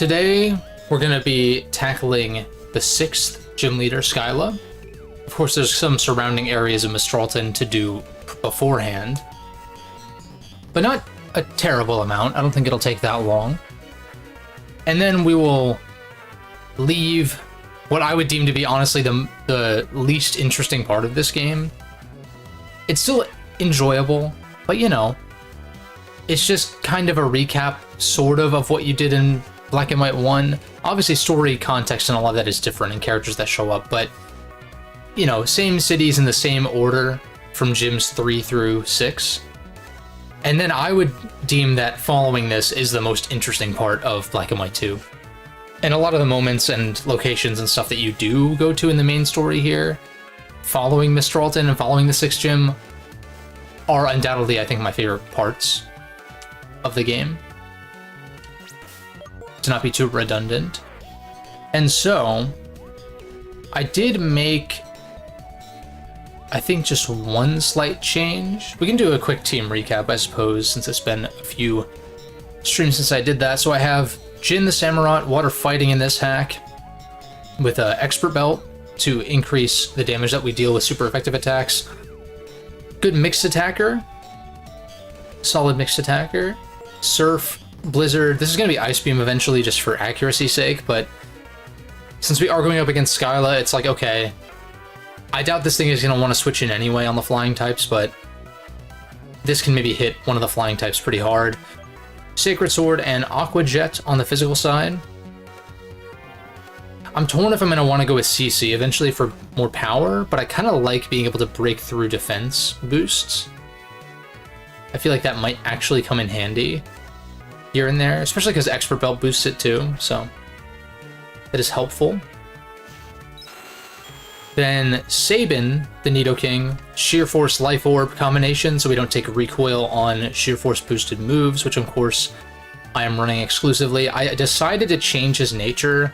Today, we're going to be tackling the 6th gym leader, Skyla. Of course, there's some surrounding areas of Mistralton to do beforehand, but not a terrible amount. I don't think it'll take that long. And then we will leave what I would deem to be, honestly, the least interesting part of this game. It's still enjoyable, but you know, it's just kind of a recap, sort of what you did in Black and White 1. Obviously, story, context, and all of that is different, and characters that show up, but, you know, same cities in the same order from gyms 3 through 6. And then I would deem that following this is the most interesting part of Black and White 2. And a lot of the moments and locations and stuff that you do go to in the main story here, following Mistralton and following the 6th gym, are undoubtedly, I think, my favorite parts of the game, to not be too redundant. And so, I did make, I think, just one slight change. We can do a quick team recap, I suppose, since it's been a few streams since I did that. So I have Jin the Samurott water fighting in this hack with an expert belt to increase the damage that we deal with super effective attacks. Good mixed attacker. Solid mixed attacker. Surf, Blizzard. This is going to be Ice Beam eventually just for accuracy's sake, but since we are going up against Skyla, it's like, okay, I doubt this thing is going to want to switch in anyway on the flying types, but this can maybe hit one of the flying types pretty hard. Sacred Sword and Aqua Jet on the physical side. I'm torn if I'm going to want to go with CC eventually for more power, but I kind of like being able to break through defense boosts. I feel like that might actually come in handy here and there, especially because Expert Belt boosts it too, so that is helpful. Then Sabin, the Nidoking, Sheer Force Life Orb combination, so we don't take a recoil on Sheer Force boosted moves, which of course I am running exclusively. I decided to change his nature,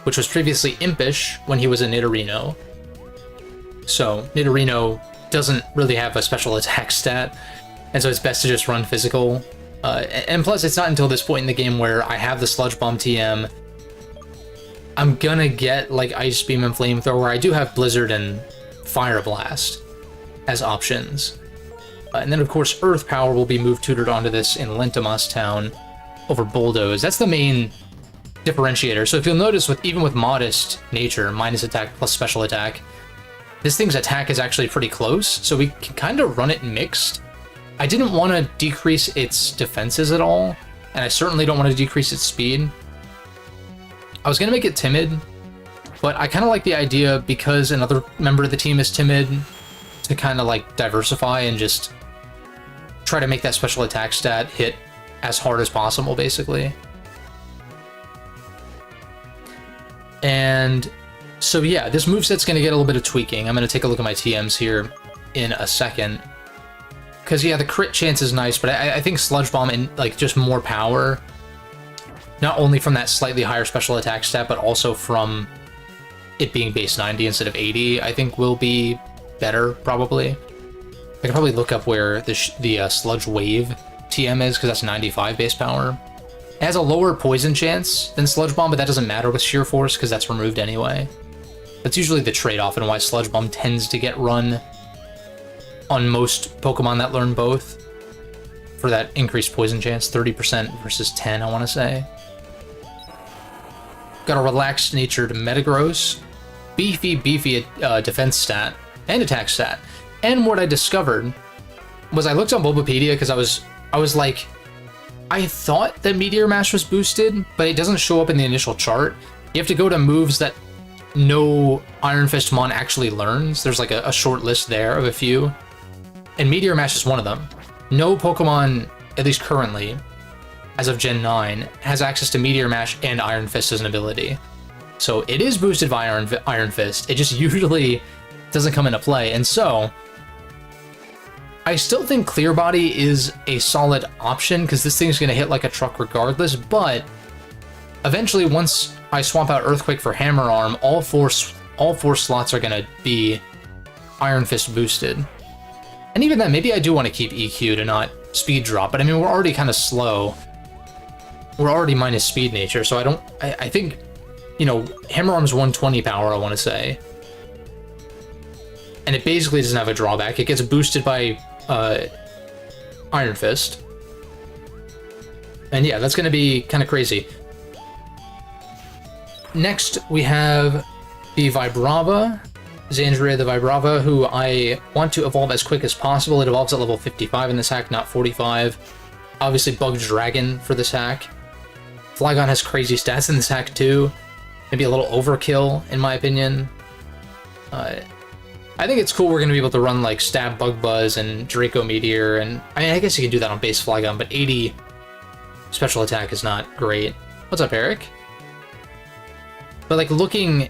which was previously Impish when he was a Nidorino. So Nidorino doesn't really have a special attack stat, and so it's best to just run physical. And plus, it's not until this point in the game where I have the Sludge Bomb TM. I'm gonna get like Ice Beam and Flamethrower. I do have Blizzard and Fire Blast as options. And then, of course, Earth Power will be move tutored onto this in Lentimas Town over Bulldoze. That's the main differentiator. So if you'll notice, even with modest nature, minus attack plus special attack, this thing's attack is actually pretty close, so we can kind of run it mixed. I didn't want to decrease its defenses at all, and I certainly don't want to decrease its speed. I was going to make it timid, but I kind of like the idea, because another member of the team is timid, to kind of like diversify and just try to make that special attack stat hit as hard as possible, basically. And so yeah, this moveset's going to get a little bit of tweaking. I'm going to take a look at my TMs here in a second. Because yeah, the crit chance is nice, but I think Sludge Bomb and like just more power, not only from that slightly higher special attack stat, but also from it being base 90 instead of 80, I think will be better, probably. I can probably look up where the Sludge Wave TM is, because that's 95 base power. It has a lower poison chance than Sludge Bomb, but that doesn't matter with Sheer Force, because that's removed anyway. That's usually the trade-off and why Sludge Bomb tends to get run on most Pokemon that learn both, for that increased poison chance, 30% versus 10, I want to say. Got a relaxed natured Metagross, beefy defense stat and attack stat. And what I discovered was I looked on Bulbapedia because I was like, I thought that Meteor Mash was boosted, but it doesn't show up in the initial chart. You have to go to moves that no Iron Fist Mon actually learns. There's like a short list there of a few, and Meteor Mash is one of them. No Pokemon, at least currently, as of Gen 9, has access to Meteor Mash and Iron Fist as an ability. So it is boosted by Iron Fist, it just usually doesn't come into play. And so, I still think Clear Body is a solid option, because this thing's going to hit like a truck regardless, but eventually, once I swap out Earthquake for Hammer Arm, all four slots are going to be Iron Fist boosted. And even then, maybe I do want to keep EQ to not speed drop, but I mean, we're already kind of slow. we're already minus speed nature, so I think, you know, Hammer Arm's 120 power, I want to say. And it basically doesn't have a drawback. It gets boosted by Iron Fist. And yeah, that's going to be kind of crazy. Next, we have the Vibrava, Xandria the Vibrava, who I want to evolve as quick as possible. It evolves at level 55 in this hack, not 45. Obviously, Bug Dragon for this hack. Flygon has crazy stats in this hack, too. Maybe a little overkill, in my opinion. I think it's cool we're going to be able to run, like, Stab Bug Buzz and Draco Meteor, and I mean, I guess you can do that on base Flygon, but 80 special attack is not great. What's up, Eric? But, like, looking...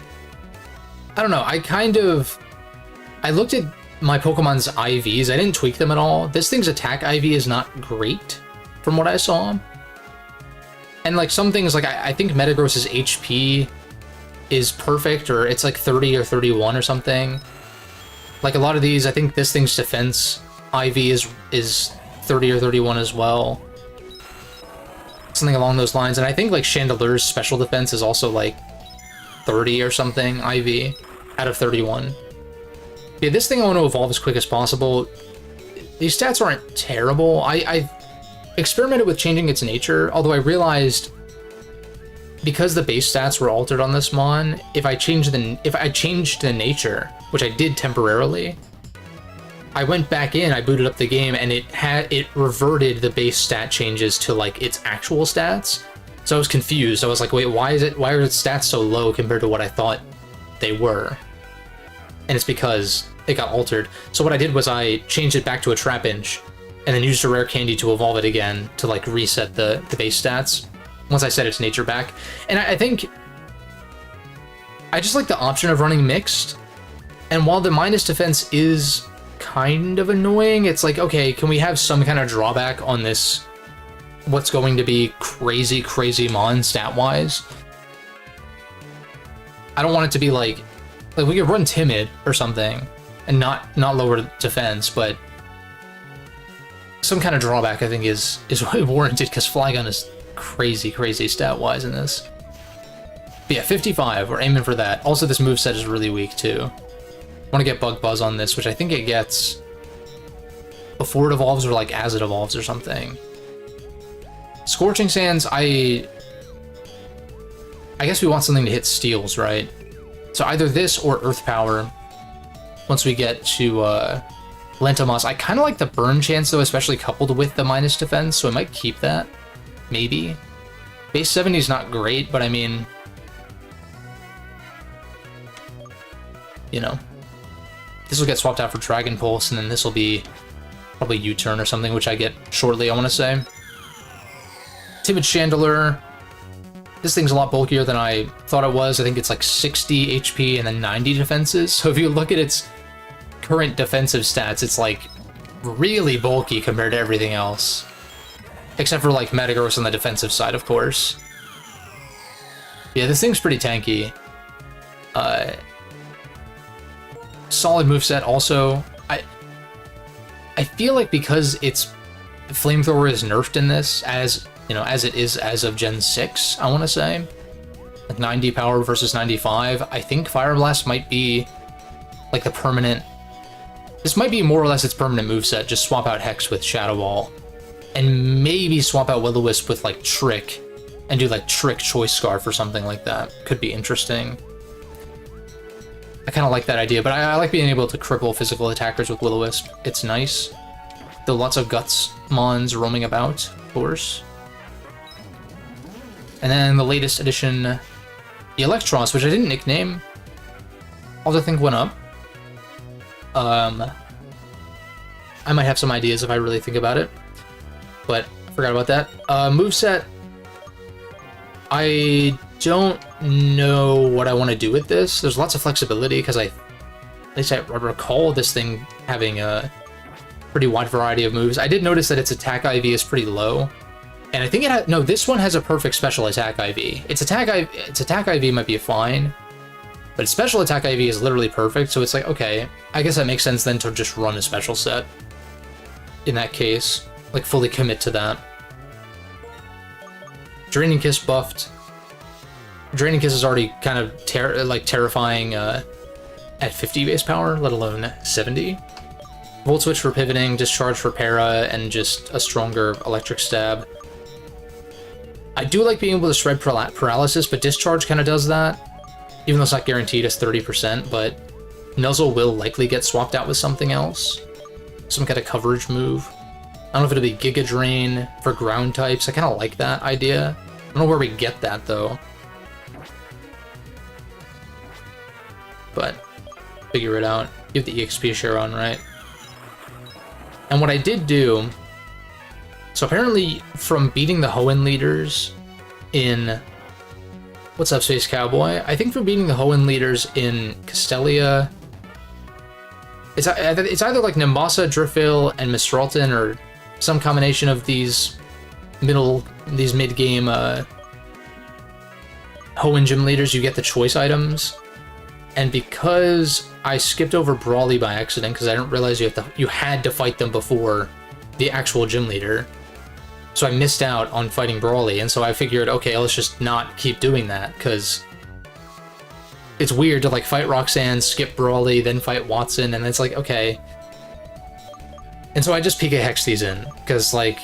I don't know, I looked at my Pokemon's IVs, I didn't tweak them at all. This thing's attack IV is not great, from what I saw. And, like, some things, like, I think Metagross's HP is perfect, or it's, like, 30 or 31 or something. Like, a lot of these, I think this thing's defense IV is 30 or 31 as well. Something along those lines. And I think, like, Chandeler's special defense is also, like, 30 or something IV out of 31. Yeah, this thing I want to evolve as quick as possible. These stats aren't terrible. I experimented with changing its nature, although I realized because the base stats were altered on this mon, if I changed the nature, which I did temporarily, I went back in, I booted up the game, and it reverted the base stat changes to like its actual stats. So I was confused. I was like, wait, why are its stats so low compared to what I thought they were? And it's because it got altered. So what I did was I changed it back to a Trapinch, and then used a rare candy to evolve it again to like reset the base stats once I set its nature back. And I think I just like the option of running mixed. And while the minus defense is kind of annoying, it's like, okay, can we have some kind of drawback on this what's going to be crazy mon stat-wise? I don't want it to be like we could run Timid or something and not lower defense, but some kind of drawback I think is warranted, because Flygon is crazy stat-wise in this. But yeah, 55, we're aiming for that. Also, this moveset is really weak too. I want to get Bug Buzz on this, which I think it gets before it evolves or like as it evolves or something. Scorching Sands, I guess we want something to hit steals, right? So either this or Earth Power once we get to Lentamas. I kind of like the burn chance though, especially coupled with the minus defense, so I might keep that. Maybe. Base 70 is not great, but I mean, you know, this will get swapped out for Dragon Pulse, and then this will be probably U-turn or something, which I get shortly, I want to say. Timid Chandeler. This thing's a lot bulkier than I thought it was. I think it's like 60 HP and then 90 defenses. So if you look at its current defensive stats, it's like really bulky compared to everything else. Except for like Metagross on the defensive side, of course. Yeah, this thing's pretty tanky. Solid moveset also. I feel like because its Flamethrower is nerfed in this, as you know, as it is as of Gen 6, I want to say. Like 90 power versus 95. I think Fire Blast might be like the permanent... This might be more or less its permanent moveset. Just swap out Hex with Shadow Ball. And maybe swap out Will-O-Wisp with like Trick. And do like Trick Choice Scarf or something like that. Could be interesting. I kind of like that idea, but I like being able to cripple physical attackers with Will-O-Wisp. It's nice. Though lots of Guts mons roaming about, of course. And then the latest edition, the Electros, which I didn't nickname. Also think went up. I might have some ideas if I really think about it, but I forgot about that. Moveset, I don't know what I want to do with this. There's lots of flexibility, because at least I recall this thing having a pretty wide variety of moves. I did notice that its attack IV is pretty low. And I think it no, this one has a perfect special attack IV. Its attack IV might be fine, but its special attack IV is literally perfect, so it's like, okay, I guess that makes sense then to just run a special set. In that case, like fully commit to that. Draining Kiss buffed. Draining Kiss is already kind of terrifying at 50 base power, let alone 70. Volt Switch for pivoting, Discharge for para, and just a stronger Electric Stab. I do like being able to spread paralysis, but Discharge kind of does that. Even though it's not guaranteed, it's 30%, but Nuzzle will likely get swapped out with something else. Some kind of coverage move. I don't know if it'll be Giga Drain for ground types. I kind of like that idea. I don't know where we get that, though. But figure it out. Give the EXP share on, right? And what I did do... So apparently, from beating the Hoenn leaders in... What's up, Space Cowboy? I think from beating the Hoenn leaders in Castelia... It's either like Nimbasa, Drifil, and Mistralton, or some combination of these mid-game Hoenn gym leaders. You get the choice items. And because I skipped over Brawly by accident, because I didn't realize you had to fight them before the actual gym leader, so I missed out on fighting Brawly, and so I figured, okay, let's just not keep doing that, because it's weird to like fight Roxanne, skip Brawly, then fight Watson, and it's like, okay. And so I just PK Hex these in, because like,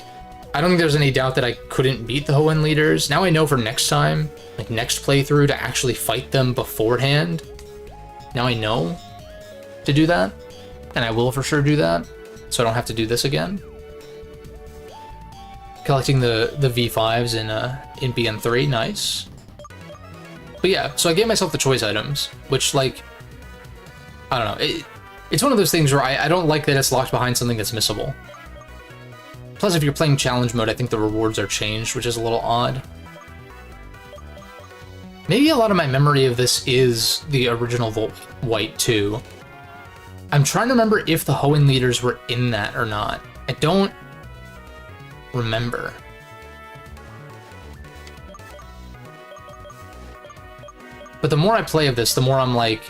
I don't think there's any doubt that I couldn't beat the Hoenn leaders. Now I know for next time, like next playthrough, to actually fight them beforehand. Now I know to do that, and I will for sure do that, so I don't have to do this again. Collecting the V5s in BN3, nice. But yeah, so I gave myself the choice items, which, like, I don't know, it's one of those things where I don't like that it's locked behind something that's missable. Plus, if you're playing challenge mode, I think the rewards are changed, which is a little odd. Maybe a lot of my memory of this is the original Volt White 2. I'm trying to remember if the Hoenn leaders were in that or not. I don't remember. But the more I play of this, the more I'm like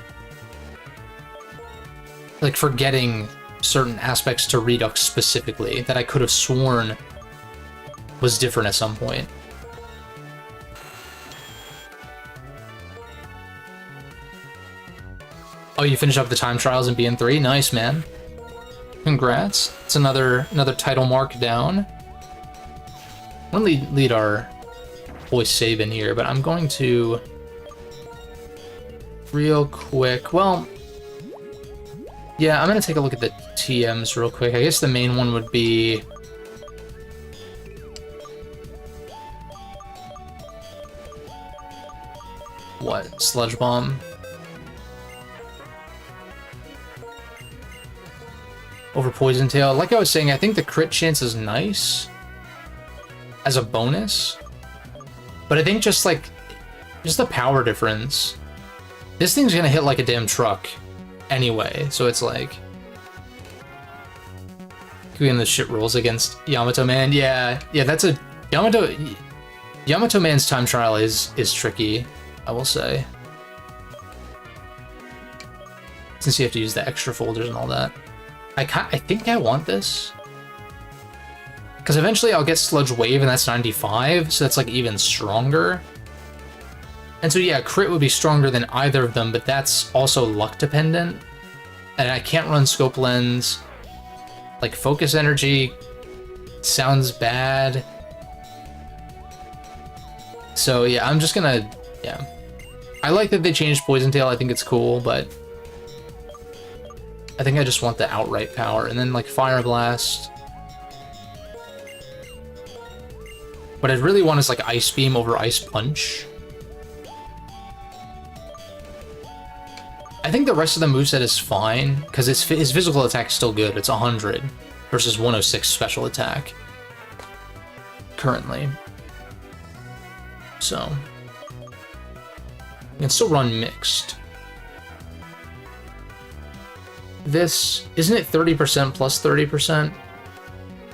forgetting certain aspects to Redux specifically that I could have sworn was different at some point. Oh, you finished up the time trials in BN3? Nice, man. Congrats. It's another title mark down. I'm gonna lead our boy Sabin here, but I'm going to real quick. Well, yeah, I'm gonna take a look at the TMs real quick. I guess the main one would be what? Sludge Bomb. Over Poison Tail. Like I was saying, I think the crit chance is nice as a bonus, but I think just the power difference. This thing's gonna hit like a damn truck anyway, so it's like doing the shit rolls against Yamato Man. Yeah, that's a Yamato Man's time trial is tricky, I will say. Since you have to use the extra folders and all that. I think I want this. Because eventually I'll get Sludge Wave, and that's 95, so that's like even stronger. And so yeah, crit would be stronger than either of them, but that's also luck dependent. And I can't run Scope Lens. Like, Focus Energy sounds bad. So yeah, I'm just gonna, yeah. I like that they changed Poison Tail, I think it's cool, but I think I just want the outright power. And then like Fire Blast. What I really want is like Ice Beam over Ice Punch. I think the rest of the moveset is fine, because his physical attack is still good. It's 100 versus 106 special attack currently. So you can still run mixed. This, isn't it 30% plus 30%?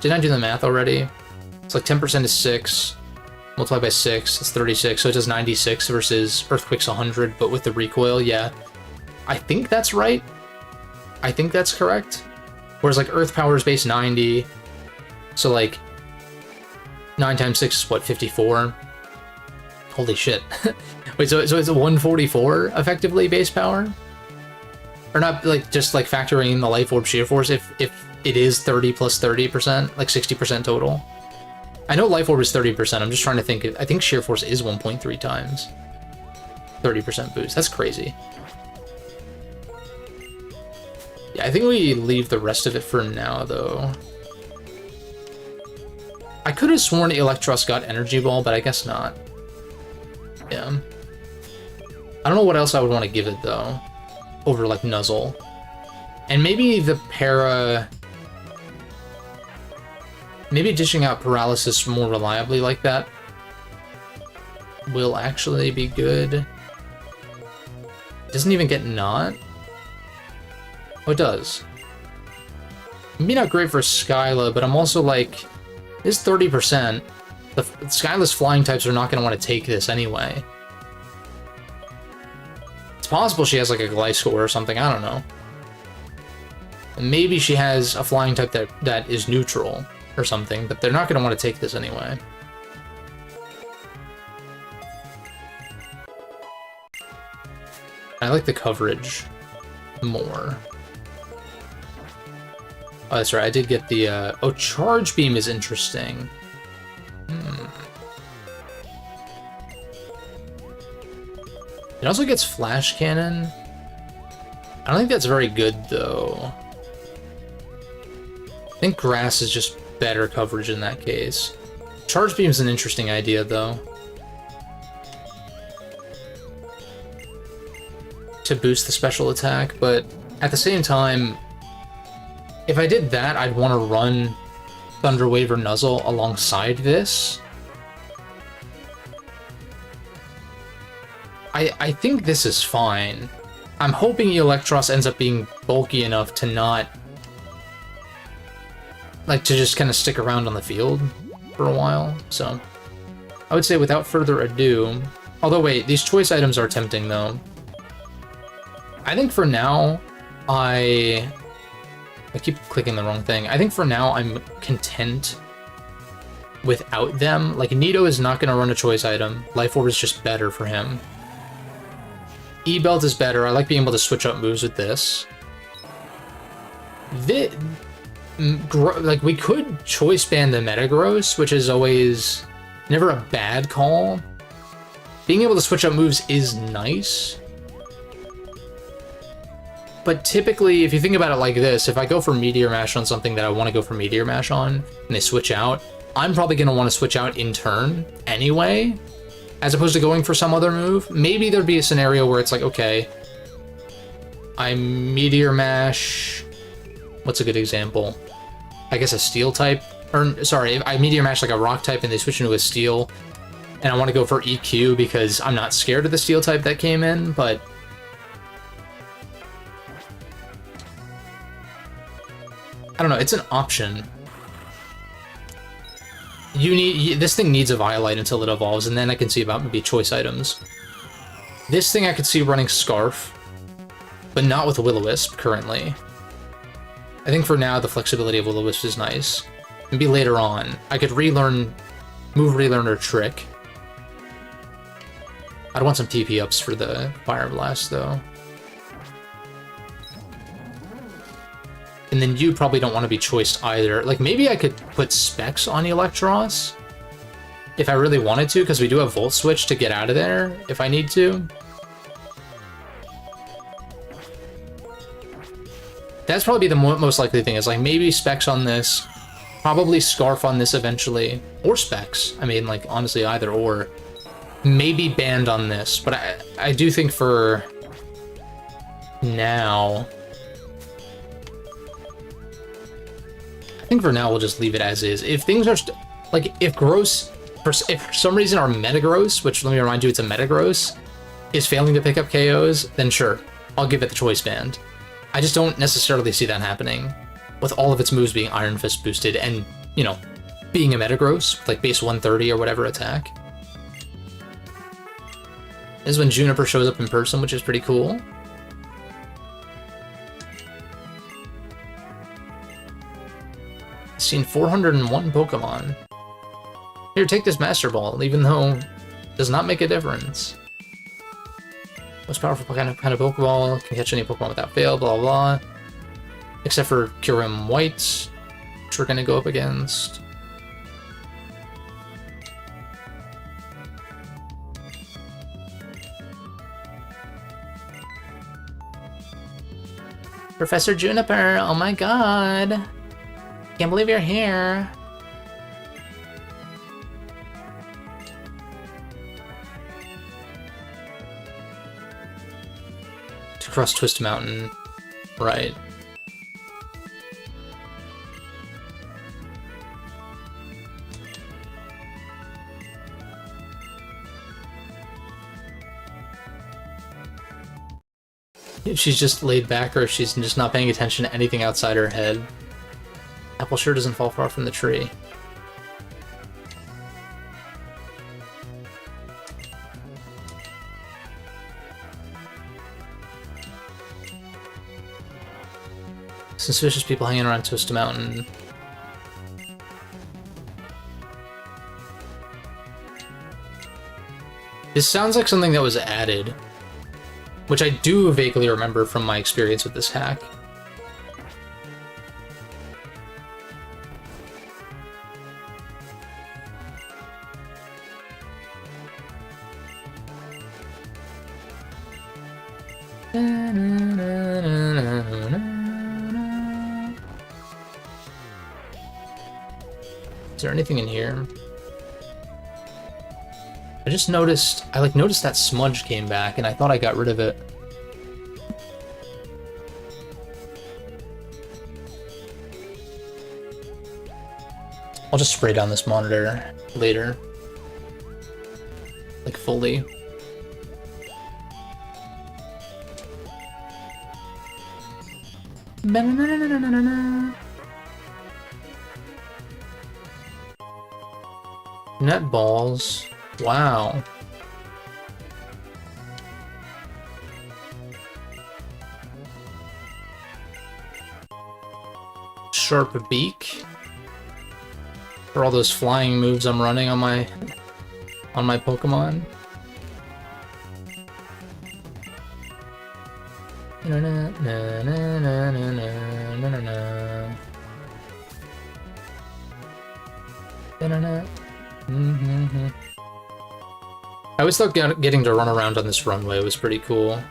Didn't I do the math already? It's like 10% is 6, multiplied by 6, it's 36, so it does 96 versus Earthquake's 100, but with the recoil, yeah. I think that's right. I think that's correct. Whereas like Earth Power is base 90, so like 9 times 6 is what, 54? Holy shit. Wait, so it's a 144 effectively base power? Or not, like, just like factoring in the Life Orb Sheer Force if it is 30 plus 30%, like 60% total? I know Life Orb is 30%, I'm just trying to think. I think Sheer Force is 1.3 times 30% boost. That's crazy. Yeah, I think we leave the rest of it for now, though. I could have sworn Electros got Energy Ball, but I guess not. Yeah. I don't know what else I would want to give it, though, over, like, Nuzzle. And maybe the Para... Maybe dishing out Paralysis more reliably like that will actually be good. Doesn't even get Not. Oh, it does. Maybe not great for Skyla, but I'm also like, this 30%. The Skyla's flying types are not going to want to take this anyway. It's possible she has like a Gliscor or something, I don't know. And maybe she has a flying type that is neutral or something, but they're not going to want to take this anyway. I like the coverage more. Oh, that's right, I did get the, oh, Charge Beam is interesting. It also gets Flash Cannon. I don't think that's very good, though. I think Grass is just better coverage in that case. Charge Beam is an interesting idea, though. To boost the special attack, but at the same time, if I did that, I'd want to run Thunder Wave or Nuzzle alongside this. I think this is fine. I'm hoping Electros ends up being bulky enough to not... like, to just kind of stick around on the field for a while, so... I would say without further ado... Although, wait, these choice items are tempting, though. I think for now, I keep clicking the wrong thing. I think for now, I'm content without them. Like, Nito is not going to run a choice item. Life Orb is just better for him. E-Belt is better. I like being able to switch up moves with this. Like, we could choice ban the Metagross, which is always never a bad call. Being able to switch up moves is nice. But typically, if you think about it like this, if I go for Meteor Mash on something that I want to go for Meteor Mash on, and they switch out, I'm probably going to want to switch out in turn anyway, as opposed to going for some other move. Maybe there'd be a scenario where it's like, okay, I Meteor Mash... What's a good example? I guess a Steel type? Or, sorry, I Meteor Mash like a Rock type and they switch into a Steel, and I want to go for EQ because I'm not scared of the Steel type that came in, but... I don't know, it's an option. This thing needs a Violite until it evolves, and then I can see about maybe choice items. This thing I could see running Scarf, but not with Will-O-Wisp currently. I think for now the flexibility of Will-O-Wisp is nice. Maybe later on, I could relearn, move relearn or Trick. I'd want some TP ups for the Fire Blast though. And then you probably don't want to be choiced either. Like, maybe I could put Specs on Electros if I really wanted to, because we do have Volt Switch to get out of there if I need to. That's probably the most likely thing, is like maybe Specs on this, probably Scarf on this eventually, or Specs. I mean, like, honestly, either or. Maybe Banned on this, but I do think for now... I think for now we'll just leave it as is. If things are like, if for some reason our Metagross, which let me remind you it's a Metagross, is failing to pick up KOs, then sure, I'll give it the choice band. I just don't necessarily see that happening with all of its moves being Iron Fist boosted and, you know, being a Metagross with like base 130 or whatever attack. This is when Juniper shows up in person, which is pretty cool. Seen 401 Pokemon. Here, take this Master Ball, even though Does not make a difference. Most powerful kind of Pokeball, can catch any Pokemon without fail, blah blah. Except for Kyurem White, which we're gonna go up against. Professor Juniper, oh my god. Can't believe you're here. To cross Twist Mountain, right. If she's just laid back or if she's just not paying attention to anything outside her head. Apple sure doesn't fall far from the tree. Suspicious people hanging around Toast Mountain. This sounds like something that was added, which I do vaguely remember from my experience with this hack. Is there anything in here? I just noticed, I noticed that smudge came back and I thought I got rid of it. I'll just spray down this monitor later. Like fully. Net balls. Wow. Sharp beak. For all those flying moves I'm running on my Pokemon. I always thought getting to run around on this runway was pretty cool.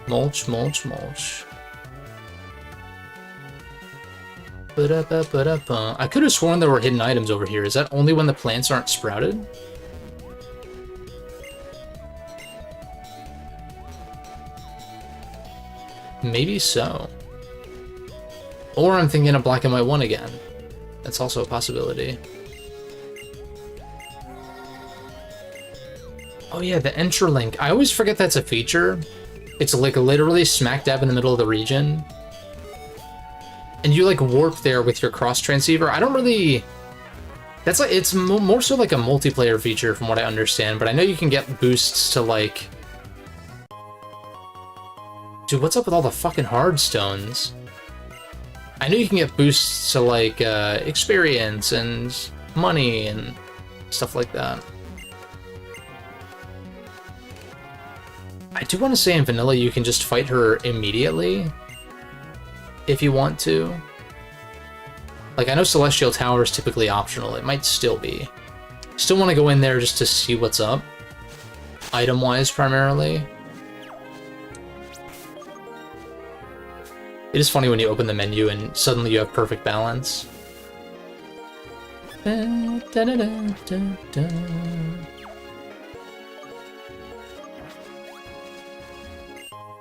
Mulch, mulch, mulch. I could have sworn there were hidden items over here. Is that only when the plants aren't sprouted? Maybe so. Or I'm thinking of Black and White 1 again. That's also a possibility. Oh yeah, the Entralink. I always forget that's a feature. It's like literally smack dab in the middle of the region. And you like warp there with your cross transceiver. I don't really... That's like, it's more so like a multiplayer feature from what I understand, but I know you can get boosts to like... Dude, what's up with all the fucking hard stones? I know you can get boosts to like experience and money and stuff like that. I do want to say in vanilla you can just fight her immediately if you want to. Like, I know Celestial Tower is typically optional. It might still be. Still want to go in there just to see what's up. Item-wise, primarily. It is funny when you open the menu and suddenly you have perfect balance.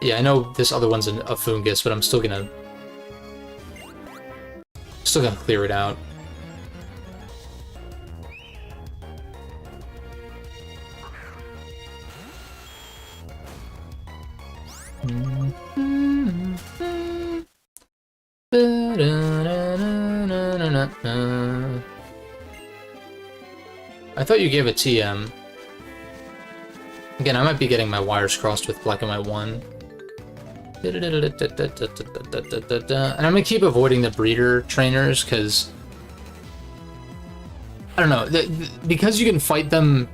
Yeah, I know this other one's a fungus, but I'm still gonna clear it out. I thought you gave a TM. Again, I might be getting my wires crossed with Black and White 1. And I'm gonna keep avoiding the breeder trainers because I don't know, because you can fight them.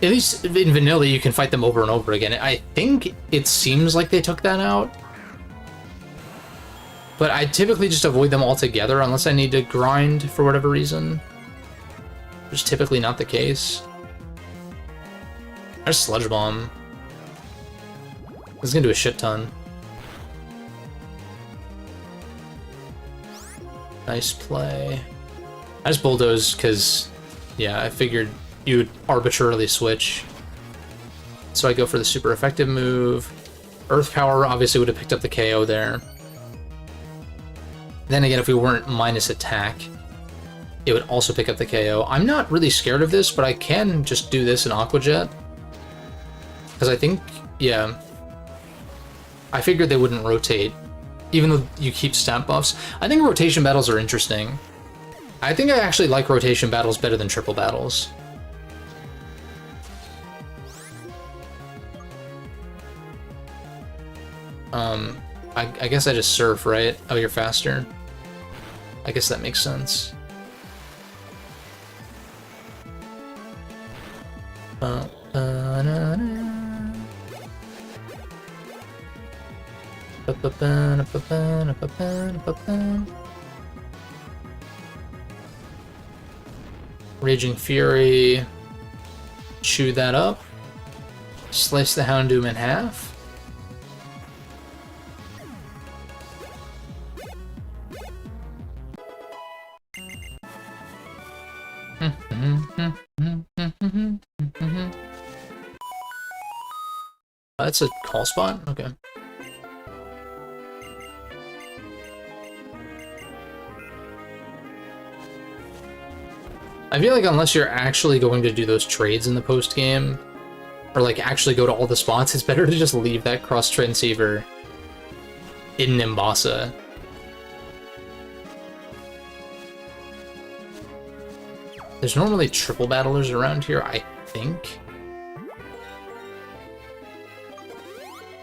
At least in vanilla, you can fight them over and over again. I think it seems like they took that out. But I typically just avoid them altogether unless I need to grind for whatever reason. Which is typically not the case. There's Sludge Bomb. This is gonna do a shit ton. Nice play. I just bulldoze because, yeah, I figured you would arbitrarily switch. So I go for the super effective move. Earth Power obviously would have picked up the KO there. Then again, if we weren't minus attack, it would also pick up the KO. I'm not really scared of this, but I can just do this in Aqua Jet. Because I think, yeah, I figured they wouldn't rotate, even though you keep stat buffs. I think rotation battles are interesting. I think I actually like rotation battles better than triple battles. I guess I just surf, right? Oh, you're faster. I guess that makes sense. Raging Fury. Chew that up. Slice the Houndoom in half. That's a call spot? Okay. I feel like unless you're actually going to do those trades in the post game, or like actually go to all the spots, it's better to just leave that cross transceiver in Nimbasa. There's normally triple battlers around here, I think.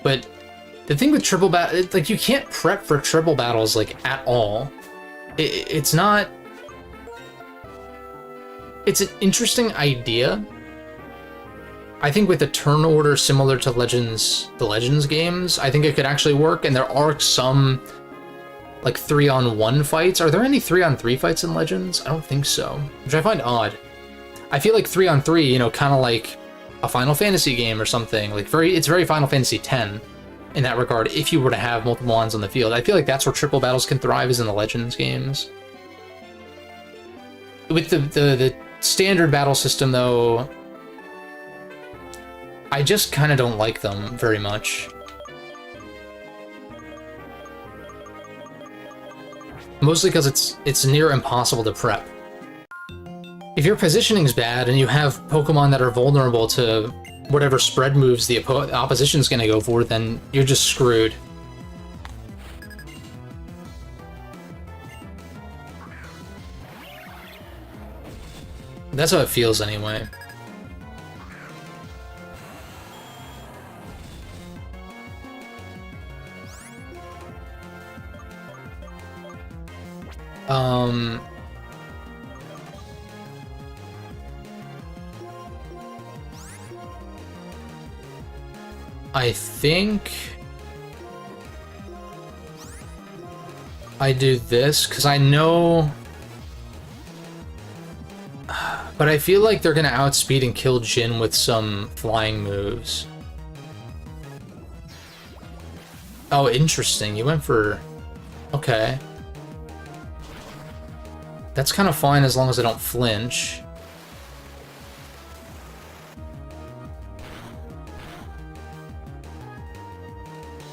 But the thing with triple battle, like, you can't prep for triple battles, like, at all. It's not... It's an interesting idea. I think with a turn order similar to the Legends games, I think it could actually work, and there are some, like, 3-on-1 fights. Are there any 3-on-3 fights in Legends? I don't think so, which I find odd. I feel like 3-on-3, you know, kind of like a Final Fantasy game or something. Like, it's very Final Fantasy X in that regard, if you were to have multiple ones on the field. I feel like that's where triple battles can thrive, is in the Legends games. With the standard battle system, though, I just kind of don't like them very much. Mostly because it's near impossible to prep. If your positioning's bad and you have Pokemon that are vulnerable to whatever spread moves the opposition's gonna go for, then you're just screwed. That's how it feels anyway. I think I do this because I know, but I feel like they're gonna outspeed and kill Jin with some flying moves. Oh, interesting. You went for... Okay. That's kind of fine as long as I don't flinch.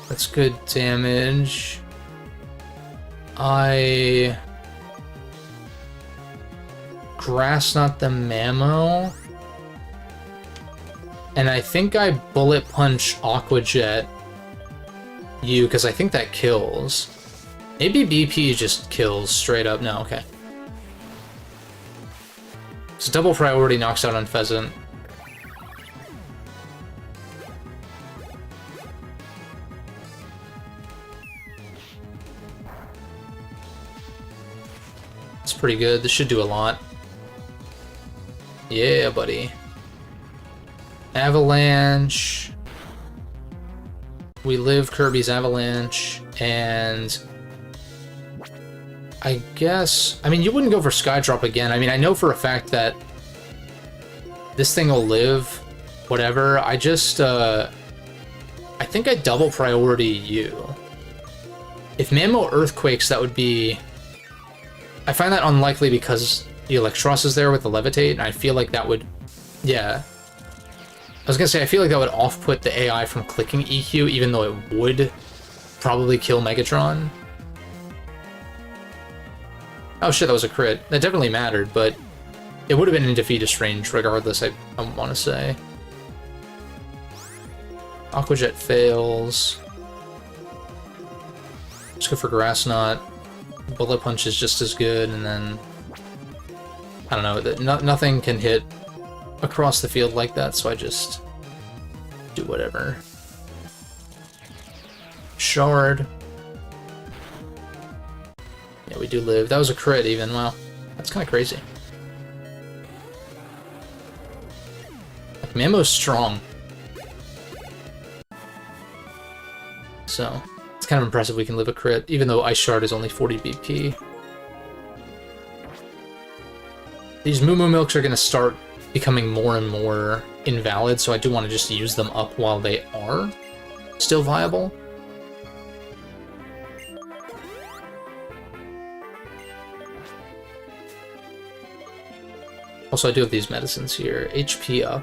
That's good damage. I... Grass Knot the Mammo. And I think I Bullet Punch Aqua Jet you, because I think that kills. Maybe BP just kills straight up. No, okay. So double priority knocks out on Pheasant. It's pretty good. This should do a lot. Yeah, buddy. Avalanche. We live Kirby's Avalanche, and I guess... I mean, you wouldn't go for Skydrop again. I mean, I know for a fact that this thing will live, whatever. I just, I think I double priority you. If Mammo Earthquakes, that would be... I find that unlikely because the Electros is there with the Levitate, and I feel like that would... Yeah. I was gonna say, I feel like that would off-put the AI from clicking EQ, even though it would probably kill Megatron. Oh shit, that was a crit. That definitely mattered, but it would have been in defeatist range regardless, I want to say. Aqua Jet fails. Let's go for Grass Knot. Bullet Punch is just as good, and then... I don't know, nothing can hit across the field like that, so I just do whatever. Shard. Yeah, we do live. That was a crit even. Wow. That's kind of crazy. Like, Mammo's strong. So, it's kind of impressive we can live a crit, even though Ice Shard is only 40 BP. These Moo Moo Milks are going to start becoming more and more invalid, so I do want to just use them up while they are still viable. Also, I do have these medicines here. HP up.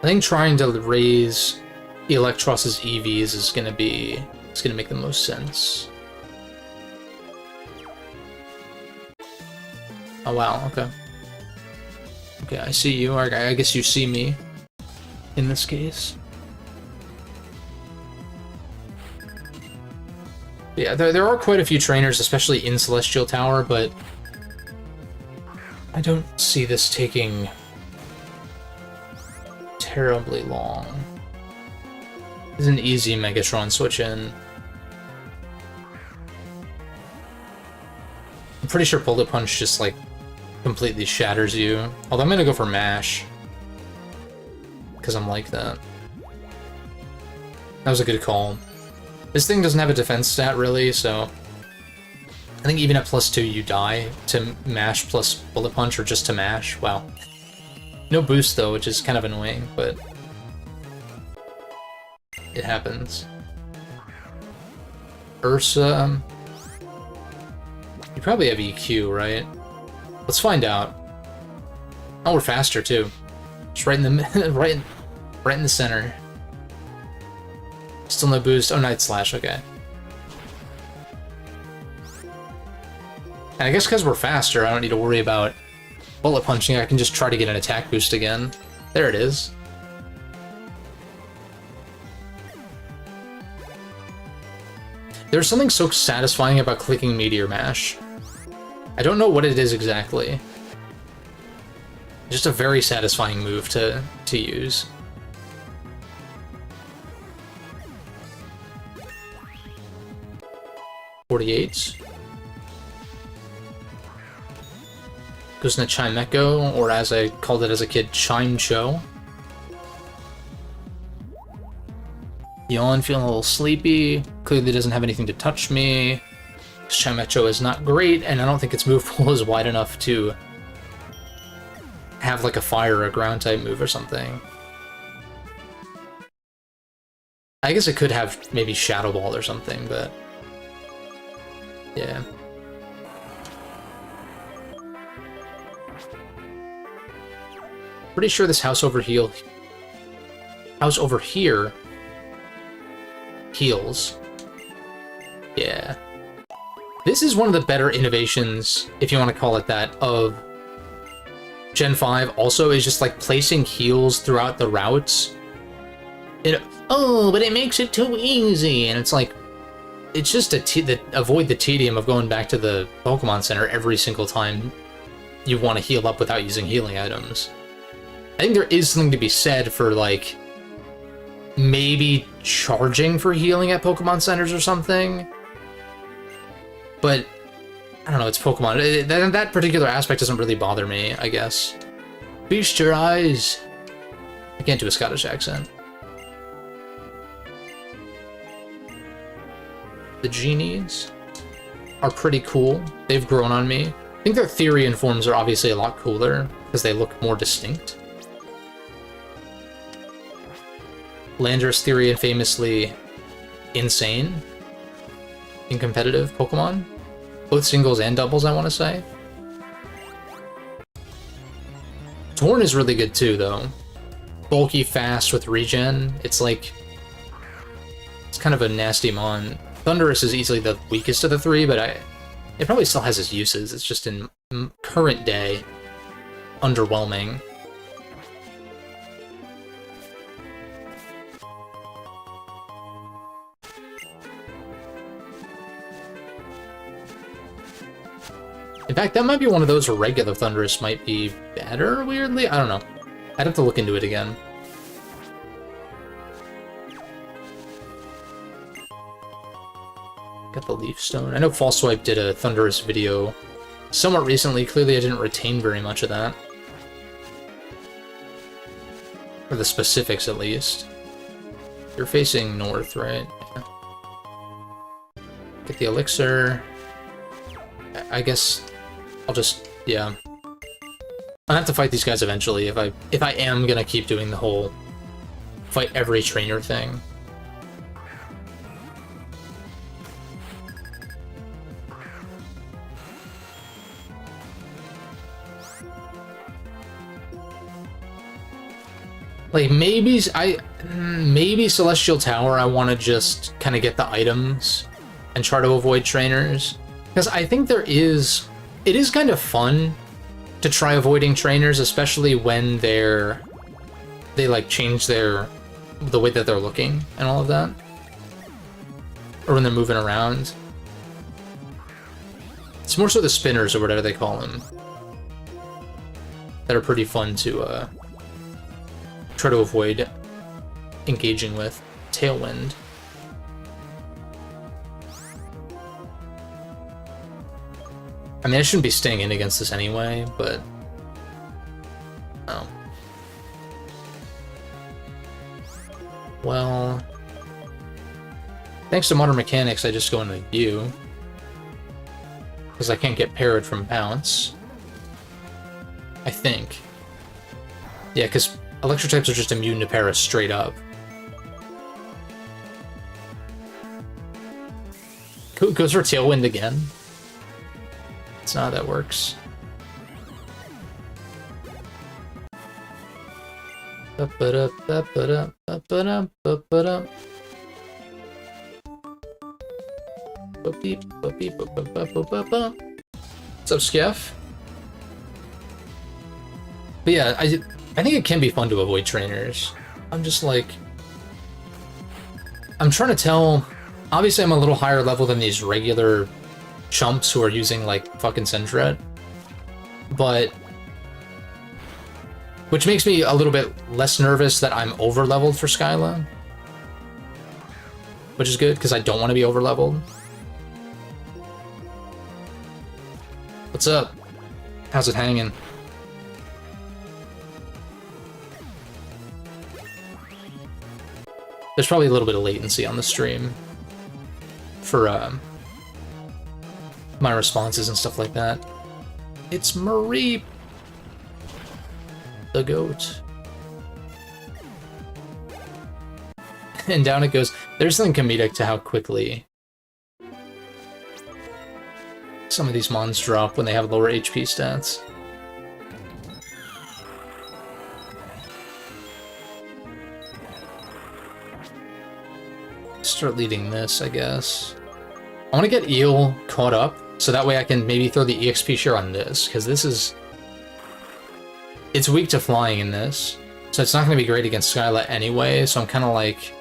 I think trying to raise Electros's EVs is gonna make the most sense. Oh wow, okay. Okay, I see you. I guess you see me in this case. Yeah, there are quite a few trainers, especially in Celestial Tower, but I don't see this taking terribly long. This is an easy Megatron switch in. I'm pretty sure Bullet Punch just, like, completely shatters you. Although I'm gonna go for Mash, because I'm like that. That was a good call. This thing doesn't have a defense stat, really, so... I think even at +2 you die to Mash plus Bullet Punch, or just to Mash. Wow. No boost, though, which is kind of annoying, but... it happens. Ursa... you probably have EQ, right? Let's find out. Oh, we're faster, too. Just right in the... right in the center. Still no boost. Oh, Night Slash, okay. And I guess because we're faster, I don't need to worry about bullet punching. I can just try to get an attack boost again. There it is. There's something so satisfying about clicking Meteor Mash. I don't know what it is exactly. Just a very satisfying move to use. .48. Goes into Chimecho, or as I called it as a kid, Chime-Cho. Yawn, feeling a little sleepy. Clearly doesn't have anything to touch me. Chimecho is not great, and I don't think its move pool is wide enough to have like a fire or a ground type move or something. I guess it could have maybe Shadow Ball or something, but yeah. Pretty sure this house over here heals. Yeah. This is one of the better innovations, if you want to call it that, of Gen 5. Also, is just like placing heals throughout the routes. Oh, but it makes it too easy, and it's like, it's just avoid the tedium of going back to the Pokemon Center every single time you want to heal up without using healing items. I think there is something to be said for, like, maybe charging for healing at Pokemon centers or something. But, I don't know, it's Pokemon. That particular aspect doesn't really bother me, I guess. Feast your eyes. I can't do a Scottish accent. The genies are pretty cool. They've grown on me. I think their Therian forms are obviously a lot cooler because they look more distinct. Landorus Therian famously insane in competitive Pokemon. Both singles and doubles, I want to say. Torn is really good too, though. Bulky, fast with regen. It's like... it's kind of a nasty mon. Thundurus is easily the weakest of the three, but it probably still has its uses. It's just in current day, underwhelming. In fact, that might be one of those where regular Thundurus might be better, weirdly? I don't know. I'd have to look into it again. Got the Leaf Stone. I know False Swipe did a Thundurus video somewhat recently. Clearly I didn't retain very much of that. Or the specifics, at least. You're facing north, right? Yeah. Get the Elixir. I guess I'll just... yeah. I'll have to fight these guys eventually if I am gonna keep doing the whole fight every trainer thing. Like, maybe Celestial Tower I want to just kind of get the items and try to avoid trainers. Because I think it is kind of fun to try avoiding trainers, especially when they like change the way that they're looking and all of that. Or when they're moving around. It's more so the spinners or whatever they call them that are pretty fun to try to avoid engaging with. Tailwind. I mean, I shouldn't be staying in against this anyway, but... oh. Well... thanks to Modern Mechanics, I just go into View. Because I can't get parried from Pounce. I think. Yeah, because Electro types are just immune to Paris straight up. Goes for Tailwind again. That's not how that works. What's up, Skeff? But yeah, I think it can be fun to avoid trainers. I'm just like... I'm trying to tell... obviously I'm a little higher level than these regular chumps who are using, like, fucking Sentret. But... which makes me a little bit less nervous that I'm over-leveled for Skyla. Which is good, because I don't want to be over-leveled. What's up? How's it hanging? There's probably a little bit of latency on the stream for my responses and stuff like that. It's Marie, the goat. And down it goes. There's something comedic to how quickly some of these mons drop when they have lower HP stats. Start leading this, I guess. I want to get Eel caught up, so that way I can maybe throw the EXP share on this, because this is... it's weak to flying in this, so it's not going to be great against Skyla anyway, so I'm kind of like...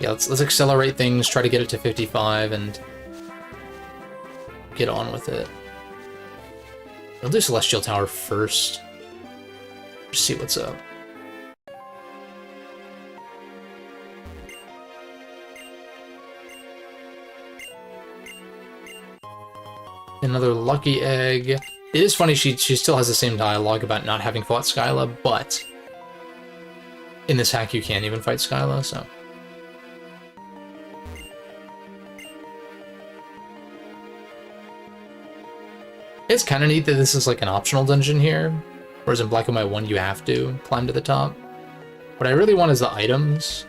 yeah, let's accelerate things, try to get it to 55, and get on with it. I'll do Celestial Tower first. Just see what's up. another lucky egg. It is funny, she still has the same dialogue about not having fought Skyla, but in this hack you can't even fight Skyla, so... It's kind of neat that this is like an optional dungeon here, whereas in Black and White 1 you have to climb to the top. What I really want is the items.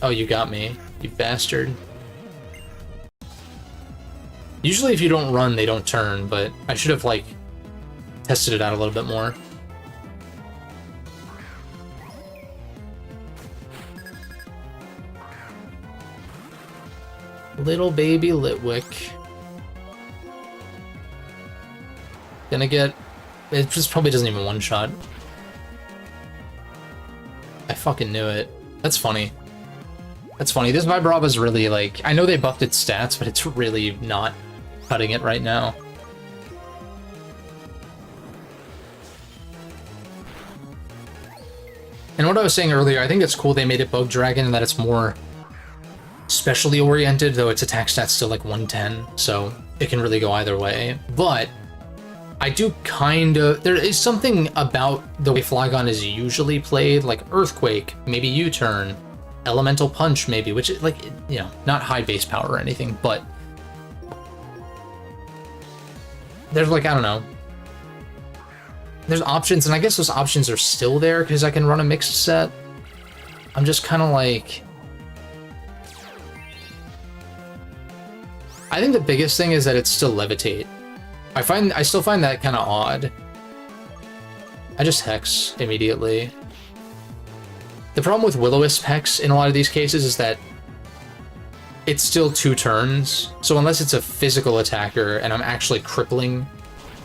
Oh, you got me, you bastard. Usually if you don't run, they don't turn, but I should have, like, tested it out a little bit more. Little baby Litwick. Gonna get... It just probably doesn't even one-shot. I fucking knew it. That's funny. That's funny. This Vibrava's really, like... I know they buffed its stats, but it's really not cutting it right now. And what I was saying earlier, I think it's cool they made it Bug Dragon and that it's more specially oriented, though its attack stat's still like 110, so it can really go either way. But I do kind of... There is something about the way Flygon is usually played, like Earthquake, maybe U-Turn, Elemental Punch maybe, which is like, you know, not high base power or anything, but there's like, I don't know, there's options, and I guess those options are still there because I can run a mixed set. I'm just kind of like... I think the biggest thing is that it's still Levitate. I still find that kind of odd. I just Hex immediately. The problem with Will-O-Wisp Hex in a lot of these cases is that it's still 2 turns, so unless it's a physical attacker and I'm actually crippling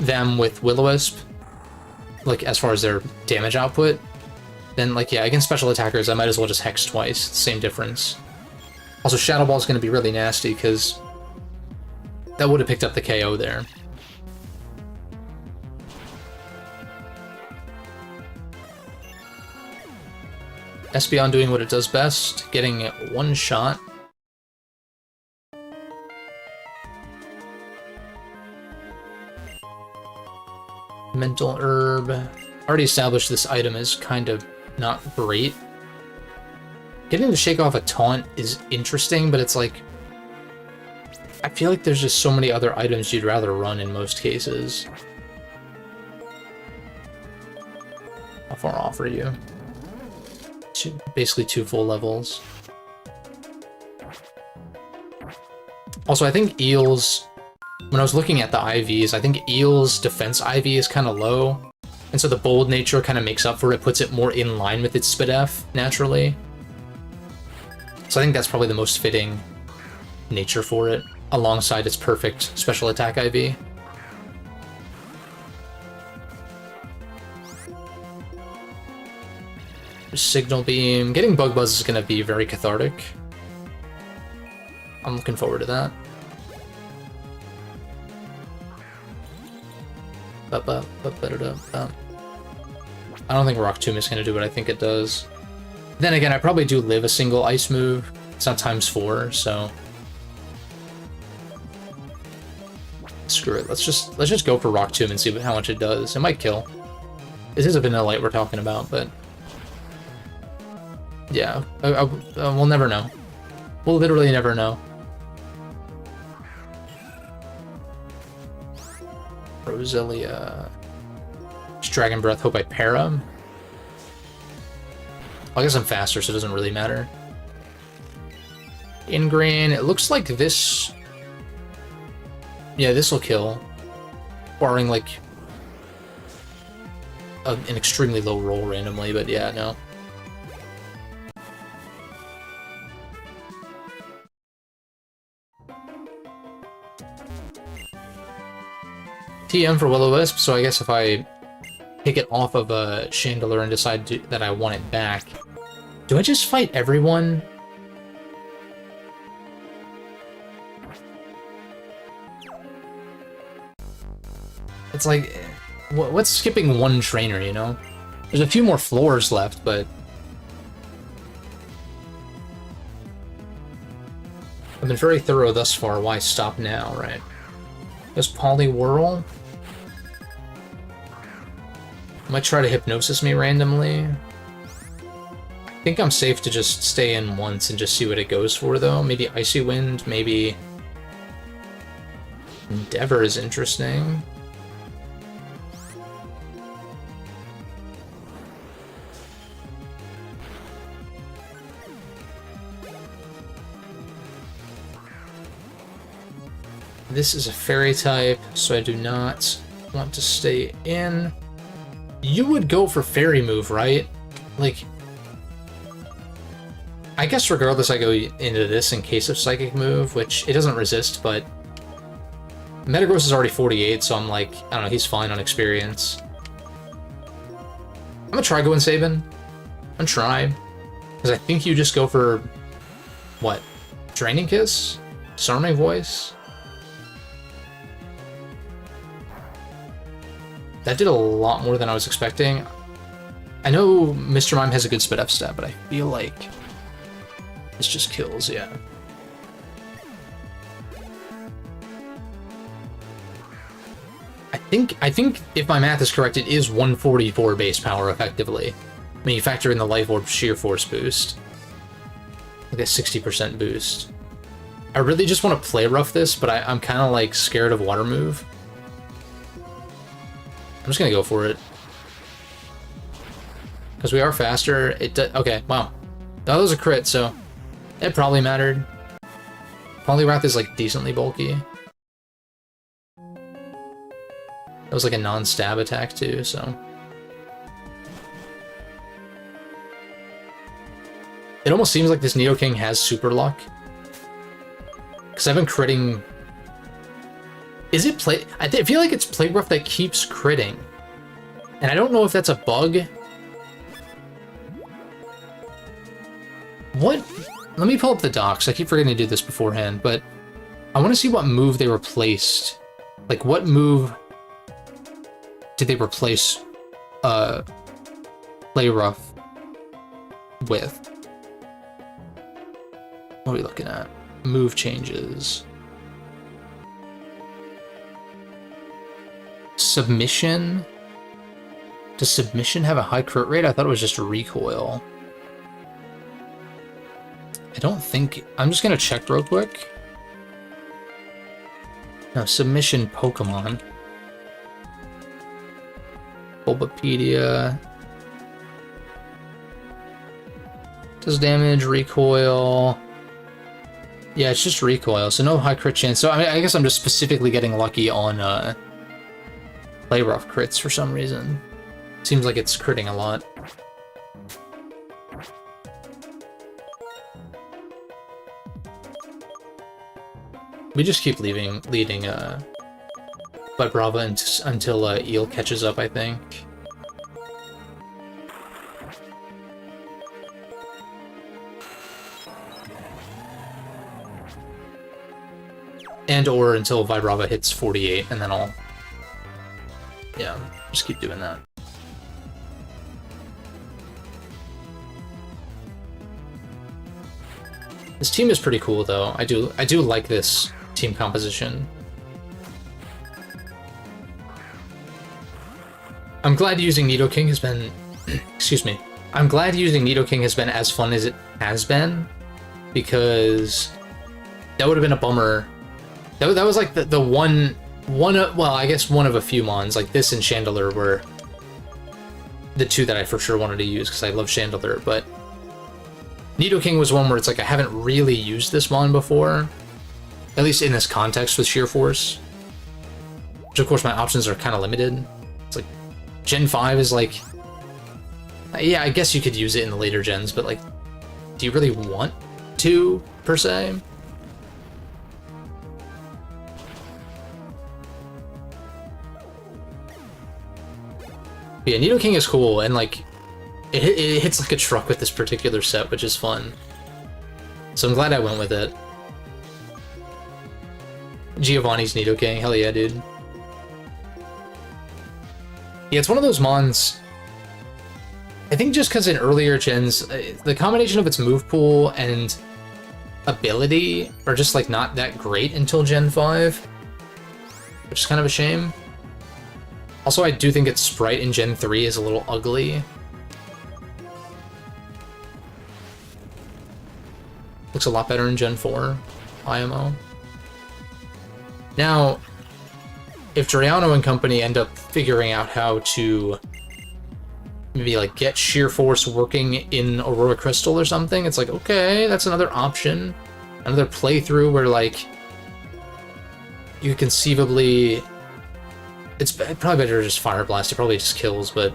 them with Will-O-Wisp, like as far as their damage output, then like, yeah, against special attackers I might as well just Hex twice, same difference. Also, Shadow Ball is going to be really nasty because that would have picked up the KO there. Espeon doing what it does best, getting 1 shot. Mental Herb. Already established this item is kind of not great. Getting to shake off a taunt is interesting, but it's like... I feel like there's just so many other items you'd rather run in most cases. How far off are you? Basically 2 full levels. Also, I think Eel's... When I was looking at the IVs, I think Eel's defense IV is kind of low. And so the bold nature kind of makes up for it, puts it more in line with its SpDef, naturally. So I think that's probably the most fitting nature for it, alongside its perfect special attack IV. Signal Beam. Getting Bug Buzz is going to be very cathartic. I'm looking forward to that. I don't think Rock Tomb is going to do what I think it does. Then again, I probably do live a single ice move. It's not ×4, so screw it. Let's just go for Rock Tomb and see how much it does. It might kill. This is a Vanillite we're talking about, but yeah, we'll never know. We'll literally never know. Roselia. Just Dragon Breath, hope I para. I guess I'm faster, so it doesn't really matter. Ingrain, it looks like this... Yeah, this will kill. Barring, like, an extremely low roll randomly, but yeah, no. TM for Will-O-Wisp, so I guess if I pick it off of a Chandelure and decide that I want it back, do I just fight everyone? It's like, what's skipping 1 trainer, you know? There's a few more floors left, but I've been very thorough thus far, why stop now, right? Goes Poliwhirl. Might try to Hypnosis me randomly. I think I'm safe to just stay in once and just see what it goes for, though. Maybe Icy Wind, maybe... Endeavor is interesting. This is a fairy type, so I do not want to stay in. You would go for fairy move, right? Like, I guess regardless I go into this in case of psychic move, which it doesn't resist, but Metagross is already 48, so I'm like, I don't know, he's fine on experience. I'm gonna try going Sabin. I'm gonna try. Because I think you just go for, what? Draining Kiss? Disarming Voice? That did a lot more than I was expecting. I know Mr. Mime has a good Spit F stat, but I feel like this just kills, yeah. I think if my math is correct, it is 144 base power effectively. When you factor in the Life Orb Sheer Force boost. Like a 60% boost. I really just want to play rough this, but I'm kind of like scared of Water Move. I'm just gonna go for it. Because we are faster. Okay, wow. That was a crit, so it probably mattered. Poliwrath is like decently bulky. That was like a non-stab attack too, so. It almost seems like this Nidoking has super luck. Because I've been critting. Is it play? I feel like it's Play Rough that keeps critting. And I don't know if that's a bug. What? Let me pull up the docs. I keep forgetting to do this beforehand, but I want to see what move they replaced. Like, what move did they replace Play Rough with? What are we looking at? Move changes. Submission? Does Submission have a high crit rate? I thought it was just a recoil. I don't think... I'm just gonna check real quick. No, Submission Pokemon. Bulbapedia. Does damage, recoil. Yeah, it's just recoil, so no high crit chance. So I mean, I guess I'm just specifically getting lucky on Play Rough crits for some reason. Seems like it's critting a lot. We just keep leading Vibrava until Eel catches up, I think. And or until Vibrava hits 48, and then I'll... Yeah, just keep doing that. This team is pretty cool, though. I do like this team composition. I'm glad using Nidoking has been... excuse me. I'm glad using Nidoking has been as fun as it has been, because that would have been a bummer. That was like the one well, I guess one of a few mons. Like this and Chandelure were the two that I for sure wanted to use, because I love Chandelure, but Nidoking was one where it's like I haven't really used this mon before, at least in this context with Sheer Force, which of course my options are kind of limited. It's like Gen 5 is like, yeah, I guess you could use it in the later gens, but like, do you really want to, per se? But yeah, Nidoking is cool, and like, it hits like a truck with this particular set, which is fun. So I'm glad I went with it. Giovanni's Nidoking, hell yeah, dude. Yeah, it's one of those mons. I think just because in earlier gens, the combination of its move pool and ability are just like not that great until Gen 5. which is kind of a shame. Also, I do think its sprite in Gen 3 is a little ugly. Looks a lot better in Gen 4 IMO. Now, if Drayano and company end up figuring out how to maybe like get Sheer Force working in Aurora Crystal or something, it's like, okay, that's another option. Another playthrough where like you could conceivably... It's probably better to just Fire Blast, it probably just kills, but...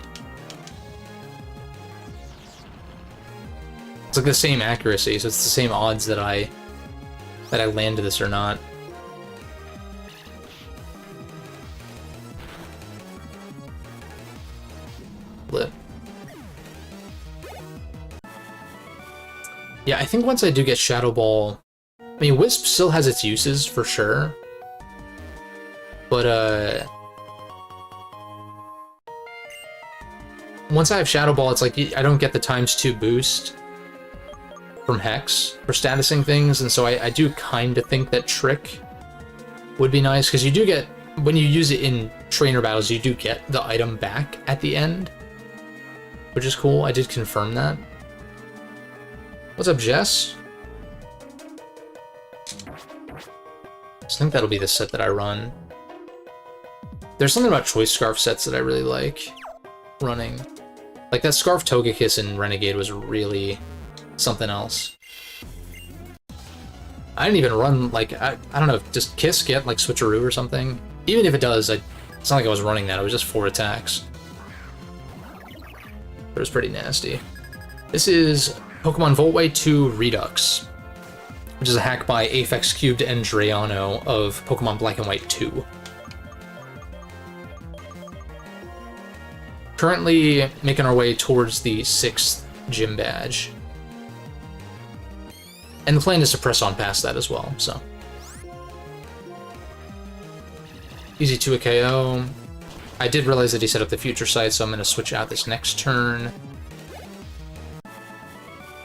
It's like the same accuracy, so it's the same odds that I land this or not. Lit. Yeah, I think once I do get Shadow Ball... I mean, Wisp still has its uses, for sure. But, once I have Shadow Ball, it's like, I don't get the ×2 boost from Hex for statusing things, and so I do kind of think that Trick would be nice, because you do get... When you use it in trainer battles, you do get the item back at the end, which is cool. I did confirm that. What's up, Jess? I think that'll be the set that I run. There's something about Choice Scarf sets that I really like running. Like, that Scarf Togekiss in Renegade was really something else. I didn't even run, like, I don't know, does Kiss get, like, Switcheroo or something? Even if it does, it's not like I was running that, it was just 4 attacks. But it was pretty nasty. This is Pokemon Voltway 2 Redux, which is a hack by Aphex Cubed and Drayano of Pokemon Black and White 2. Currently making our way towards the 6th gym badge. And the plan is to press on past that as well, so. Easy to a KO. I did realize that he set up the future sight, so I'm going to switch out this next turn.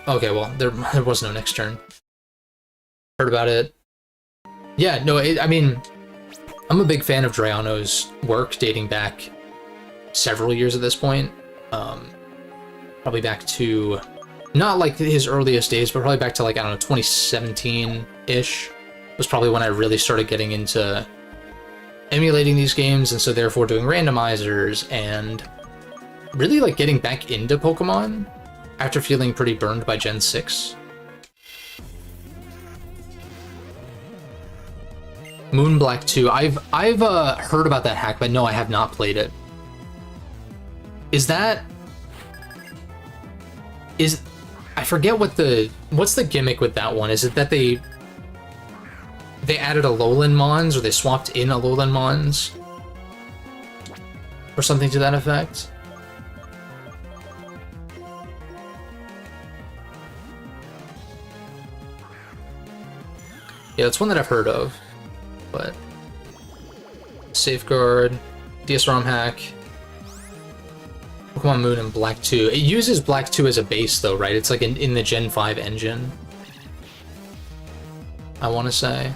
Okay, well, there was no next turn. Heard about it. Yeah, no, I mean, I'm a big fan of Drayano's work dating back several years at this point. Probably back to, not like his earliest days, but probably back to like, I don't know, 2017-ish was probably when I really started getting into emulating these games, and so therefore doing randomizers and really like getting back into Pokemon after feeling pretty burned by Gen 6. Moonblack 2. I've heard about that hack, but no, I have not played it. I forget what's the gimmick with that one? Is it that they added Alolan Mons, or they swapped in Alolan Mons? Or something to that effect? Yeah, it's one that I've heard of, but... Safeguard, DS-ROM hack, Pokemon Moon and Black 2. It uses Black 2 as a base though, right? It's like in the Gen 5 engine, I want to say.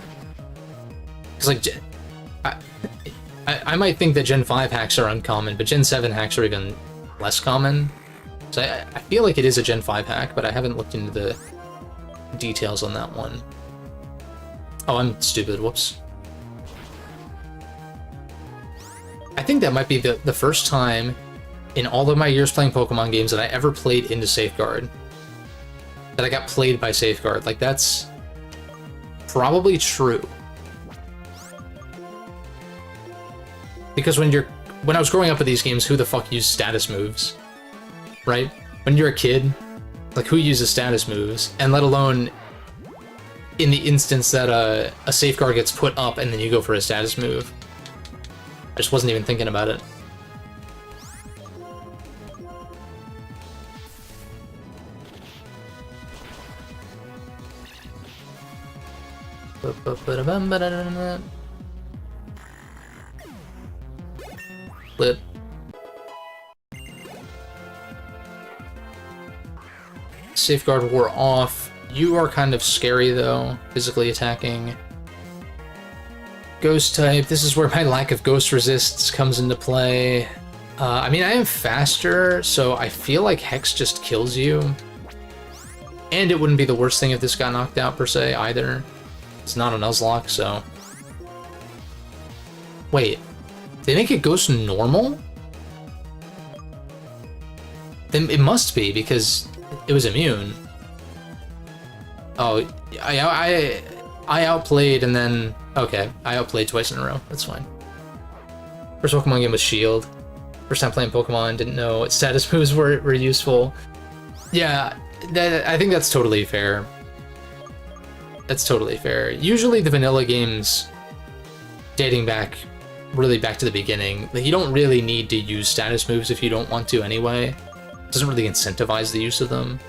Because like, I might think that Gen 5 hacks are uncommon, but Gen 7 hacks are even less common. So I feel like it is a Gen 5 hack, but I haven't looked into the details on that one. Oh, I'm stupid, whoops. I think that might be the first time in all of my years playing Pokemon games that I ever played into Safeguard. That I got played by Safeguard. Like, that's probably true. Because when I was growing up with these games, who the fuck used status moves? Right? When you're a kid, like, who uses status moves? And let alone in the instance that a Safeguard gets put up and then you go for a status move. I just wasn't even thinking about it. Flip. Safeguard wore off. You are kind of scary though, physically attacking. Ghost type. This is where my lack of ghost resists comes into play. I mean, I am faster, so I feel like Hex just kills you. And it wouldn't be the worst thing if this got knocked out, per se, either. It's not a Nuzlocke, so... Wait. They make it Ghost normal? Then it must be, because it was immune. Oh, I outplayed and then... Okay, I outplayed twice in a row. That's fine. First Pokemon game was Shield. First time playing Pokemon, didn't know what status moves were useful. Yeah, I think that's totally fair. That's totally fair. Usually the vanilla games, dating back, really back to the beginning, like, you don't really need to use status moves if you don't want to anyway. It doesn't really incentivize the use of them.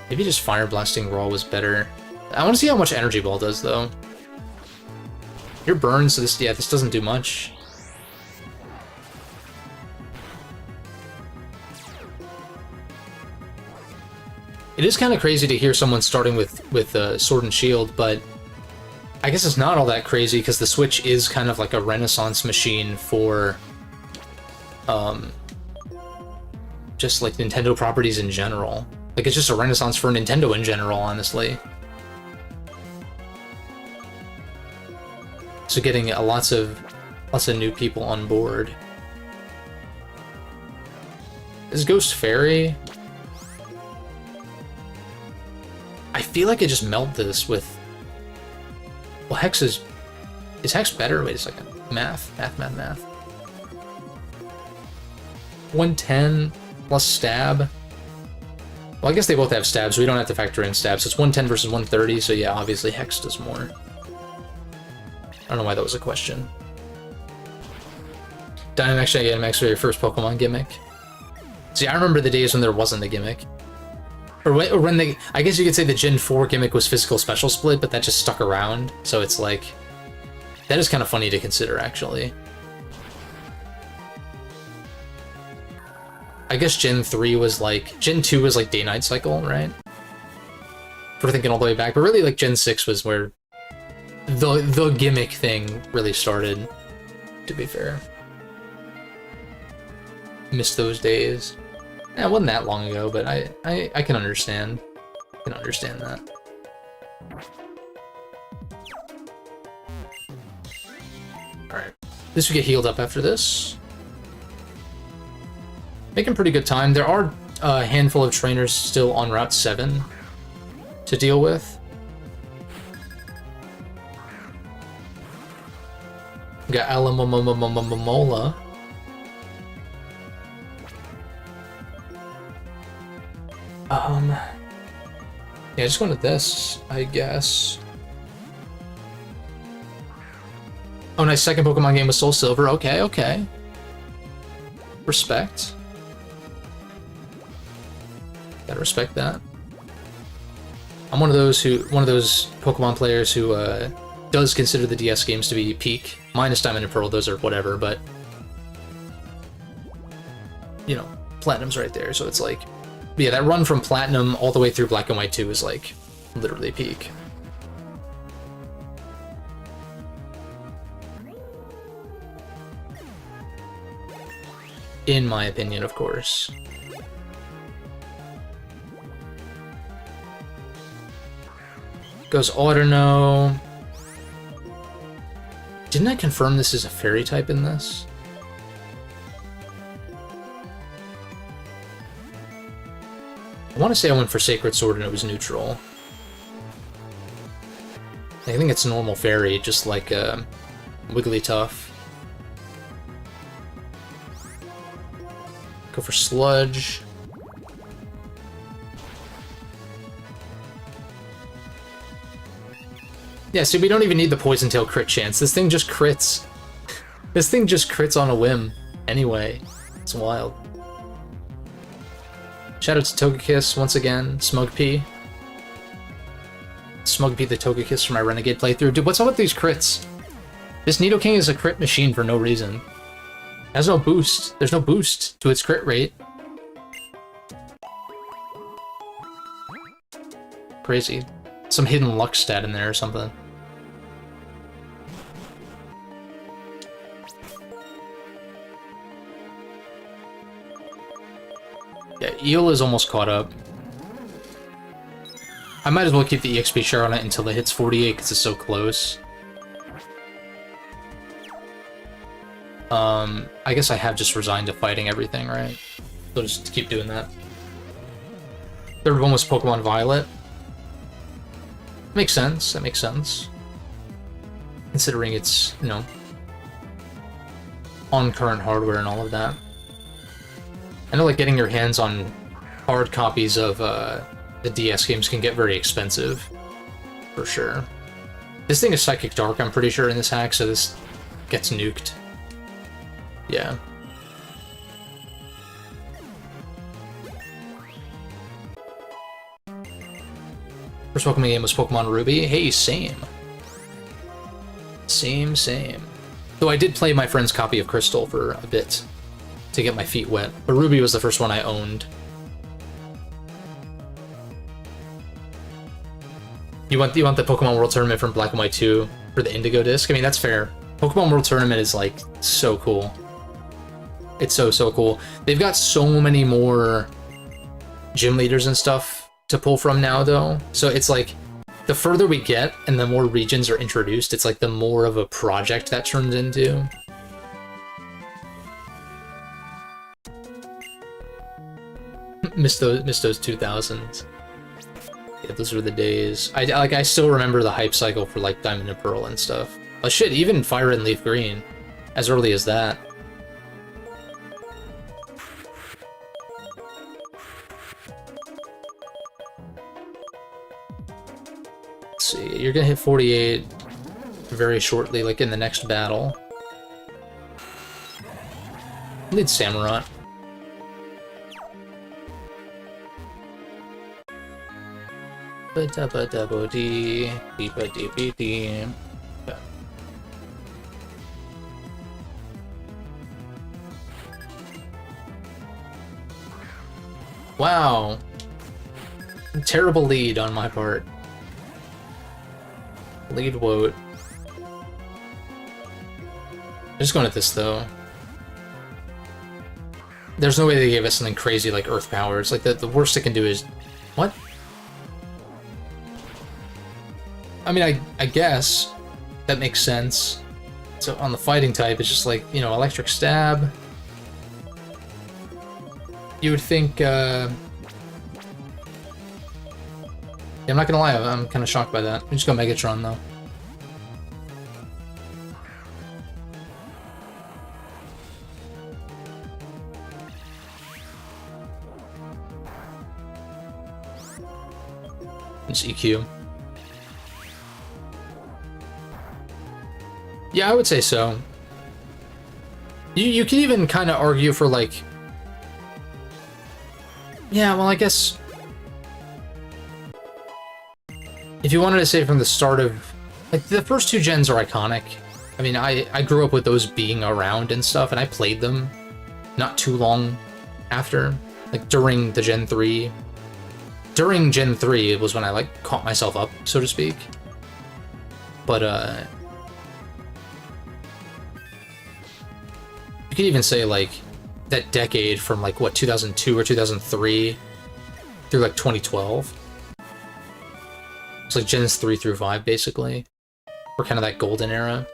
Maybe just Fire Blasting Raw was better. I want to see how much Energy Ball does, though. You're burned, so this, yeah, this doesn't do much. It is kind of crazy to hear someone starting with Sword and Shield, but I guess it's not all that crazy because the Switch is kind of like a renaissance machine for just like Nintendo properties in general. Like, it's just a renaissance for Nintendo in general, honestly. So getting lots of new people on board. Is Ghost Fairy? I feel like I just melt this with... Well, Hex is Hex better? Wait a second. Math. 110 plus stab. Well, I guess they both have stabs, so we don't have to factor in stabs. So it's 110 versus 130, so yeah, obviously Hex does more. I don't know why that was a question. Dynamax Gigantamax for your first Pokemon gimmick. See, I remember the days when there wasn't a gimmick. Or when they... I guess you could say the Gen 4 gimmick was Physical Special Split, but that just stuck around. So it's like... That is kind of funny to consider, actually. I guess Gen 3 was like... Gen 2 was like Day-Night Cycle, right? If we're thinking all the way back. But really, like, Gen 6 was where the gimmick thing really started, to be fair. Missed those days. Yeah, it wasn't that long ago, but I can understand. I can understand that. Alright. At least we get healed up after this. Making pretty good time. There are a handful of trainers still on Route 7 to deal with. We got Alamomomomomola. Yeah, just going to this, I guess. Oh, nice. Second Pokemon game with Soul Silver. Okay, okay. Respect. Gotta respect that. I'm one of those Pokemon players who does consider the DS games to be peak. Minus Diamond and Pearl, those are whatever, but you know, Platinum's right there, so it's like, yeah, that run from Platinum all the way through Black and White 2 is like literally peak. In my opinion, of course. Goes Autono. Didn't I confirm this is a fairy type in this? I want to say I went for Sacred Sword and it was neutral. I think it's normal fairy, just like Wigglytuff. Go for Sludge. Yeah, see, we don't even need the Poison Tail crit chance. This thing just crits. This thing just crits on a whim. Anyway, it's wild. Shout out to Togekiss once again. Smug-P. Smug-P the Togekiss for my Renegade playthrough. Dude, what's up with these crits? This Nidoking is a crit machine for no reason. It has no boost. There's no boost to its crit rate. Crazy. Some hidden luck stat in there or something. Yeah, Eel is almost caught up. I might as well keep the EXP share on it until it hits 48 because it's so close. I guess I have just resigned to fighting everything, right? So just keep doing that. Third one was Pokemon Violet. Makes sense, that makes sense. Considering it's, you know, on current hardware and all of that. I know, like, getting your hands on hard copies of the DS games can get very expensive, for sure. This thing is Psychic Dark, I'm pretty sure, in this hack, so this gets nuked. Yeah. First Pokemon game was Pokemon Ruby. Hey, same. Same. Though I did play my friend's copy of Crystal for a bit to get my feet wet, but Ruby was the first one I owned. You want the Pokemon World Tournament from Black and White 2 for the Indigo disc? I mean, that's fair. Pokemon World Tournament is, like, so cool. It's so cool. They've got so many more gym leaders and stuff to pull from now, though. So it's like, the further we get and the more regions are introduced, it's like the more of a project that turns into. Miss those 2000s. Yeah, those were the days. I still remember the hype cycle for, like, Diamond and Pearl and stuff. Oh shit, even Fire and Leaf Green. As early as that. Let's see, you're gonna hit 48 very shortly, like in the next battle. I need Samurott. Wow. Terrible lead on my part. Lead woat. I'm just going at this, though. There's no way they gave us something crazy like Earth Powers. Like, the worst it can do is... What? I mean, I guess that makes sense. So on the fighting type, it's just like, you know, Electric Stab. You would think, yeah, I'm not gonna lie, I'm kind of shocked by that. I'm just gonna Megatron, though. Just EQ. Yeah, I would say so. You can even kind of argue for, like... Yeah, well, I guess... If you wanted to say from the start of... Like, the first two gens are iconic. I mean, I grew up with those being around and stuff, and I played them not too long after. Like, during the Gen 3. During Gen 3 was when I, like, caught myself up, so to speak. But, you could even say, like, that decade from, like, what, 2002 or 2003 through, like, 2012. It's like Gens 3 through 5, basically. Or kind of that golden era.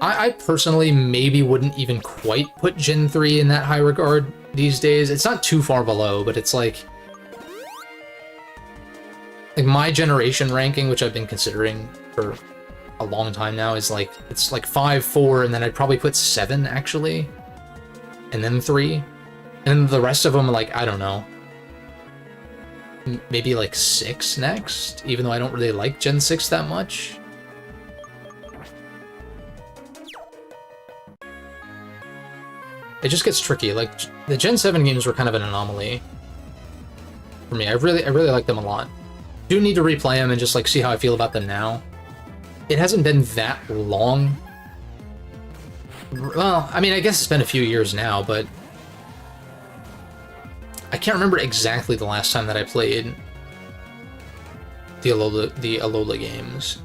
I personally maybe wouldn't even quite put Gen 3 in that high regard these days. It's not too far below, but it's like... Like, my generation ranking, which I've been considering for a long time now, is like... It's like 5, 4, and then I'd probably put 7, actually. And then 3. And then the rest of them, like, I don't know. Maybe like 6 next, even though I don't really like Gen 6 that much. It just gets tricky. Like, the Gen 7 games were kind of an anomaly for me. I really like them a lot. Do need to replay them and just like see how I feel about them now. It hasn't been that long. Well, I mean, I guess it's been a few years now, but I can't remember exactly the last time that I played the Alola games.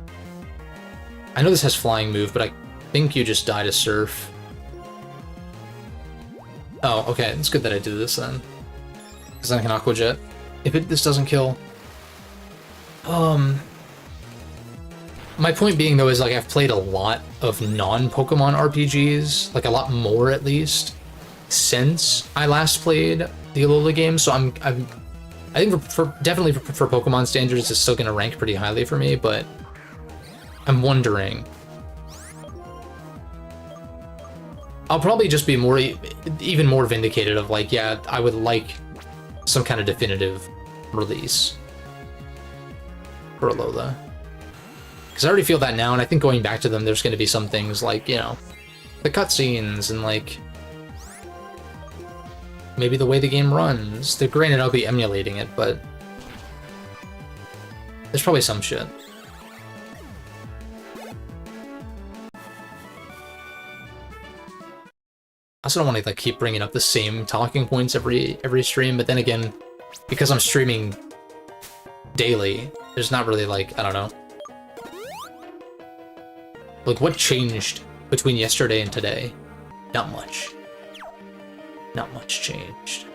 I know this has flying move, but I think you just die to Surf. Oh, okay, it's good that I did this then. Because I can Aqua Jet. If this doesn't kill... My point being, though, is, like, I've played a lot of non-Pokemon RPGs, like, a lot more, at least, since I last played the Alola game, so I think definitely for Pokemon standards, it's still going to rank pretty highly for me, but I'm wondering... I'll probably just be even more vindicated of, like, yeah, I would like some kind of definitive release for Alola. Because I already feel that now, and I think going back to them, there's going to be some things like, you know, the cutscenes and, like, maybe the way the game runs. Granted, I'll be emulating it, but there's probably some shit. I also don't want to, like, keep bringing up the same talking points every stream, but then again, because I'm streaming daily, there's not really, like, I don't know. Like, what changed between yesterday and today? Not much. Not much changed.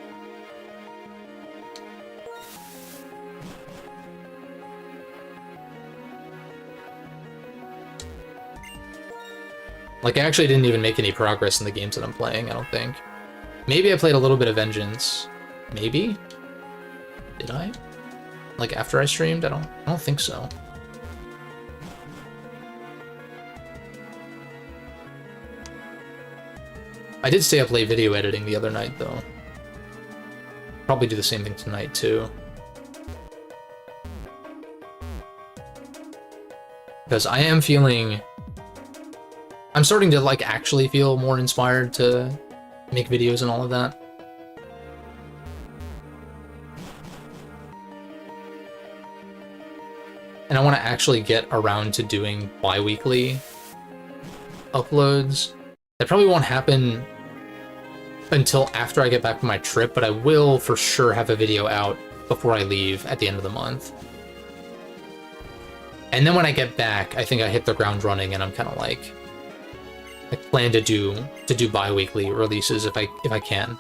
Like, I actually didn't even make any progress in the games that I'm playing, I don't think. Maybe I played a little bit of Vengeance. Maybe? Did I? Like, after I streamed? I don't think so. I did stay up late video editing the other night, though. Probably do the same thing tonight, too. Because I am feeling... I'm starting to, like, actually feel more inspired to make videos and all of that. And I want to actually get around to doing bi-weekly uploads. That probably won't happen until after I get back from my trip, but I will for sure have a video out before I leave at the end of the month. And then when I get back, I think I hit the ground running, and I'm kind of like, I plan to do bi-weekly releases if I can,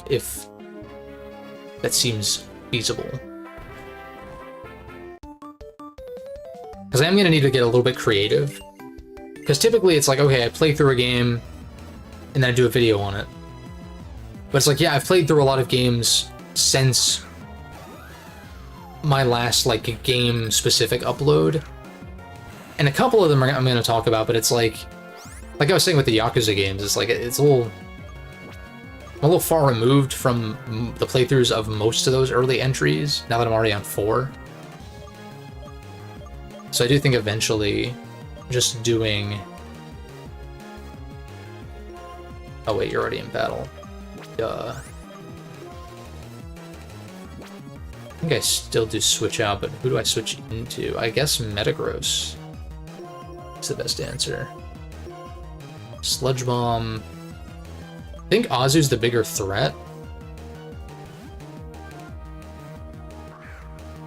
if that seems feasible. Because I am gonna need to get a little bit creative. Because typically it's like, okay, I play through a game, and then I do a video on it. But it's like, yeah, I've played through a lot of games since my last, like, game-specific upload. And a couple of them I'm going to talk about, but it's like I was saying with the Yakuza games, it's like, it's I'm a little far removed from the playthroughs of most of those early entries, now that I'm already on 4. So I do think eventually just doing... Oh wait, you're already in battle. Duh. I think I still do switch out, but who do I switch into? I guess Metagross is the best answer. Sludge Bomb. I think Azu's the bigger threat.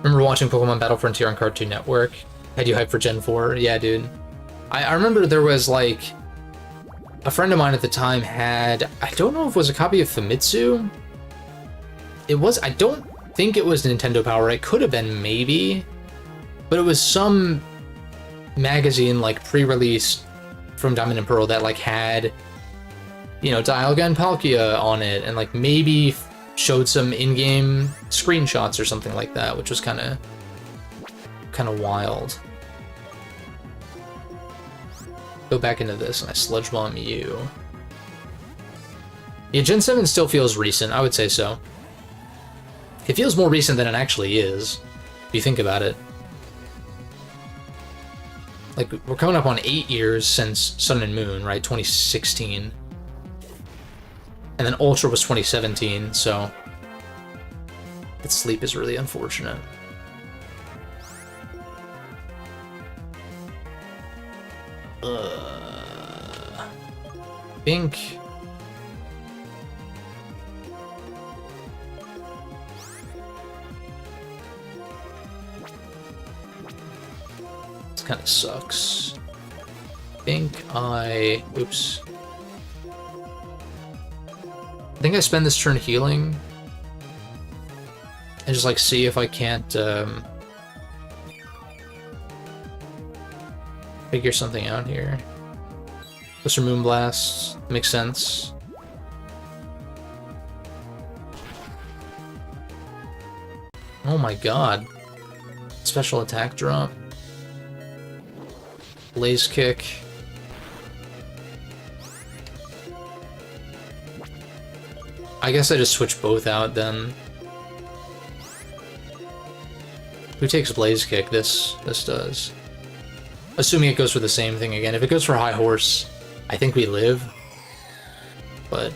Remember watching Pokemon Battle Frontier on Cartoon Network? Had you hyped for Gen 4? Yeah, dude. I remember there was, like, a friend of mine at the time had, I don't know if it was a copy of Famitsu. It was, I don't think it was Nintendo Power. It could have been, maybe. But it was some magazine, like, pre-released from Diamond and Pearl that, like, had, you know, Dialga and Palkia on it, and, like, maybe showed some in-game screenshots or something like that, which was kind of wild. Go back into this, and I Sludge Bomb you. Yeah, Gen 7 still feels recent, I would say so. It feels more recent than it actually is, if you think about it. Like, we're coming up on 8 years since Sun and Moon, right? 2016. And then Ultra was 2017, so... its sleep is really unfortunate. I think... this kind of sucks. I think I... oops. think I spend this turn healing. And just, like, see if I can't, figure something out here. Goes for Moonblast. Makes sense. Oh my god. Special attack drop. Blaze Kick. I guess I just switch both out then. Who takes Blaze Kick? This does. Assuming it goes for the same thing again. If it goes for High Horse, I think we live. But...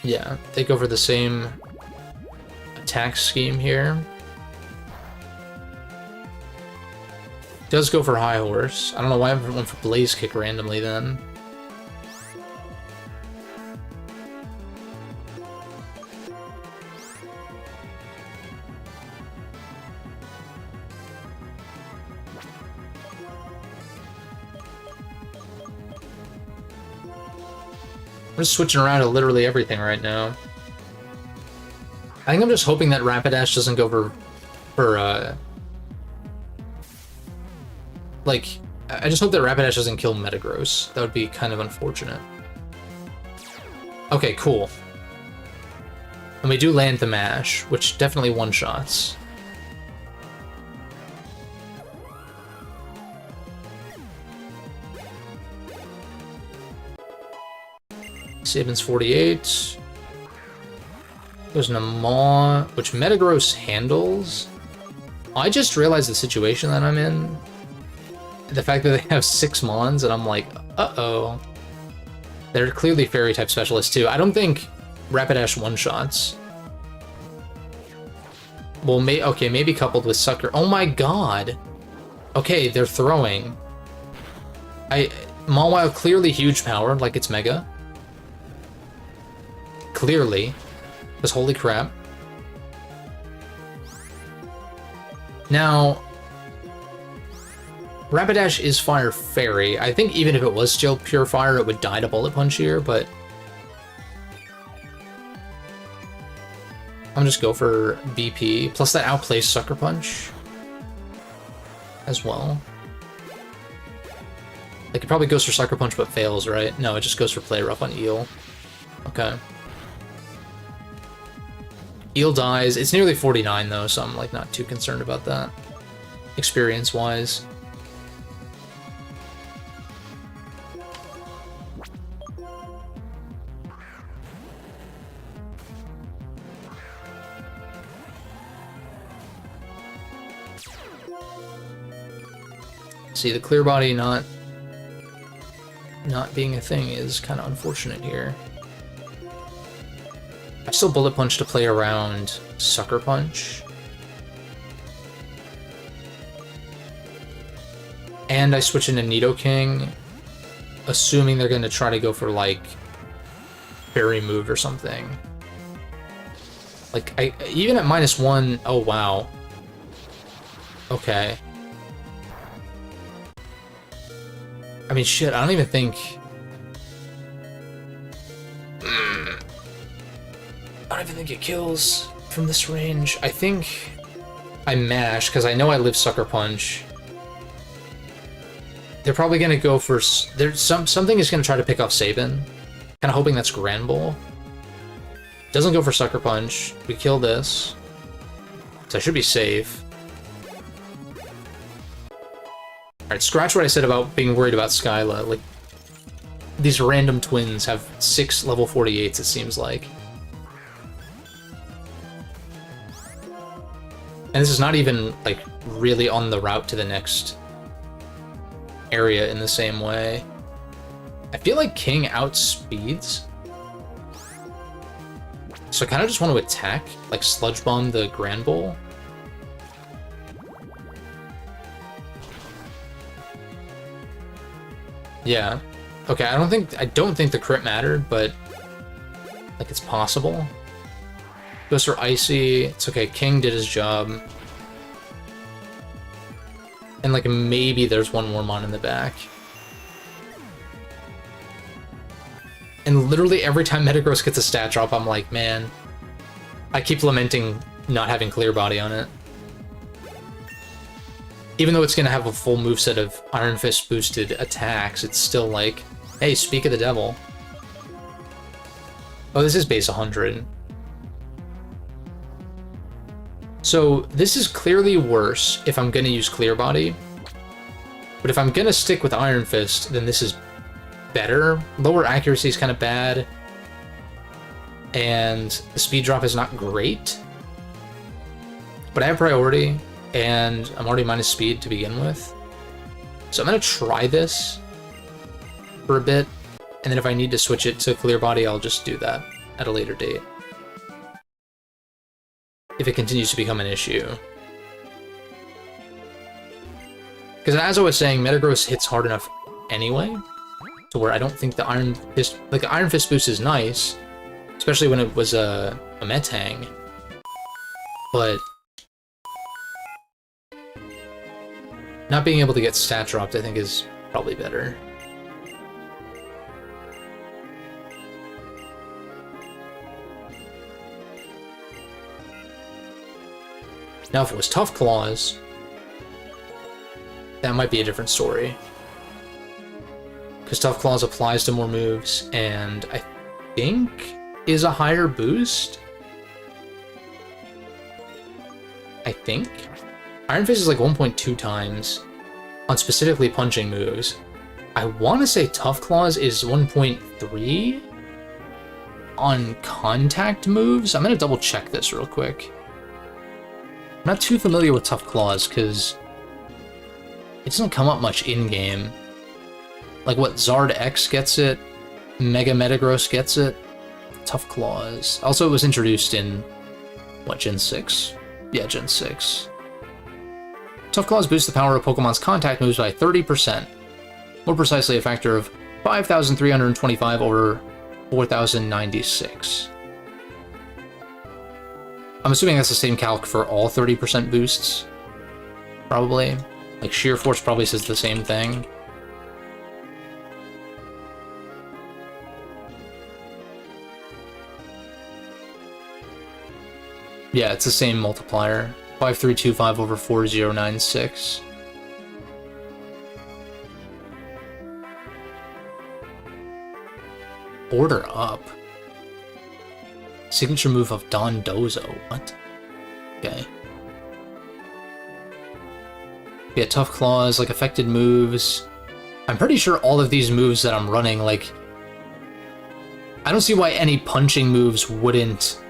yeah, they go for the same attack scheme here. Does go for High Horse. I don't know why I went for Blaze Kick randomly then. I'm just switching around to literally everything right now. I think I'm just hoping that Rapidash doesn't go for like, I just hope that Rapidash doesn't kill Metagross. That would be kind of unfortunate. Okay, cool. And we do land the mash, which definitely one-shots. Sabin's 48. Goes into Maw, which Metagross handles. I just realized the situation that I'm in. The fact that they have 6 Mons, and I'm like, uh-oh. They're clearly Fairy-type specialists, too. I don't think Rapidash one-shots. Well, okay, maybe coupled with Sucker. Oh my god! Okay, they're throwing. Mawile clearly huge power, like it's Mega. Clearly. Because holy crap. Now, Rapidash is Fire Fairy. I think even if it was still pure fire, it would die to Bullet Punch here, but... I'm just go for BP. Plus that outplays Sucker Punch. As well. Like, it probably goes for Sucker Punch but fails, right? No, it just goes for Play Rough on Eel. Okay. Eel dies. It's nearly 49 though, so I'm like not too concerned about that. Experience-wise. See, the Clear Body not being a thing is kind of unfortunate here. I still Bullet Punch to play around Sucker Punch. And I switch into Nidoking, assuming they're going to try to go for, like, Fairy Move or something. Like, even at -1... Oh, wow. Okay. I mean, shit, I don't even think... I don't even think it kills from this range. I think I mash, because I know I live Sucker Punch. They're probably going to go for... something is going to try to pick off Sabin. Kind of hoping that's Granbull. Doesn't go for Sucker Punch. We kill this. So I should be safe. Alright, scratch what I said about being worried about Skyla. Like, these random twins have 6 level 48s, it seems like. And this is not even, like, really on the route to the next area in the same way. I feel like King outspeeds. So I kind of just want to attack, like Sludge Bomb the Granbull. Yeah. Okay, I don't think the crit mattered, but like it's possible. Goes for Icy. It's okay, King did his job. And, like, maybe there's one more mon in the back. And literally every time Metagross gets a stat drop, I'm like, man, I keep lamenting not having Clear Body on it. Even though it's going to have a full moveset of Iron Fist boosted attacks, it's still like, hey, speak of the devil. Oh, this is base 100. So this is clearly worse if I'm going to use Clear Body. But if I'm going to stick with Iron Fist, then this is better. Lower accuracy is kind of bad. And the speed drop is not great. But I have priority, and I'm already minus speed to begin with. So I'm going to try this for a bit. And then if I need to switch it to Clear Body, I'll just do that at a later date. If it continues to become an issue. Because as I was saying, Metagross hits hard enough anyway, to where I don't think the Iron Fist... Like, the Iron Fist boost is nice, especially when it was a Metang. But not being able to get stat dropped, I think, is probably better. Now, if it was Tough Claws, that might be a different story. Because Tough Claws applies to more moves, and I think is a higher boost? I think? Iron Fist is like 1.2 times on specifically punching moves. I want to say Tough Claws is 1.3 on contact moves. I'm going to double check this real quick. I'm not too familiar with Tough Claws, because it doesn't come up much in-game. Like, what, Zard X gets it, Mega Metagross gets it, Tough Claws. Also, it was introduced in, what, Gen 6? Yeah, Gen 6. Tough Claws boosts the power of Pokemon's contact moves by 30%. More precisely, a factor of 5,325 over 4,096. I'm assuming that's the same calc for all 30% boosts. Probably. Like, Sheer Force probably says the same thing. Yeah, it's the same multiplier. 5325 over 4096. Order up. Signature move of Don Dozo. What? Okay. Yeah, Tough Claws, like, affected moves. I'm pretty sure all of these moves that I'm running, like... I don't see why any punching moves wouldn't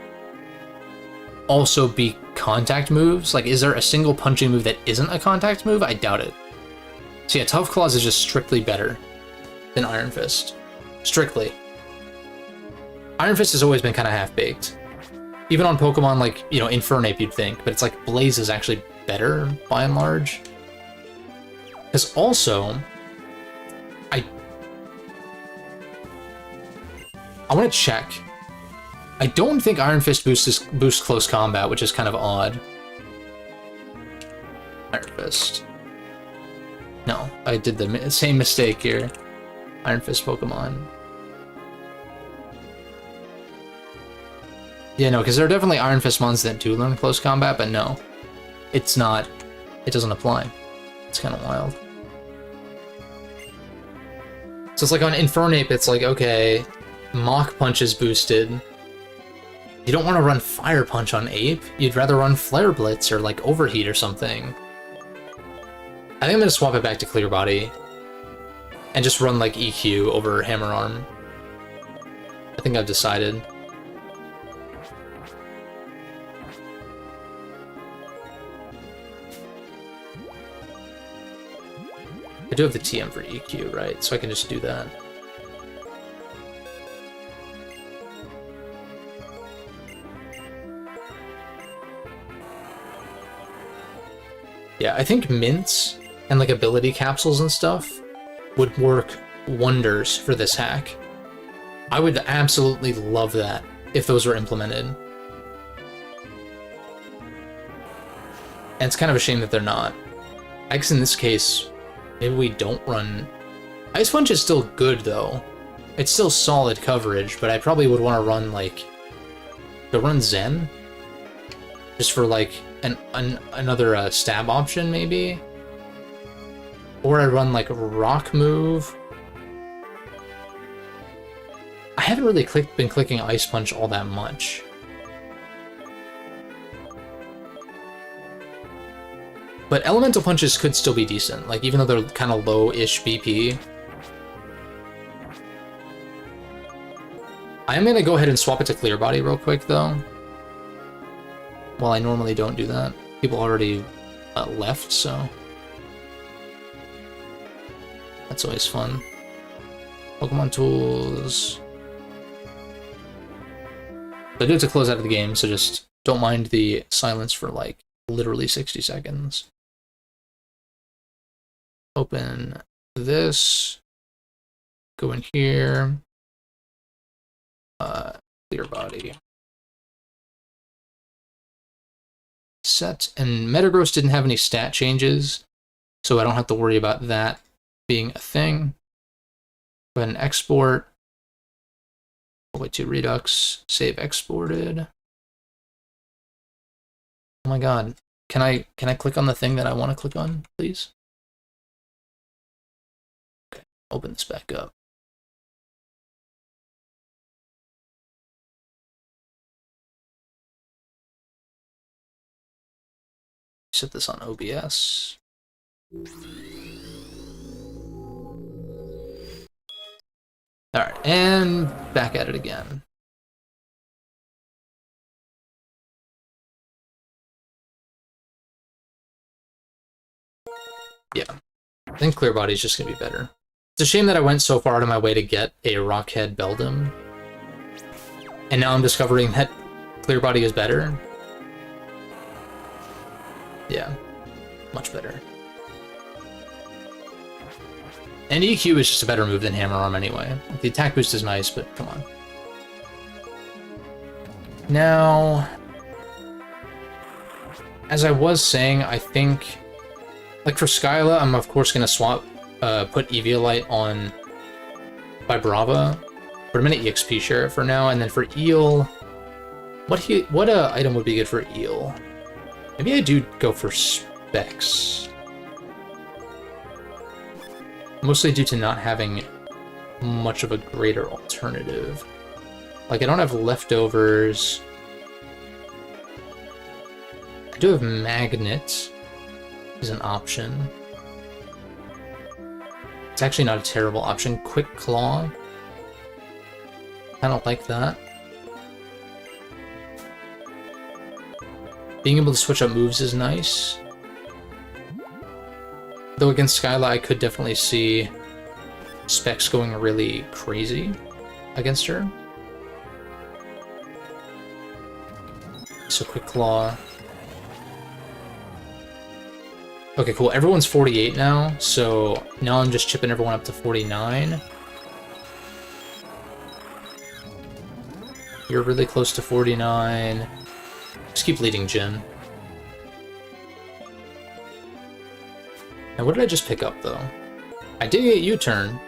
also be contact moves. Like, is there a single punching move that isn't a contact move? I doubt it. So yeah, Tough Claws is just strictly better than Iron Fist. Strictly. Iron Fist has always been kind of half-baked. Even on Pokemon like, you know, Infernape you'd think, but it's like Blaze is actually better, by and large. Because also, I want to check. I don't think Iron Fist boosts close combat, which is kind of odd. Iron Fist. No, I did the same mistake here. Iron Fist Pokemon. Yeah, no, because there are definitely Iron Fist mons that do learn close combat, but no. It's not. It doesn't apply. It's kind of wild. So it's like on Infernape, it's like, okay, Mach Punch is boosted. You don't want to run Fire Punch on Ape. You'd rather run Flare Blitz or like Overheat or something. I think I'm going to swap it back to Clear Body. And just run like EQ over Hammer Arm. I think I've decided. I do have the TM for EQ, right? So I can just do that. Yeah, I think mints and like ability capsules and stuff would work wonders for this hack. I would absolutely love that if those were implemented. And it's kind of a shame that they're not. I guess in this case, maybe we don't run... Ice Punch is still good, though. It's still solid coverage, but I probably would want to run, like... To run Zen? Just for, like, another stab option, maybe? Or I'd run, like, Rock Move. I haven't really been clicking Ice Punch all that much. But Elemental Punches could still be decent, like, even though they're kind of low-ish BP. I am going to go ahead and swap it to Clear Body real quick, though. Well, I normally don't do that. People already left, so... That's always fun. Pokemon Tools... I do have to close out of the game, so just don't mind the silence for, like, literally 60 seconds. Open this. Go in here. Clear Body. Set. And Metagross didn't have any stat changes, so I don't have to worry about that being a thing. Go ahead and export. All the way to Redux. Save exported. Oh my god. Can I click on the thing that I want to click on, please? Okay, open this back up. Set this on OBS. Alright, and back at it again. Yeah, I think Clear Body is just going to be better. It's a shame that I went so far out of my way to get a Rockhead Beldum. And now I'm discovering that Clear Body is better. Yeah, much better. And EQ is just a better move than Hammer Arm anyway. The attack boost is nice, but come on. Now, as I was saying, I think, like for Skyla, I'm of course going to swap, put Eviolite on Vibrava, but I'm going to EXP share it for now, and then for Eel, what item would be good for Eel? Maybe I do go for Specs. Mostly due to not having much of a greater alternative. Like, I don't have leftovers. I do have Magnet is an option. It's actually not a terrible option. Quick Claw. I don't like that. Being able to switch up moves is nice. Though against Skyla, I could definitely see Specs going really crazy against her. So Quick Claw. Okay, cool. Everyone's 48 now, so now I'm just chipping everyone up to 49. You're really close to 49. Just keep leading Gym. Now, what did I just pick up, though? I did get U-Turn,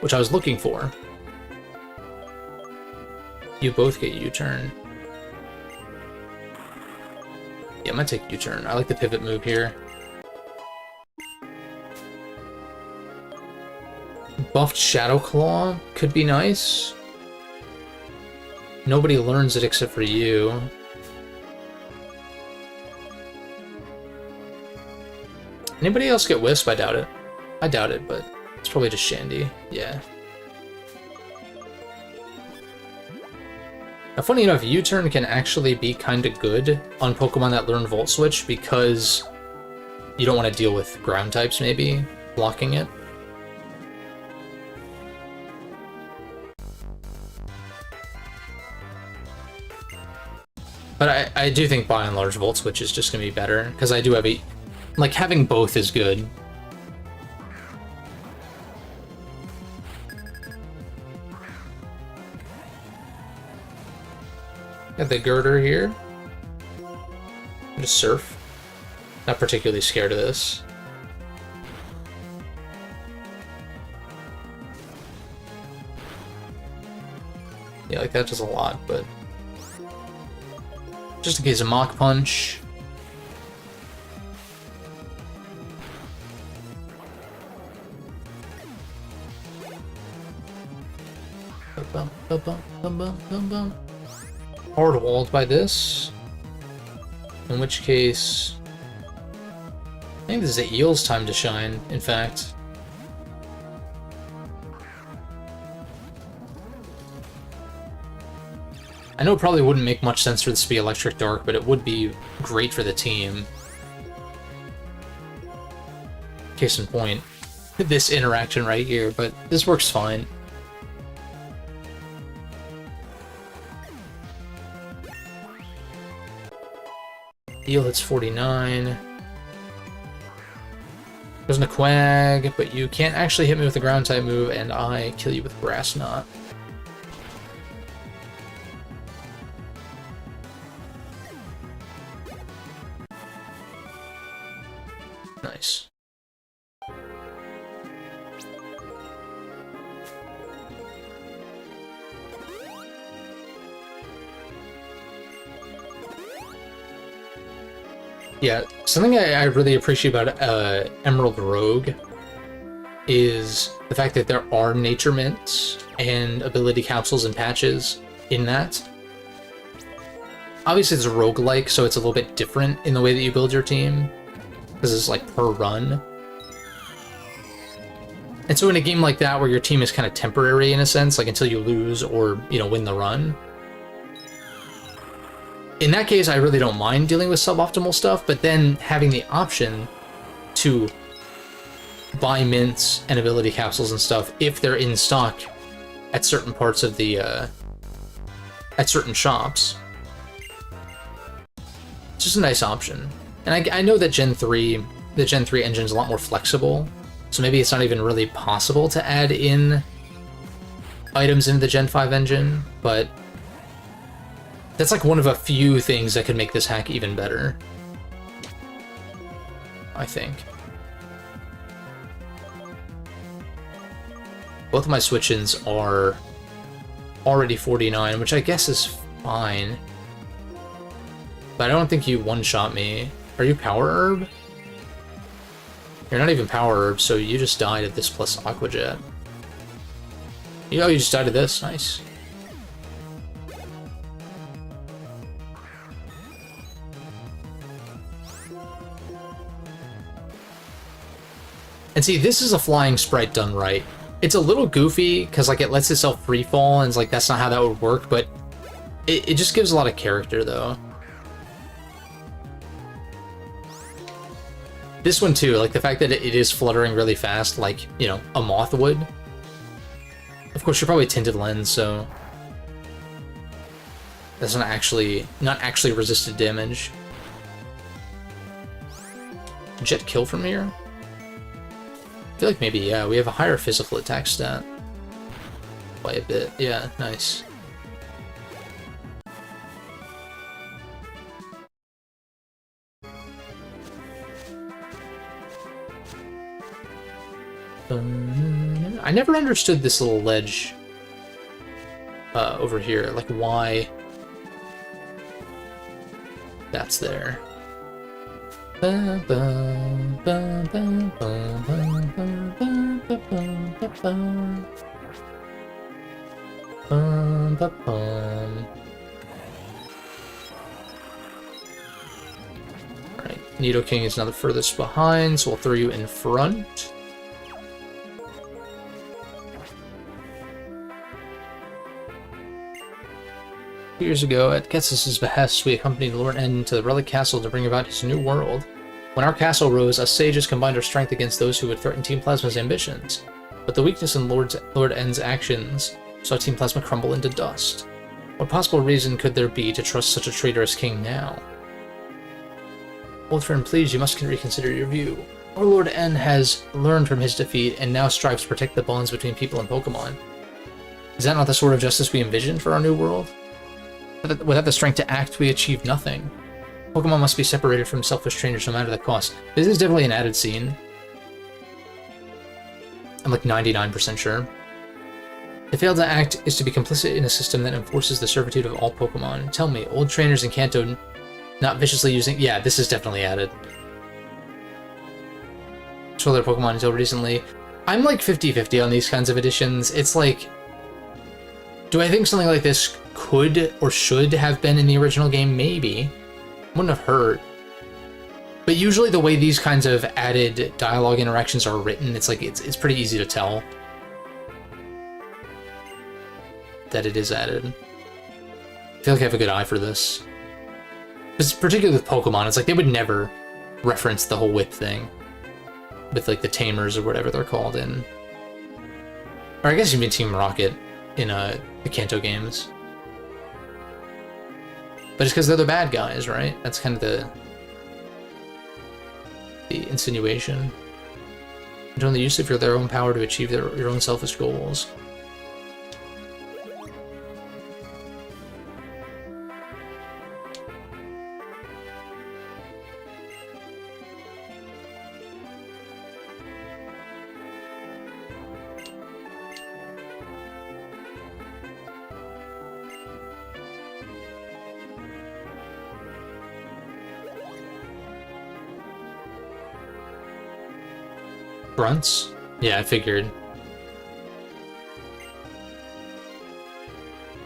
which I was looking for. You both get U-Turn. Yeah, I'm gonna take U-Turn. I like the pivot move here. Buffed Shadow Claw could be nice. Nobody learns it except for you. Anybody else get Wisp? I doubt it. I doubt it, but it's probably just Shandy. Yeah. Now, funny enough, U-Turn can actually be kind of good on Pokemon that learn Volt Switch because you don't want to deal with ground types, maybe, blocking it. But I do think by and large Volt Switch is just going to be better because I do have a... Like, having both is good. Got the Girder here. Just Surf. Not particularly scared of this. Yeah, like that does a lot, but just in case of Mach Punch. Hard walled by this. In which case, I think this is the eel's time to shine, in fact. I know it probably wouldn't make much sense for this to be Electric Dark, but it would be great for the team. Case in point, this interaction right here, but this works fine. Eel hits 49. There's a Quag, but you can't actually hit me with a ground type move, and I kill you with Grass Knot. Nice. Yeah, something I really appreciate about Emerald Rogue is the fact that there are nature mints and ability capsules and patches in that. Obviously it's a roguelike, so it's a little bit different in the way that you build your team, because it's like per run. And so in a game like that where your team is kind of temporary in a sense, like until you lose or, you know, win the run, in that case, I really don't mind dealing with suboptimal stuff, but then having the option to buy mints and ability capsules and stuff if they're in stock at certain parts of the, at certain shops. It's just a nice option. And I know that the Gen 3 engine is a lot more flexible, so maybe it's not even really possible to add in items into the Gen 5 engine, but that's like one of a few things that could make this hack even better, I think. Both of my switch-ins are already 49, which I guess is fine. But I don't think you one-shot me. Are you Power Herb? You're not even Power Herb, so you just died at this plus Aqua Jet. You know, you just died at this. Nice. And see, this is a flying sprite done right. It's a little goofy, because like it lets itself free fall, and it's like that's not how that would work, but it just gives a lot of character, though. This one, too, like the fact that it is fluttering really fast, like, you know, a moth would. Of course, you're probably tinted lens, so that's not actually resisted damage. Jet kill from here? I feel like maybe, yeah, we have a higher physical attack stat. By a bit, yeah, nice. I never understood this little ledge over here, like why that's there. Alright, Nidoking is now the furthest behind, so we'll throw you in front. Years ago, at Getsus's behest, we accompanied Lord N to the Relic Castle to bring about his new world. When our castle rose, us sages combined our strength against those who would threaten Team Plasma's ambitions. But the weakness in Lord N's actions saw Team Plasma crumble into dust. What possible reason could there be to trust such a traitorous king now? Old friend, please, you must reconsider your view. Our Lord N has learned from his defeat and now strives to protect the bonds between people and Pokemon. Is that not the sort of justice we envisioned for our new world? Without the strength to act, we achieve nothing. Pokemon must be separated from selfish trainers no matter the cost. This is definitely an added scene. I'm like 99% sure. To fail to act is to be complicit in a system that enforces the servitude of all Pokemon. Tell me, old trainers in Kanto not viciously using... Yeah, this is definitely added. Control their Pokemon until recently. I'm like 50-50 on these kinds of additions. It's like... Do I think something like this could or should have been in the original game? Maybe. Wouldn't have hurt. But usually the way these kinds of added dialogue interactions are written, it's like it's pretty easy to tell that it is added. I feel like I have a good eye for this. Because particularly with Pokemon, it's like they would never reference the whole whip thing. With like the Tamers or whatever they're called in... Or I guess you mean Team Rocket in the Kanto games. But it's because they're the bad guys, right? That's kind of the insinuation. Control the use of their own power to achieve your own selfish goals. Grunts? Yeah, I figured.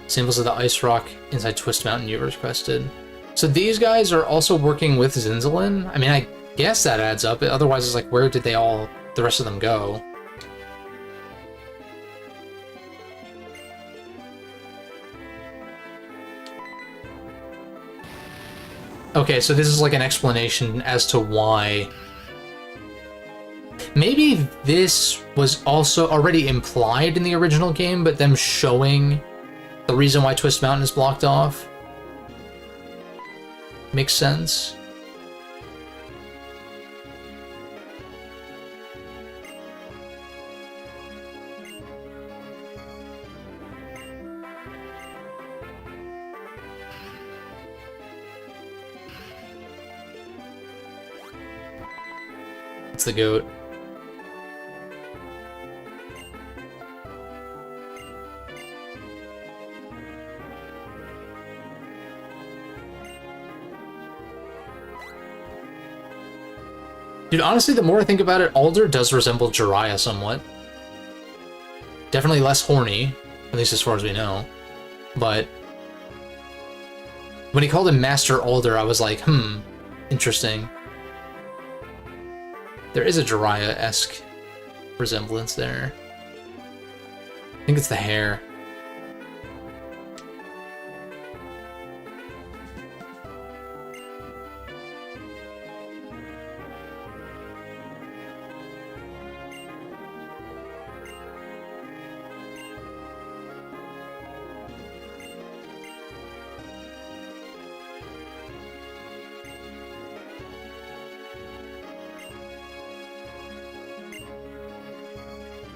Symbols of the ice rock inside Twist Mountain you requested. So these guys are also working with Zinzalin? I mean, I guess that adds up. Otherwise, it's like, where did they all, the rest of them go? Okay, so this is like an explanation as to why... Maybe this was also already implied in the original game, but them showing the reason why Twist Mountain is blocked off makes sense. It's the goat. Dude, honestly, the more I think about it, Alder does resemble Jiraiya somewhat. Definitely less horny, at least as far as we know. But when he called him Master Alder, I was like, interesting. There is a Jiraiya-esque resemblance there. I think it's the hair.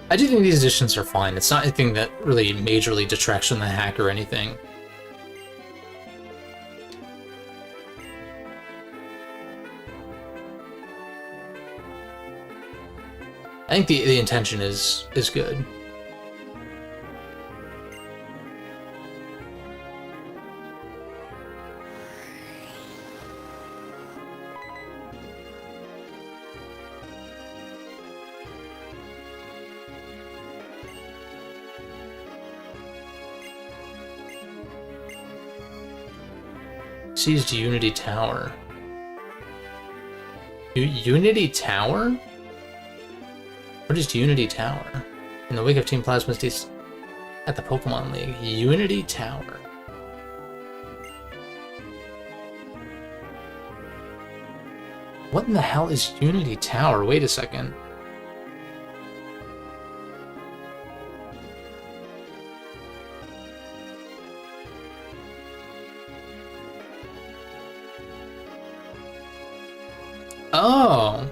I do think these additions are fine. It's not anything that really majorly detracts from the hack or anything. I think the intention is good. Seized Unity Tower. Unity Tower? What is Unity Tower? In the wake of Team Plasma's at the Pokemon League. Unity Tower. What in the hell is Unity Tower? Wait a second. Oh.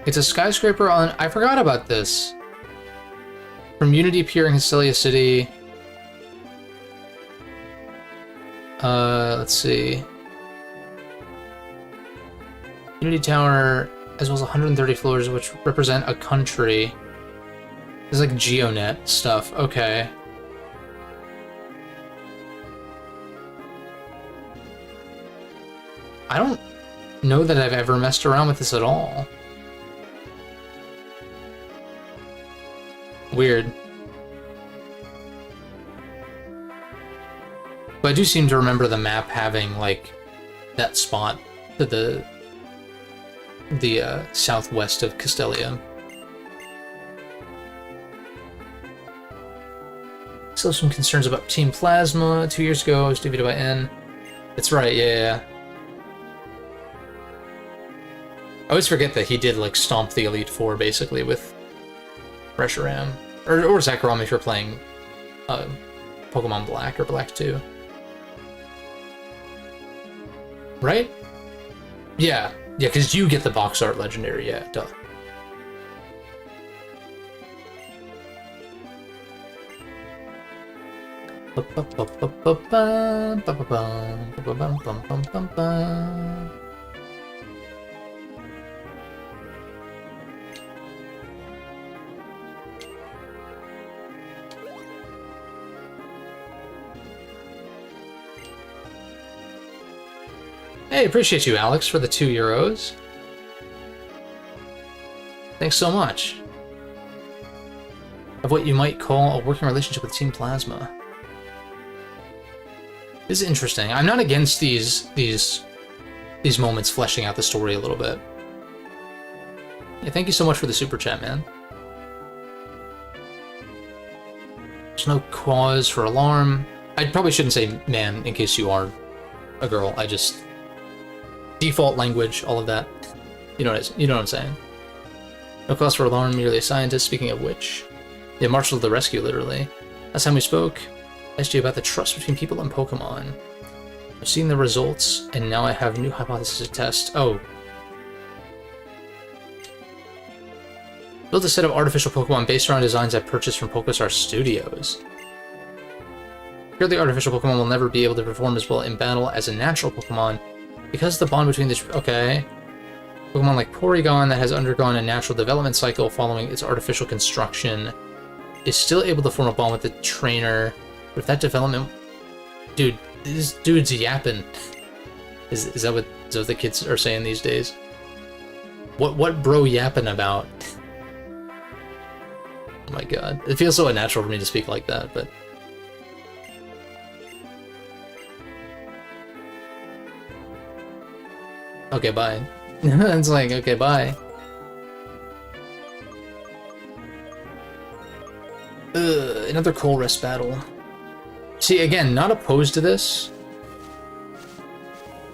It's a skyscraper on... I forgot about this. From Unity appearing in Hysteria City. Let's see. Unity Tower, as well as 130 floors, which represent a country. There's like GeoNet stuff. Okay. I don't know that I've ever messed around with this at all. Weird. But I do seem to remember the map having, like, that spot to the southwest of Castelia. Still some concerns about Team Plasma. 2 years ago, I was defeated by N. That's right, yeah. I always forget that he did, like, stomp the Elite Four, basically, with Reshiram. Or Zekrom if you're playing Pokemon Black or Black 2. Right? Yeah. Yeah, because you get the box art legendary, yeah, duh. Hey, appreciate you, Alex, for the €2. Thanks so much. Of what you might call a working relationship with Team Plasma. This is interesting. I'm not against these moments fleshing out the story a little bit. Yeah, thank you so much for the super chat, man. There's no cause for alarm. I probably shouldn't say man in case you are a girl. I just default language, all of that. You know what I'm saying. No cause for alarm, merely a scientist. Speaking of which, yeah, marshal to the rescue, literally. Last time we spoke, I asked you about the trust between people and Pokemon. I've seen the results, and now I have a new hypothesis to test. Oh. Built a set of artificial Pokemon based around designs I purchased from Pokestar Studios. Purely artificial Pokemon will never be able to perform as well in battle as a natural Pokemon, because the bond between the... Okay. Pokemon like Porygon that has undergone a natural development cycle following its artificial construction is still able to form a bond with the trainer, but if that development... Dude, this dude's yapping. Is that what the kids are saying these days? What bro yapping about? Oh my god. It feels so unnatural for me to speak like that, but... Okay, bye. It's like, okay, bye. Another Colress battle. See, again, not opposed to this.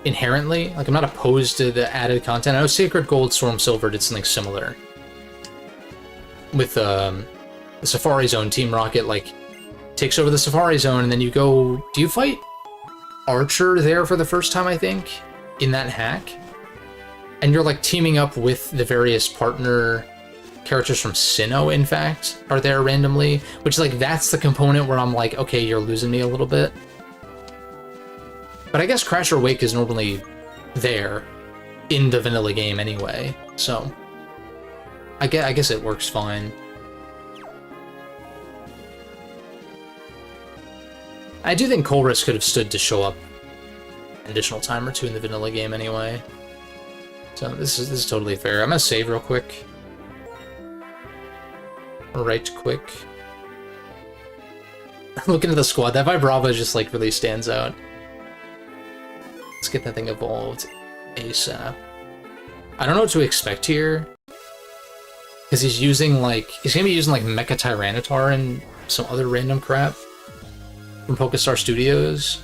Inherently. Like, I'm not opposed to the added content. I know Sacred Gold, Storm Silver did something similar. With, the Safari Zone, Team Rocket, like, takes over the Safari Zone, and then you go... Do you fight Archer there for the first time, I think? In that hack? And you're, like, teaming up with the various partner characters from Sinnoh, in fact, are there randomly. Which, like, that's the component where I'm like, okay, you're losing me a little bit. But I guess Crash or Wake is normally there in the vanilla game anyway, so... I guess it works fine. I do think Colress could have stood to show up an additional time or two in the vanilla game anyway. So this is totally fair. I'm gonna save real quick. Right quick. Looking at the squad, that Vibrava just like really stands out. Let's get that thing evolved ASAP. I don't know what to expect here. Because he's gonna be using like Mecha Tyranitar and some other random crap from Pokestar Studios.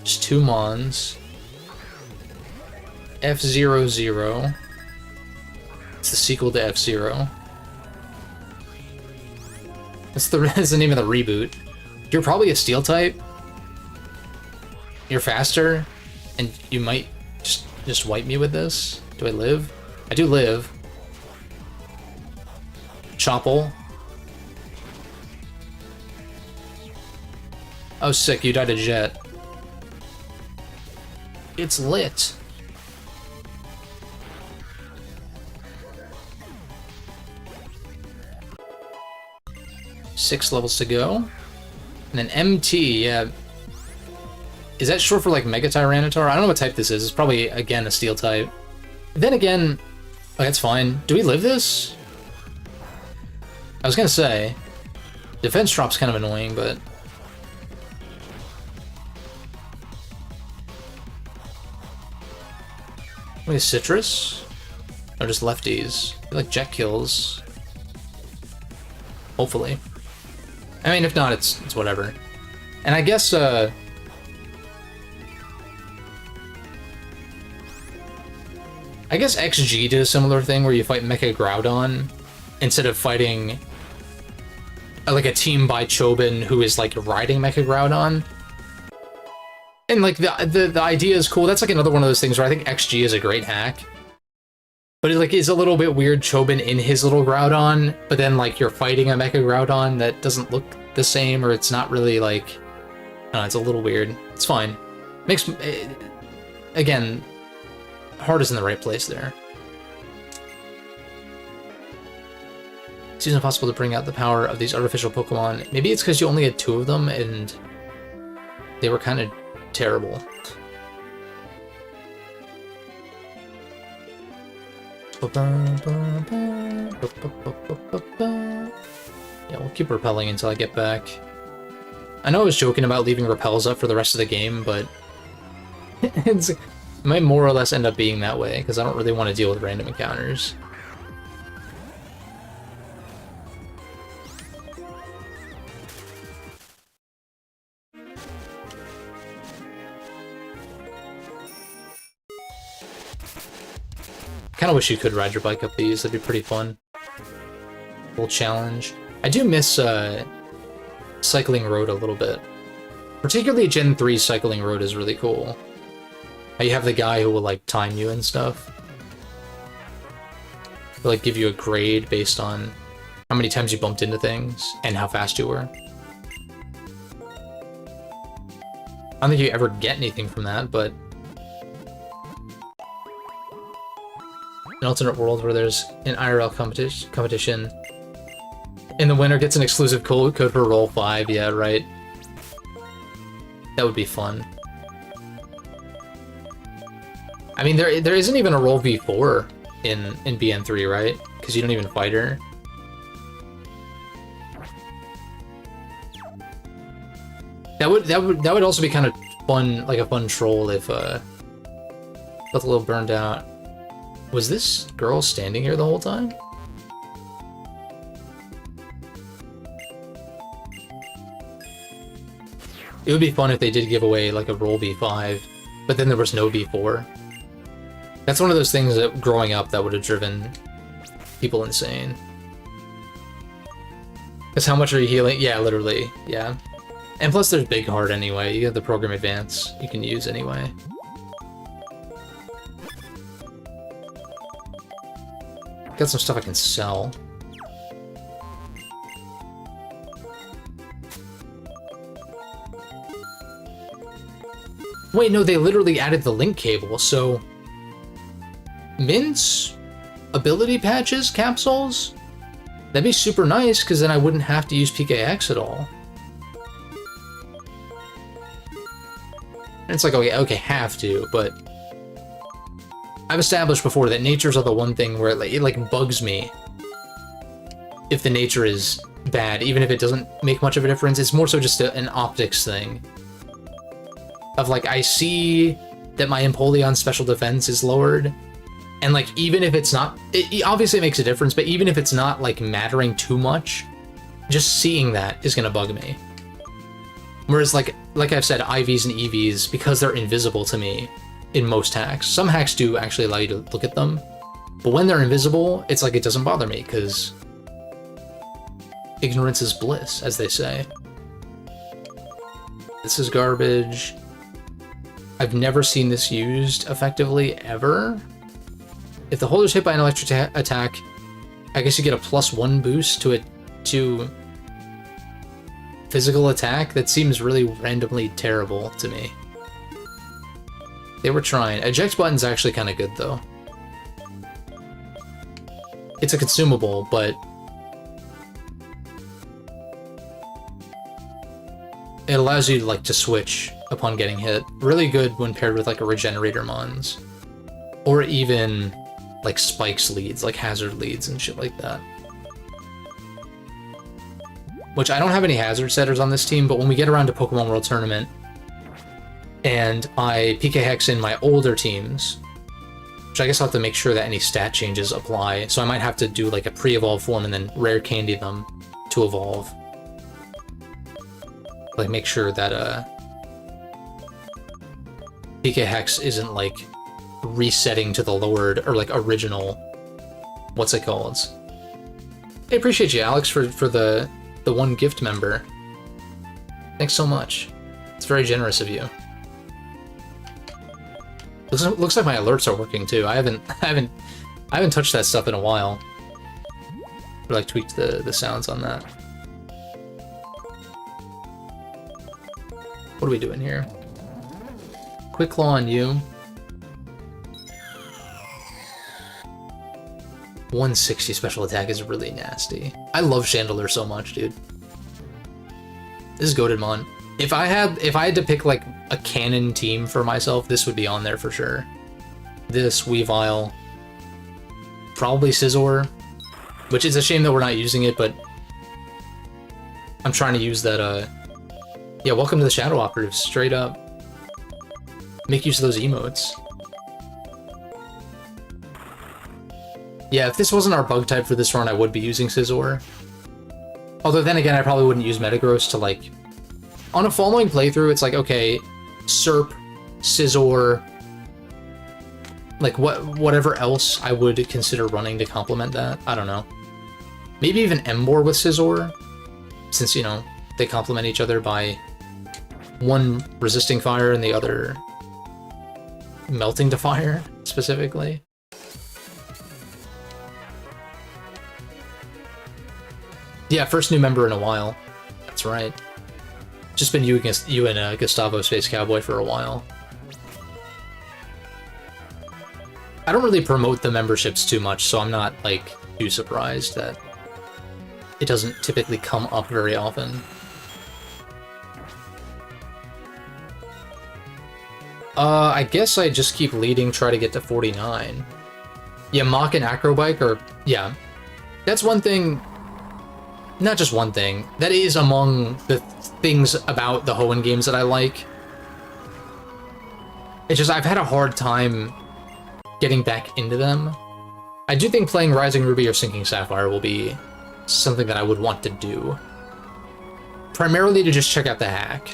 Just 2 Mons. F-Zero. It's the sequel to F-Zero. That's the name of the reboot. You're probably a Steel type. You're faster, and you might just wipe me with this. Do I live? I do live. Chopple. Oh, sick, you died a jet. It's lit. 6 levels to go. And then MT, yeah. Is that short for like Mega Tyranitar? I don't know what type this is. It's probably, again, a Steel type. Then again, oh, that's fine. Do we live this? I was gonna say, defense drop's kind of annoying, but... Wait, Citrus? Or just lefties? I feel like Jet kills. Hopefully. I mean, if not, it's whatever. And I guess, I guess XG did a similar thing where you fight Mecha Groudon instead of fighting like a team by Chobin who is like riding Mecha Groudon. And like the idea is cool. That's like another one of those things where I think XG is a great hack. But it like is a little bit weird Chobin in his little Groudon, but then like you're fighting a Mecha Groudon that doesn't look the same, or it's not really like, I don't know, it's a little weird. It's fine. Makes, again, heart is in the right place there. It's even impossible to bring out the power of these artificial Pokemon. Maybe it's because you only had 2 of them and they were kind of terrible. Yeah, we'll keep repelling until I get back. I know I was joking about leaving repels up for the rest of the game, but it might more or less end up being that way, because I don't really want to deal with random encounters. I kind of wish you could ride your bike up these, that'd be pretty fun. Little challenge. I do miss Cycling Road a little bit. Particularly Gen 3 Cycling Road is really cool. How you have the guy who will like time you and stuff. He'll like give you a grade based on how many times you bumped into things and how fast you were. I don't think you ever get anything from that, but an alternate world where there's an IRL competition and the winner gets an exclusive code for Roll 5, yeah, right. That would be fun. I mean, there isn't even a Roll V4 in BN3, right? Because you don't even fight her. That would also be kind of fun, like a fun troll if felt a little burned out. Was this girl standing here the whole time? It would be fun if they did give away like a Roll V5, but then there was no V4. That's one of those things that growing up that would have driven people insane. Because how much are you healing? Yeah, literally, yeah. And plus there's Big Heart anyway, you have the Program Advance you can use anyway. Got some stuff I can sell. Wait, no, they literally added the link cable, so... Mints? Ability patches? Capsules? That'd be super nice, because then I wouldn't have to use PKX at all. And it's like, okay, have to, but... I've established before that natures are the one thing where it like bugs me if the nature is bad, even if it doesn't make much of a difference. It's more so just an optics thing. Of like, I see that my Empoleon special defense is lowered, and like, even if it's not, obviously it makes a difference, but even if it's not like mattering too much, just seeing that is gonna bug me. Whereas like I've said, IVs and EVs, because they're invisible to me in most hacks. Some hacks do actually allow you to look at them, but when they're invisible, it's like it doesn't bother me, because ignorance is bliss, as they say. This is garbage. I've never seen this used effectively, ever. If the holder's hit by an electric attack, I guess you get a +1 boost to physical attack. That seems really randomly terrible to me. They were trying. Eject button's actually kind of good, though. It's a consumable, but it allows you like to switch upon getting hit. Really good when paired with like a regenerator mons. Or even like spikes leads, like hazard leads and shit like that. Which I don't have any hazard setters on this team, but when we get around to Pokemon World Tournament and I PK Hex in my older teams, which I guess I'll have to make sure that any stat changes apply, so I might have to do like a pre-evolve form and then rare candy them to evolve. Like make sure that PK Hex isn't like resetting to the lowered or like original, what's it called? Hey, appreciate you, Alex, for the one gift member. Thanks so much. It's very generous of you. Looks like my alerts are working too. I haven't touched that stuff in a while. Or like tweaked the sounds on that. What are we doing here? Quick Claw on you. 160 special attack is really nasty. I love Chandelure so much, dude. This is Goatedmon. If I had to pick like a canon team for myself, this would be on there for sure. This, Weavile, probably Scizor, which is a shame that we're not using it, but I'm trying to use that, yeah, welcome to the Shadow Operatives, straight up. Make use of those emotes. Yeah, if this wasn't our bug type for this run, I would be using Scizor. Although then again, I probably wouldn't use Metagross to like... On a following playthrough, it's like, okay, Serp, Scizor, like whatever else I would consider running to complement that. I don't know. Maybe even Emboar with Scizor, since, you know, they complement each other by one resisting fire and the other melting to fire, specifically. Yeah, first new member in a while. That's right. Just been you and Gustavo Space Cowboy for a while. I don't really promote the memberships too much, so I'm not, like, too surprised that it doesn't typically come up very often. I guess I just keep leading, try to get to 49. Yeah, Mach and Acrobike are... Yeah. That's one thing... Not just one thing. That is among the things about the Hoenn games that I like. It's just I've had a hard time getting back into them. I do think playing Rising Ruby or Sinking Sapphire will be something that I would want to do. Primarily to just check out the hack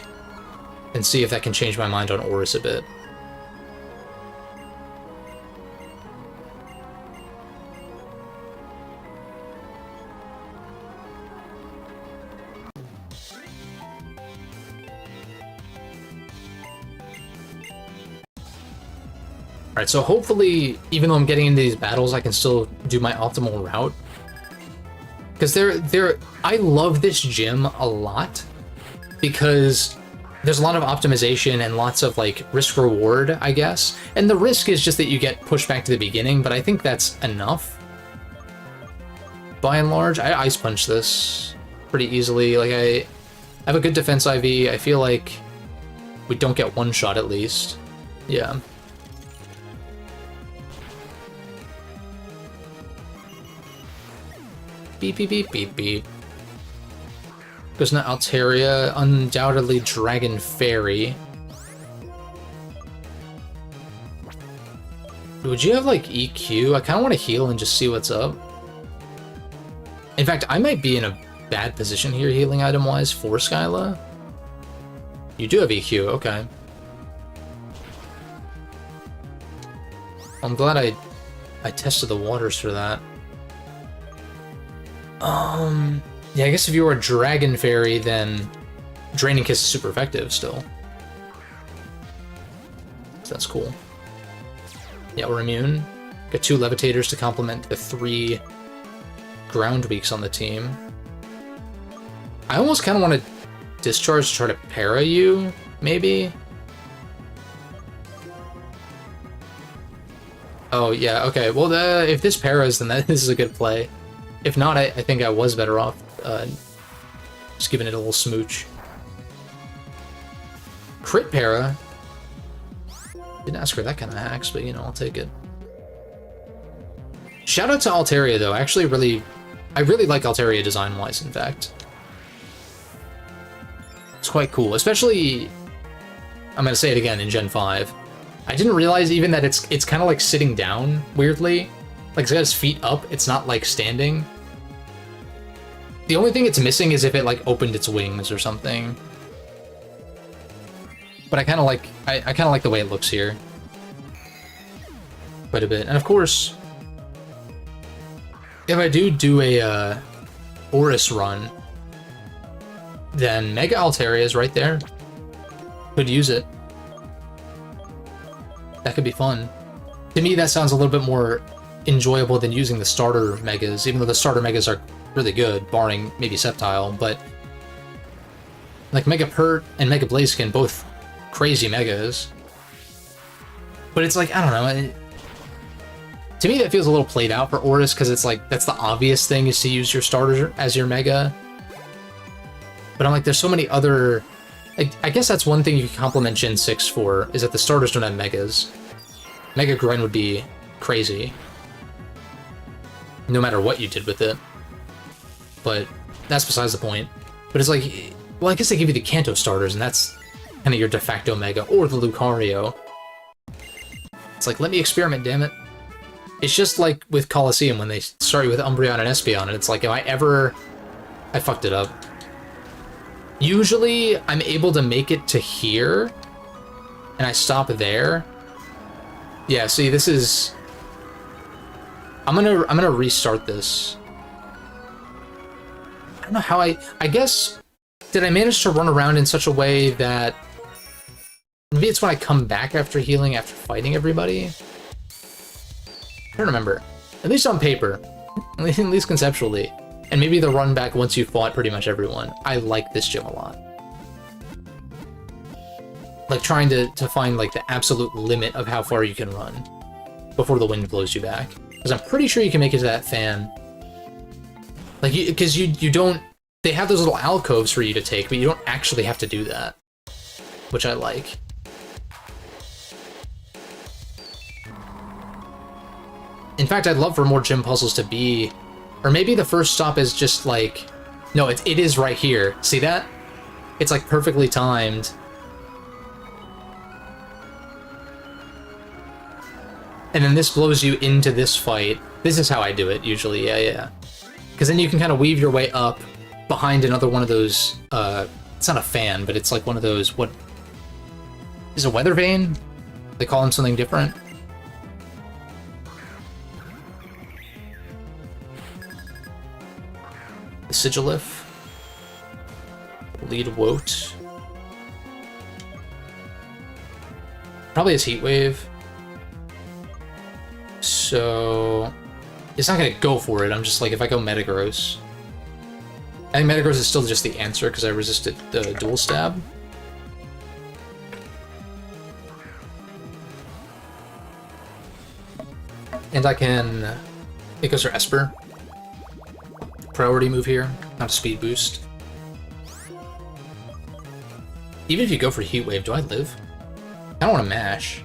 and see if that can change my mind on Oris a bit. Alright, so hopefully, even though I'm getting into these battles, I can still do my optimal route. Because I love this gym a lot, because there's a lot of optimization and lots of, like, risk-reward, I guess. And the risk is just that you get pushed back to the beginning, but I think that's enough. By and large, I Ice Punch this pretty easily. Like, I have a good defense IV. I feel like we don't get one shot at least. Yeah. Beep, beep, beep, beep, beep. Goes into Altaria, undoubtedly Dragon Fairy. Would you have, like, EQ? I kind of want to heal and just see what's up. In fact, I might be in a bad position here healing item-wise for Skyla. You do have EQ, okay. I'm glad I tested the waters for that. Yeah, I guess if you were a Dragon Fairy, then Draining Kiss is super effective still. So that's cool. Yeah, we're immune. Got 2 Levitators to complement the 3 Ground Weeks on the team. I almost kind of want to Discharge to try to para you, maybe? Oh, yeah, okay. Well, if this paras, then this is a good play. If not, I think I was better off just giving it a little smooch. Crit para. Didn't ask for that kind of hacks, but you know, I'll take it. Shout out to Altaria though. I really like Altaria design-wise, in fact. It's quite cool, especially, I'm gonna say it again, in Gen 5. I didn't realize even that it's kind of like sitting down, weirdly. Like, it's got its feet up, it's not like standing. The only thing it's missing is if it like opened its wings or something. But I kind of like, I kind of like the way it looks here. Quite a bit. And of course, if I do a Oris run, then Mega Altaria is right there. Could use it. That could be fun. To me, that sounds a little bit more enjoyable than using the starter Megas, even though the starter Megas are really good, barring maybe Sceptile, but like Mega Pert and Mega Blaziken, both crazy Megas. But it's like, I don't know, to me that feels a little played out for Oris, because it's like, that's the obvious thing, is to use your starter as your Mega. But I'm like, there's so many other... I guess that's one thing you can compliment Gen 6 for, is that the starters don't have Megas. Mega Gren would be crazy, no matter what you did with it. But that's besides the point. But it's like, well, I guess they give you the Kanto starters, and that's kind of your de facto Mega, or the Lucario. It's like, let me experiment, damn it. It's just like with Colosseum when they started with Umbreon and Espeon, and it's like, if I fucked it up. Usually, I'm able to make it to here, and I stop there. Yeah, see, this is... I'm gonna restart this. I don't know how I guess, did I manage to run around in such a way that... Maybe it's when I come back after healing, after fighting everybody? I don't remember. At least on paper. At least conceptually. And maybe the run back once you fought pretty much everyone. I like this gym a lot. Like, trying to find, like, the absolute limit of how far you can run before the wind blows you back. Because I'm pretty sure you can make it to that fan. Like, because you don't... They have those little alcoves for you to take, but you don't actually have to do that. Which I like. In fact, I'd love for more gym puzzles to be... Or maybe the first stop is just like... No, it is right here. See that? It's like perfectly timed. And then this blows you into this fight. This is how I do it, usually, yeah. Because then you can kind of weave your way up behind another one of those... it's not a fan, but it's like one of those... What... Is it weather vane? They call them something different? The Sigilif. Lead Woat. Probably his Heat Wave. So... It's not gonna go for it, I'm just like, if I go Metagross... I think Metagross is still just the answer, because I resisted the Dual Stab. And I can... It goes for Esper. Priority move here, not a speed boost. Even if you go for Heat Wave, do I live? I don't want to mash.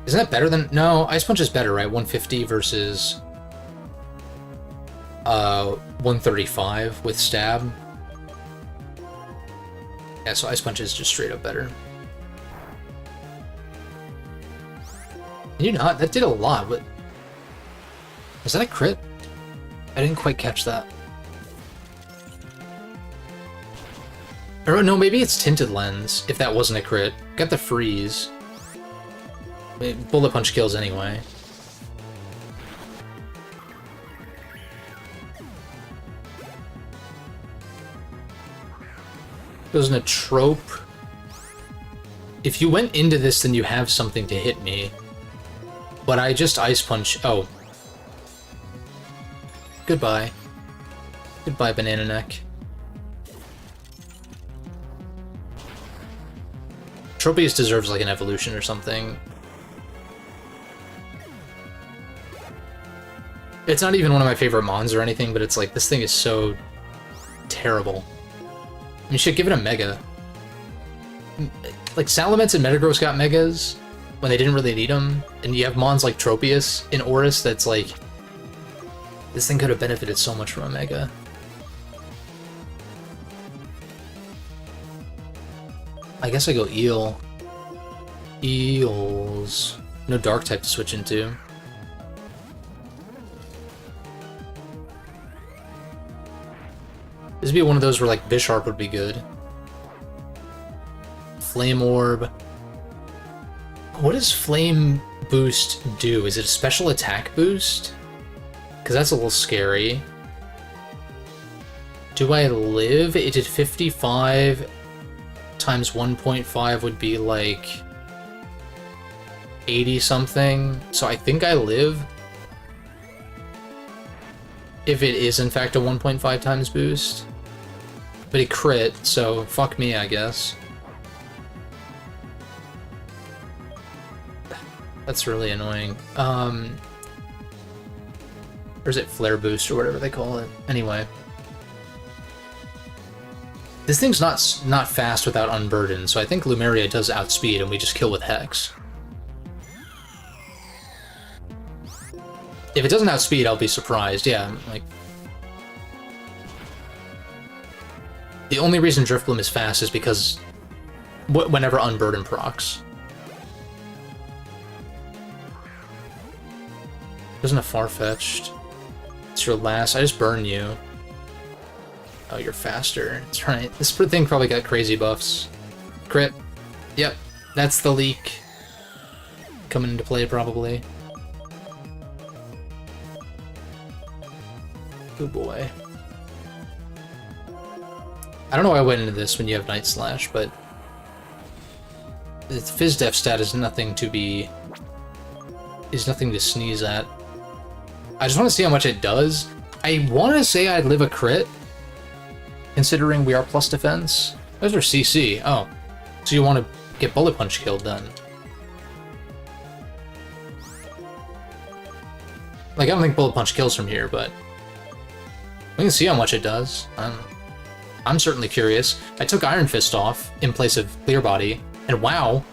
Isn't that better than... No, Ice Punch is better, right? 150 versus... 135 with Stab. Yeah, so Ice Punch is just straight up better. Can you not? That did a lot, but... Was that a crit? I didn't quite catch that. Or no, maybe it's Tinted Lens, if that wasn't a crit. Got the freeze. Bullet Punch kills anyway. Goes in a trope. If you went into this, then you have something to hit me. But I just Ice Punch... Oh. Goodbye. Goodbye, Banana Neck. Tropius deserves like an evolution or something. It's not even one of my favorite mons or anything, but it's like, this thing is so terrible. I mean, shit, give it a Mega. like Salamence and Metagross got Megas when they didn't really need them, and you have Mons like Tropius in Oris that's like, this thing could have benefited so much from a Mega. I guess I go Eel. Eels. No Dark type to switch into. This would be one of those where like Bisharp would be good. Flame Orb. What does Flame Boost do? Is it a special attack boost? Because that's a little scary. Do I live? It did 55 times 1.5 would be like 80 something. So I think I live. If it is in fact a 1.5 times boost. But it crit, so fuck me, I guess. That's really annoying. Or is it Flare Boost or whatever they call it? Anyway. This thing's not fast without Unburden, so I think Lumeria does outspeed and we just kill with Hex. If it doesn't outspeed, I'll be surprised. Yeah, like... The only reason Drifbloom is fast is because whenever Unburden procs. Isn't a Farfetch'd. It's your last. I just burn you. Oh, you're faster. That's right. This thing probably got crazy buffs. Crit. Yep. That's the leak. Coming into play, probably. Oh boy. I don't know why I went into this when you have Night Slash, but the Phys-Def stat is nothing to be... is nothing to sneeze at. I just want to see how much it does. I want to say I'd live a crit, considering we are plus defense. Those are CC. Oh, so you want to get Bullet Punch killed then? Like, I don't think Bullet Punch kills from here, but we can see how much it does. I'm certainly curious. I took Iron Fist off in place of Clear Body, and wow.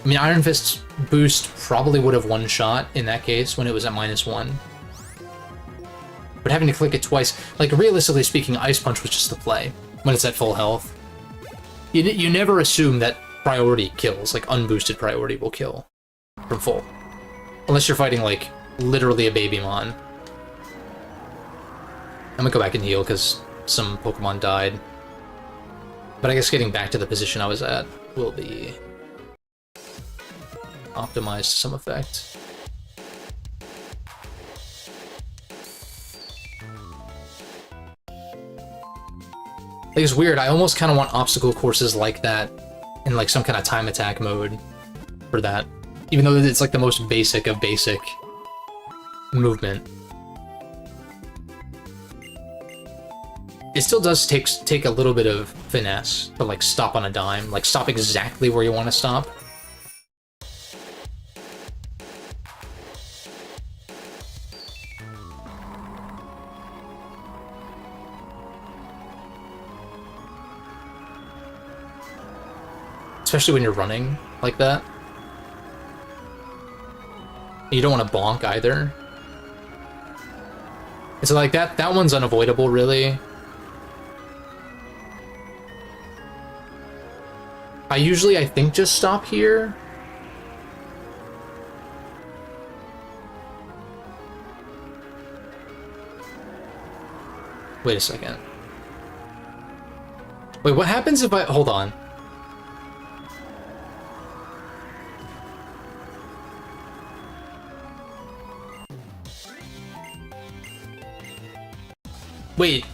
I mean, Iron Fist's boost probably would have one shot in that case when it was at -1. But having to click it twice, like realistically speaking, Ice Punch was just the play when it's at full health. You never assume that priority kills, like unboosted priority will kill from full. Unless you're fighting like literally a Babymon. I'm gonna go back and heal because some Pokemon died. But I guess getting back to the position I was at will be optimized to some effect. Like, it's weird, I almost kind of want obstacle courses like that in like some kind of time attack mode for that. Even though it's like the most basic of basic movement. It still does take a little bit of finesse to like stop on a dime, like stop exactly where you want to stop. Especially when you're running like that. You don't want to bonk either. And so like that one's unavoidable really. I think just stop here. Wait a second. Wait, what happens if I... Hold on. Wait.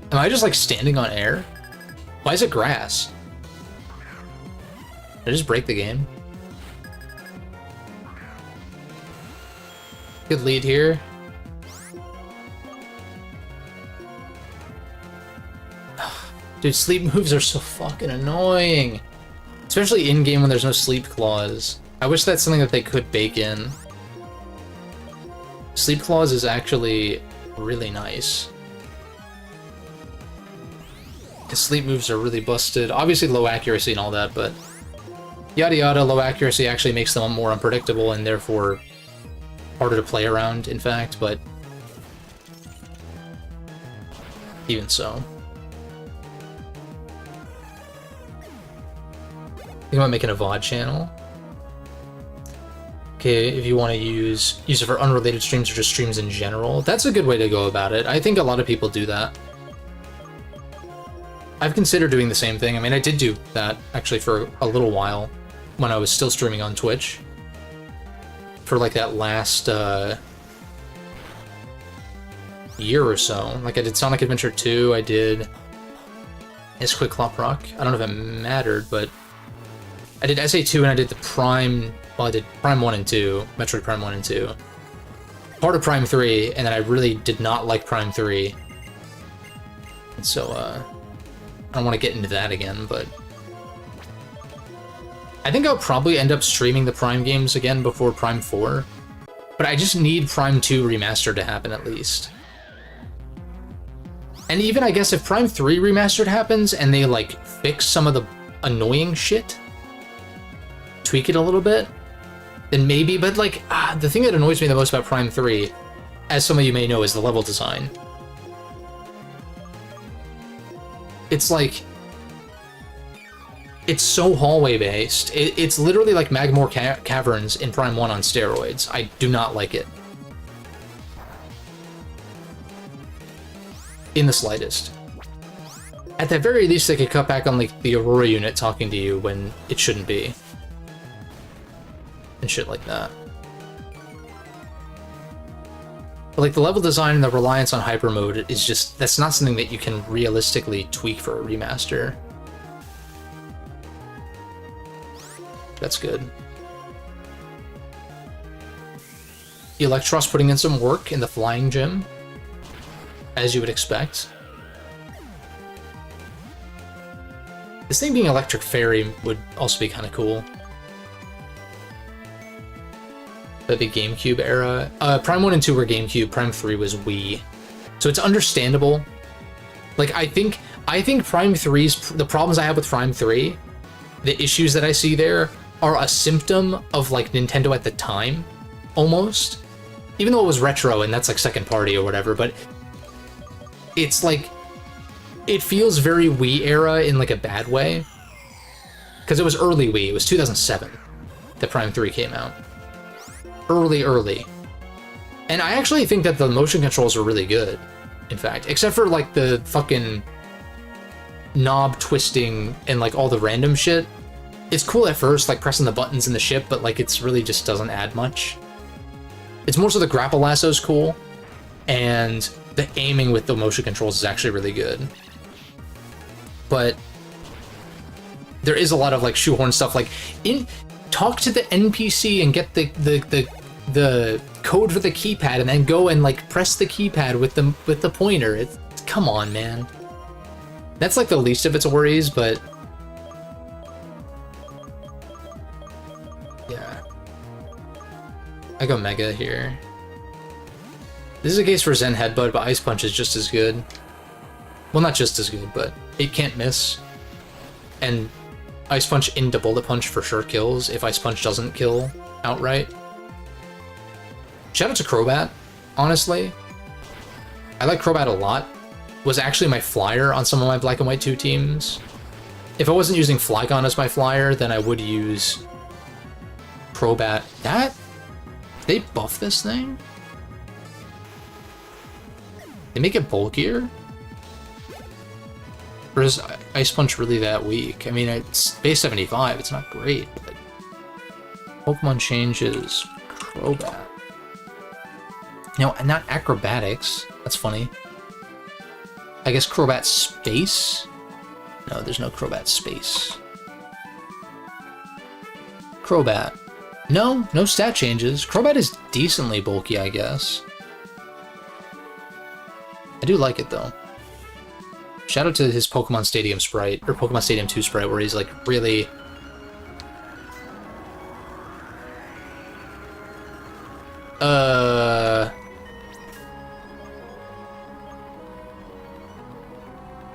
Am I just like standing on air? Why is it grass? Did I just break the game? Good lead here. Dude, sleep moves are so fucking annoying. Especially in-game when there's no sleep clause. I wish that's something that they could bake in. Sleep clause is actually really nice. His sleep moves are really busted. Obviously low accuracy and all that, but yada yada, low accuracy actually makes them more unpredictable and therefore harder to play around, in fact, but even so. Think about making a VOD channel. Okay, if you want to use it for unrelated streams or just streams in general, that's a good way to go about it. I think a lot of people do that. I've considered doing the same thing. I mean, I did do that, actually, for a little while, when I was still streaming on Twitch. For, like, that last, year or so. Like, I did Sonic Adventure 2, I did Is Quick Clop Rock. I don't know if it mattered, but I did SA2 and I did the Prime... Well, I did Prime 1 and 2, Metroid Prime 1 and 2. Part of Prime 3, and then I really did not like Prime 3. And so, I don't want to get into that again, but... I think I'll probably end up streaming the Prime games again before Prime 4. But I just need Prime 2 Remastered to happen, at least. And even, I guess, if Prime 3 Remastered happens, and they, like, fix some of the annoying shit, tweak it a little bit, then maybe, but, like, the thing that annoys me the most about Prime 3, as some of you may know, is the level design. It's like... It's so hallway-based. It's literally like Magmore Caverns in Prime 1 on steroids. I do not like it. In the slightest. At the very least, they could cut back on, like, the Aurora unit talking to you when it shouldn't be. And shit like that. But, like, the level design and the reliance on hyper mode is just... That's not something that you can realistically tweak for a remaster. That's good. Electros putting in some work in the flying gym, as you would expect. This thing being Electric Fairy would also be kind of cool. The big GameCube era. Prime 1 and 2 were GameCube, Prime 3 was Wii. So it's understandable. Like, I think Prime 3's... The problems I have with Prime 3, the issues that I see there, are a symptom of, like, Nintendo at the time, almost. Even though it was retro and that's, like, second party or whatever, but it's, like, it feels very Wii era in, like, a bad way. Because it was early Wii. It was 2007 that Prime 3 came out. Early. And I actually think that the motion controls are really good, in fact. Except for, like, the fucking knob twisting and, like, all the random shit. It's cool at first, like, pressing the buttons in the ship, but, like, it's really just doesn't add much. It's more so the grapple lasso's cool, and the aiming with the motion controls is actually really good. But there is a lot of, like, shoehorn stuff, like, talk to the NPC and get the code for the keypad, and then go and, like, press the keypad with the pointer. Come on, man. That's, like, the least of its worries, but... Yeah. I go Mega here. This is a case for Zen Headbutt, but Ice Punch is just as good. Well, not just as good, but it can't miss. And Ice Punch into Bullet Punch for sure kills, if Ice Punch doesn't kill outright. Shout out to Crobat, honestly. I like Crobat a lot. Was actually my flyer on some of my Black and White 2 teams. If I wasn't using Flygon as my flyer, then I would use Crobat. They buff this thing? They make it bulkier? Or is Ice Punch really that weak? I mean, it's base 75, it's not great, but... Pokemon changes Crobat. No, not Acrobatics. That's funny. I guess Crobat Space? No, there's no Crobat Space. Crobat. No stat changes. Crobat is decently bulky, I guess. I do like it, though. Shout out to his Pokemon Stadium sprite, or Pokemon Stadium 2 sprite, where he's, like, really...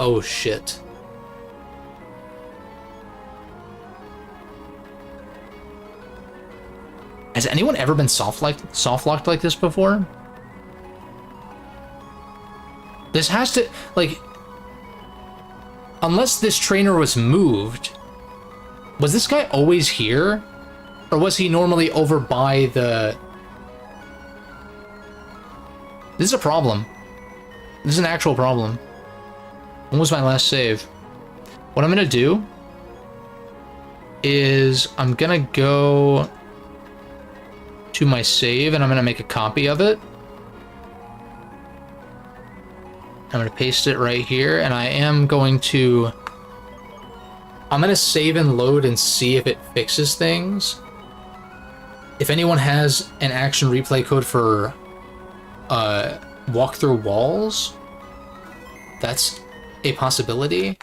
Oh, shit. Has anyone ever been soft locked like this before? This has to, like, unless this trainer was moved, was this guy always here? Or was he normally over by the... This is a problem. This is an actual problem. When was my last save? What I'm gonna do is I'm gonna go to my save and I'm gonna make a copy of it. I'm gonna paste it right here, and I am going to... I'm gonna save and load and see if it fixes things. If anyone has an action replay code for walk through walls, that's a possibility.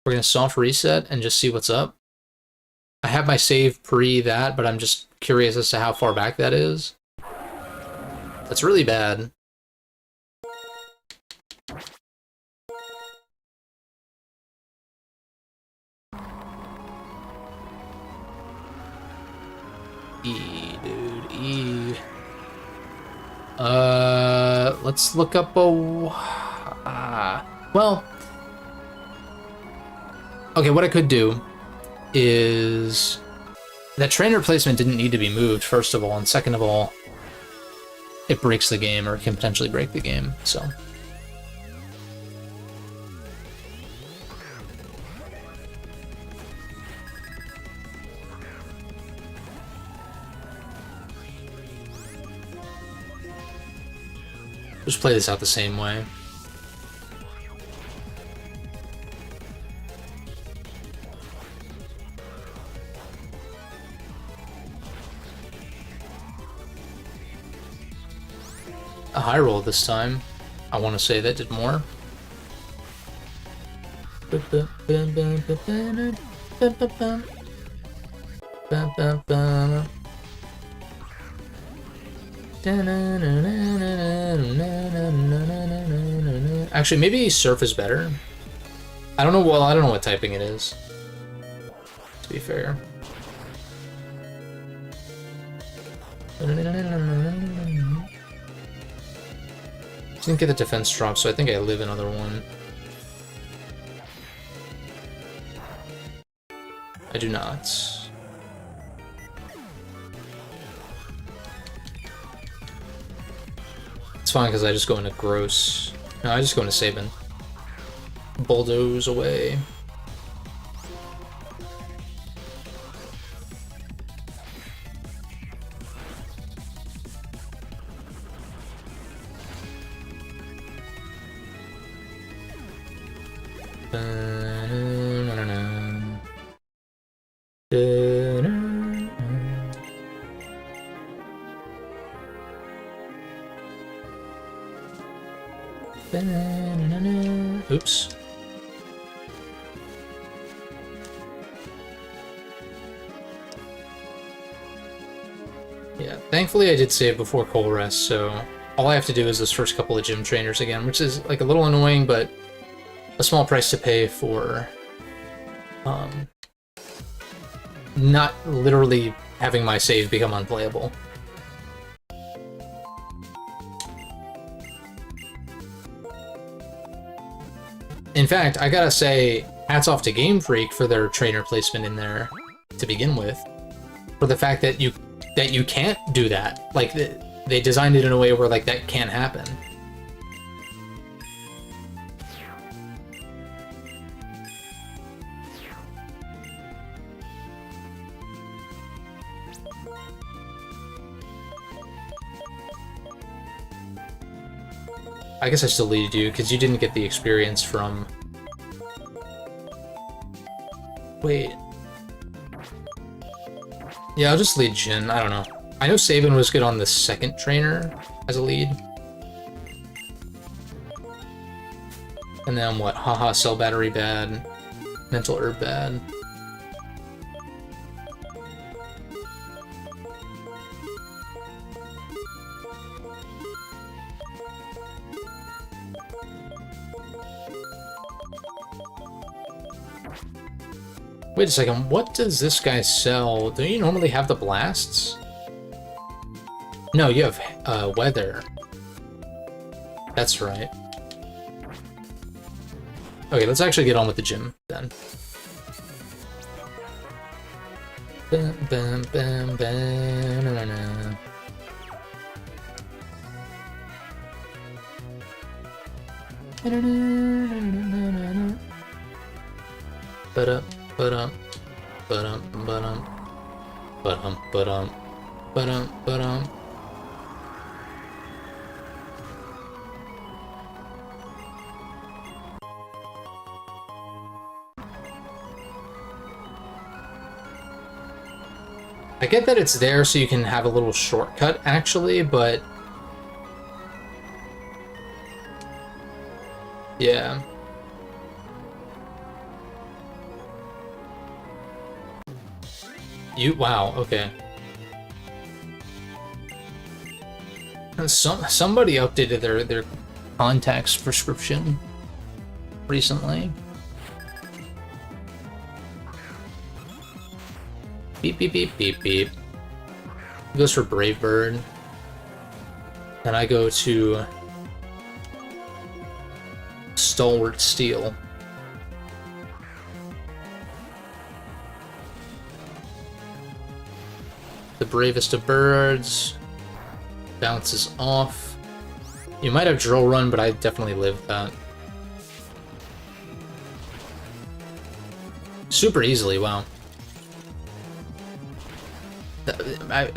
We're gonna soft reset and just see what's up. I have my save pre that, but I'm just curious as to how far back that is. That's really bad. Dude, E. Let's look up a... well... Okay, what I could do is... That trainer placement didn't need to be moved, first of all, and second of all, it breaks the game, or it can potentially break the game, so... Just play this out the same way. A high roll this time. I want to say that did more. Actually, maybe surf is better. I don't know. Well, I don't know what typing it is, to be fair. Didn't get the defense drop, so I think I live another one. I do not. It's fine because I just go into gross. No, I just go into Sabin. Bulldoze away. Oops. Yeah, thankfully I did save before Coal Rest, so all I have to do is those first couple of gym trainers again, which is like a little annoying, but a small price to pay for not literally having my save become unplayable. In fact, I gotta say, hats off to Game Freak for their trainer placement in there to begin with. For the fact that you can't do that. Like, they designed it in a way where, like, that can't happen. I guess I still lead you, because you didn't get the experience from... Wait. Yeah, I'll just lead Jin, I don't know. I know Sabin was good on the second trainer as a lead. And then what? Haha, cell battery bad. Mental herb bad. Wait a second, what does this guy sell? Do you normally have the blasts? No, you have weather. That's right. Okay, let's actually get on with the gym then. Bam, bam, bam, bam, na, na, na. Ba-dum, ba-dum, ba-dum, ba-dum, ba-dum, ba-dum, ba-dum, ba-dum. I get that it's there so you can have a little shortcut, actually, but... yeah. Wow, okay. Somebody updated their contacts prescription recently. Beep, beep, beep, beep, beep. He goes for Brave Bird. And I go to Stalwart Steel. The bravest of birds. Bounces off. You might have Drill Run, but I definitely lived that. Super easily, wow.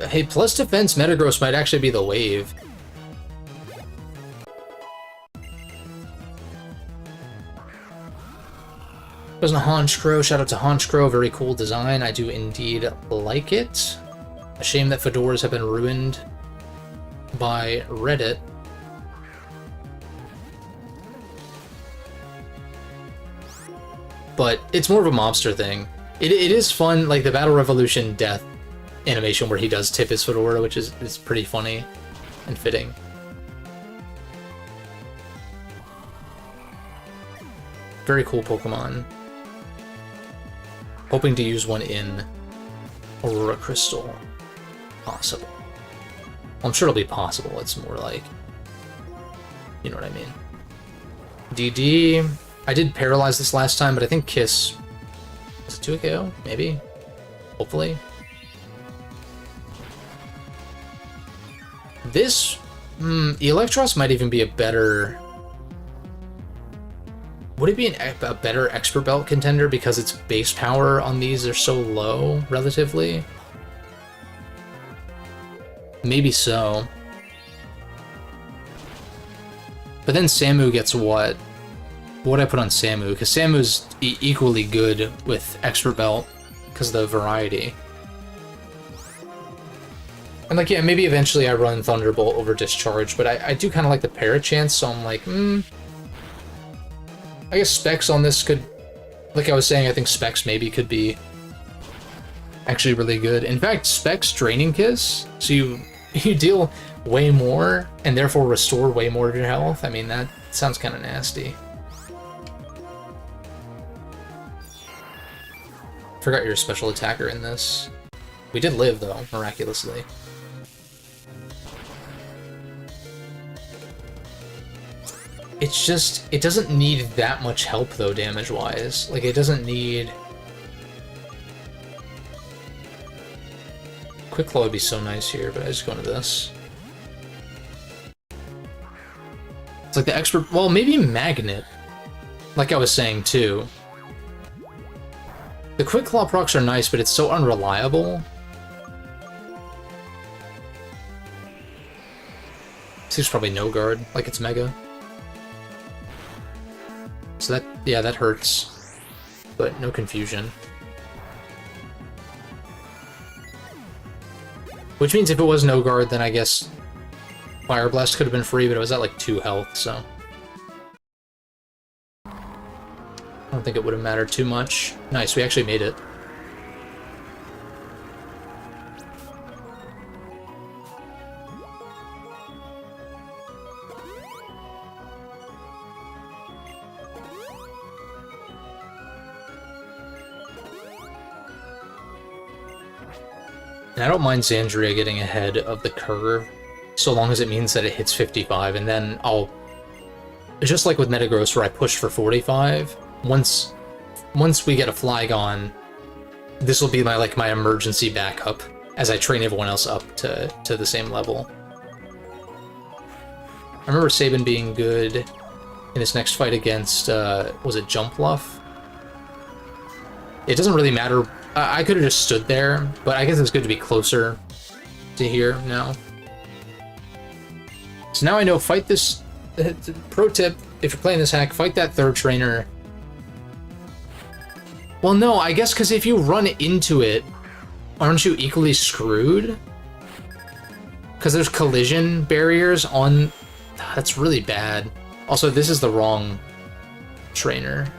Hey, plus defense Metagross might actually be the wave. Wasn't a Honchkrow. Shout out to Honchkrow. Very cool design. I do indeed like it. A shame that fedoras have been ruined by Reddit. But it's more of a mobster thing. It is fun, like the Battle Revolution death animation where he does tip his fedora, which is pretty funny and fitting. Very cool Pokemon. Hoping to use one in Aurora Crystal. Possible. Well, I'm sure it'll be possible. It's more like, you know what I mean. DD. I did paralyze this last time, but I think Kiss... was it 2 KO? Maybe? Hopefully. This... Electros might even be a better... Would it be a better Expert Belt contender because its base power on these are so low, relatively? Maybe so. But then Samu gets what? What would I put on Samu? Because Samu's equally good with Expert Belt because of the variety. And like, yeah, maybe eventually I run Thunderbolt over Discharge, but I do kind of like the Parachance, so I'm like, I guess Specs on this could, like I was saying, I think Specs maybe could be actually really good. In fact, Specs Draining Kiss, so you deal way more and therefore restore way more of your health. I mean, that sounds kind of nasty. Forgot you're a special attacker in this. We did live, though, miraculously. It's just, it doesn't need that much help, though, damage-wise. Like, it doesn't need... Quick Claw would be so nice here, but I just go into this. It's like the Expert... Well, maybe Magnet. Like I was saying, too. The Quick Claw procs are nice, but it's so unreliable. Seems probably no guard, like it's Mega. So that, yeah, that hurts. But no confusion. Which means if it was no guard, then I guess Fire Blast could have been free, but it was at like 2 health, so... I don't think it would have mattered too much. Nice, we actually made it. And I don't mind Xandria getting ahead of the curve so long as it means that it hits 55, and then I'll... Just like with Metagross where I pushed for 45, once we get a Flygon, this will be my emergency backup as I train everyone else up to the same level. I remember Sabin being good in his next fight against, was it Jumpluff? It doesn't really matter. I could have just stood there, but I guess it's good to be closer to here now. So now I know, fight this... Pro tip, if you're playing this hack, fight that third trainer. Well, no, I guess because if you run into it, aren't you equally screwed? Because there's collision barriers on... That's really bad. Also, this is the wrong trainer.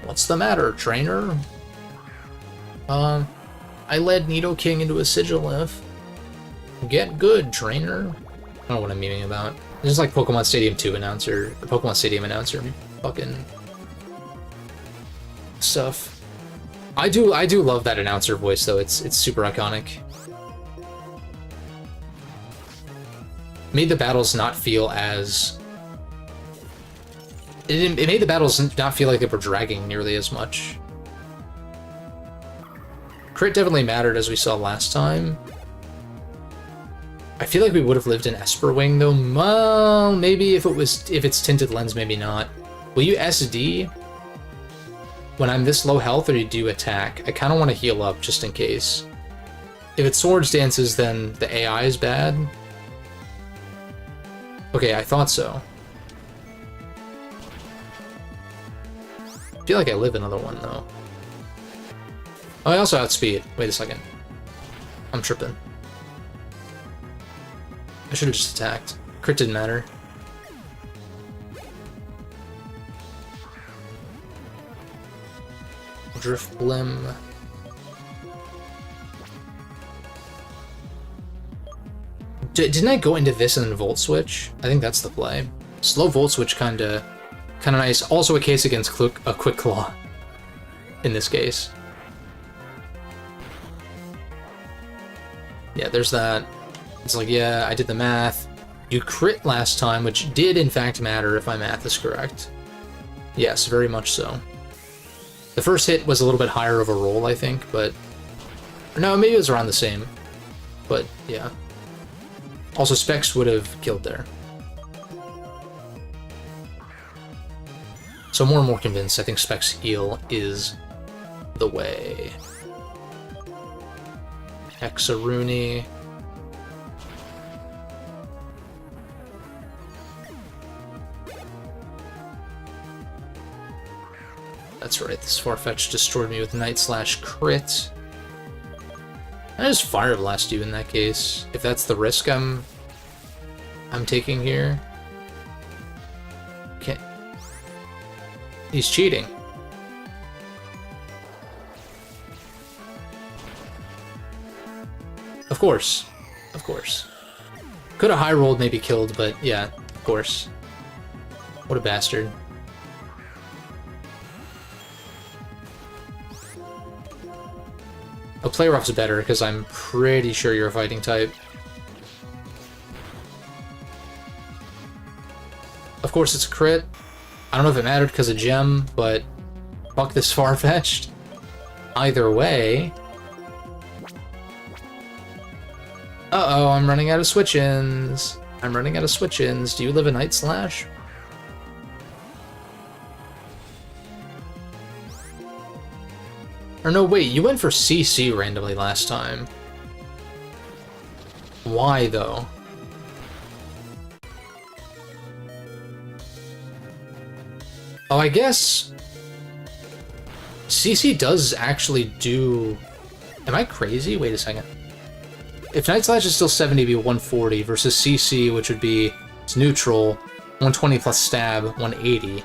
What's the matter, trainer? I led Nidoking into a Sigilif. Get good, trainer. I don't know what I'm memeing about. It's just like Pokemon Stadium 2 announcer, or Pokemon Stadium announcer fucking stuff. I do love that announcer voice though. It's super iconic. Made the battles not feel as... It made the battles not feel like they were dragging nearly as much. Crit definitely mattered, as we saw last time. I feel like we would have lived in Esperwing though. Well, maybe if it's tinted lens, maybe not. Will you SD when I'm this low health, or do you attack? I kind of want to heal up just in case. If it's Swords Dances, then the AI is bad. Okay, I thought so. I feel like I live another one though. Oh, I also outspeed. Wait a second. I'm tripping. I should have just attacked. Crit didn't matter. Drift Blim. Didn't I go into this and then Volt Switch? I think that's the play. Slow Volt Switch kinda nice. Also a case against a Quick Claw. In this case. Yeah, there's that. It's like, yeah, I did the math. You crit last time, which did in fact matter if my math is correct. Yes, very much so. The first hit was a little bit higher of a roll, I think, but... No, maybe it was around the same. But, yeah. Also, Specs would have killed there. So more and more convinced, I think Specs heal is the way. Hexaruni. That's right, this Farfetch destroyed me with Night Slash crit. I just Fire Blast you in that case, if that's the risk I'm taking here. Can't... He's cheating. Of course. Of course. Could have high rolled, maybe killed, but yeah, of course. What a bastard. A play rough's better, because I'm pretty sure you're a fighting type. Of course it's a crit. I don't know if it mattered because of Gem, but fuck this Farfetch'd. Either way... Uh-oh, I'm running out of switch-ins. I'm running out of switch-ins. Do you live a Night Slash? Or no, wait, you went for CC randomly last time. Why, though? Oh, I guess... CC does actually do... Am I crazy? Wait a second. If Night Slash is still 70, it'd be 140, versus CC, which would be... It's neutral, 120 plus stab, 180.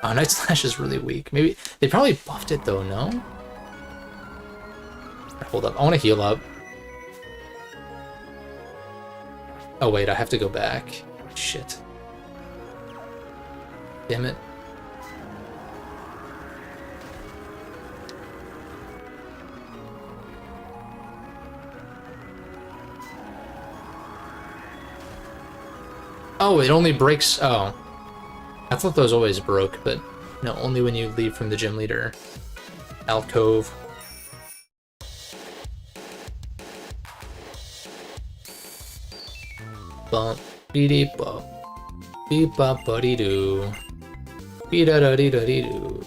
Oh, Night Slash is really weak. Maybe... They probably buffed it, though, no? Hold up. I want to heal up. Oh, wait. I have to go back. Shit. Damn it. Oh, it only breaks... Oh. I thought those always broke, but no, only when you leave from the gym leader alcove. Bump, beady bump, beep bop buddy doo, be da da dee da dee doo.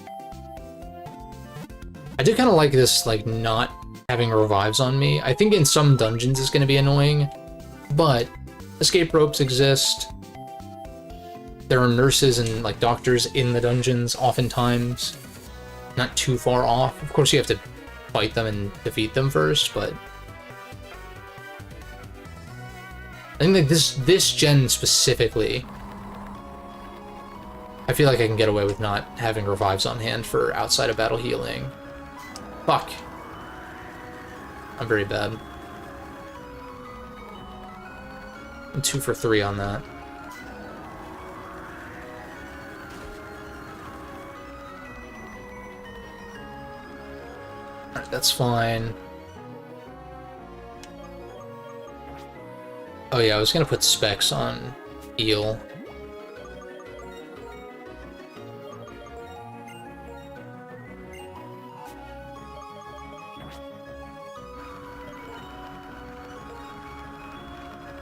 I do kind of like this, like, not having revives on me. I think in some dungeons it's going to be annoying, but escape ropes exist. There are nurses and, like, doctors in the dungeons oftentimes. Not too far off. Of course, you have to fight them and defeat them first, but I think that this gen specifically, I feel like I can get away with not having revives on hand for outside of battle healing. Fuck. I'm very bad. I'm 2 for 3 on that. Alright, that's fine. Oh yeah, I was gonna put specs on Eel.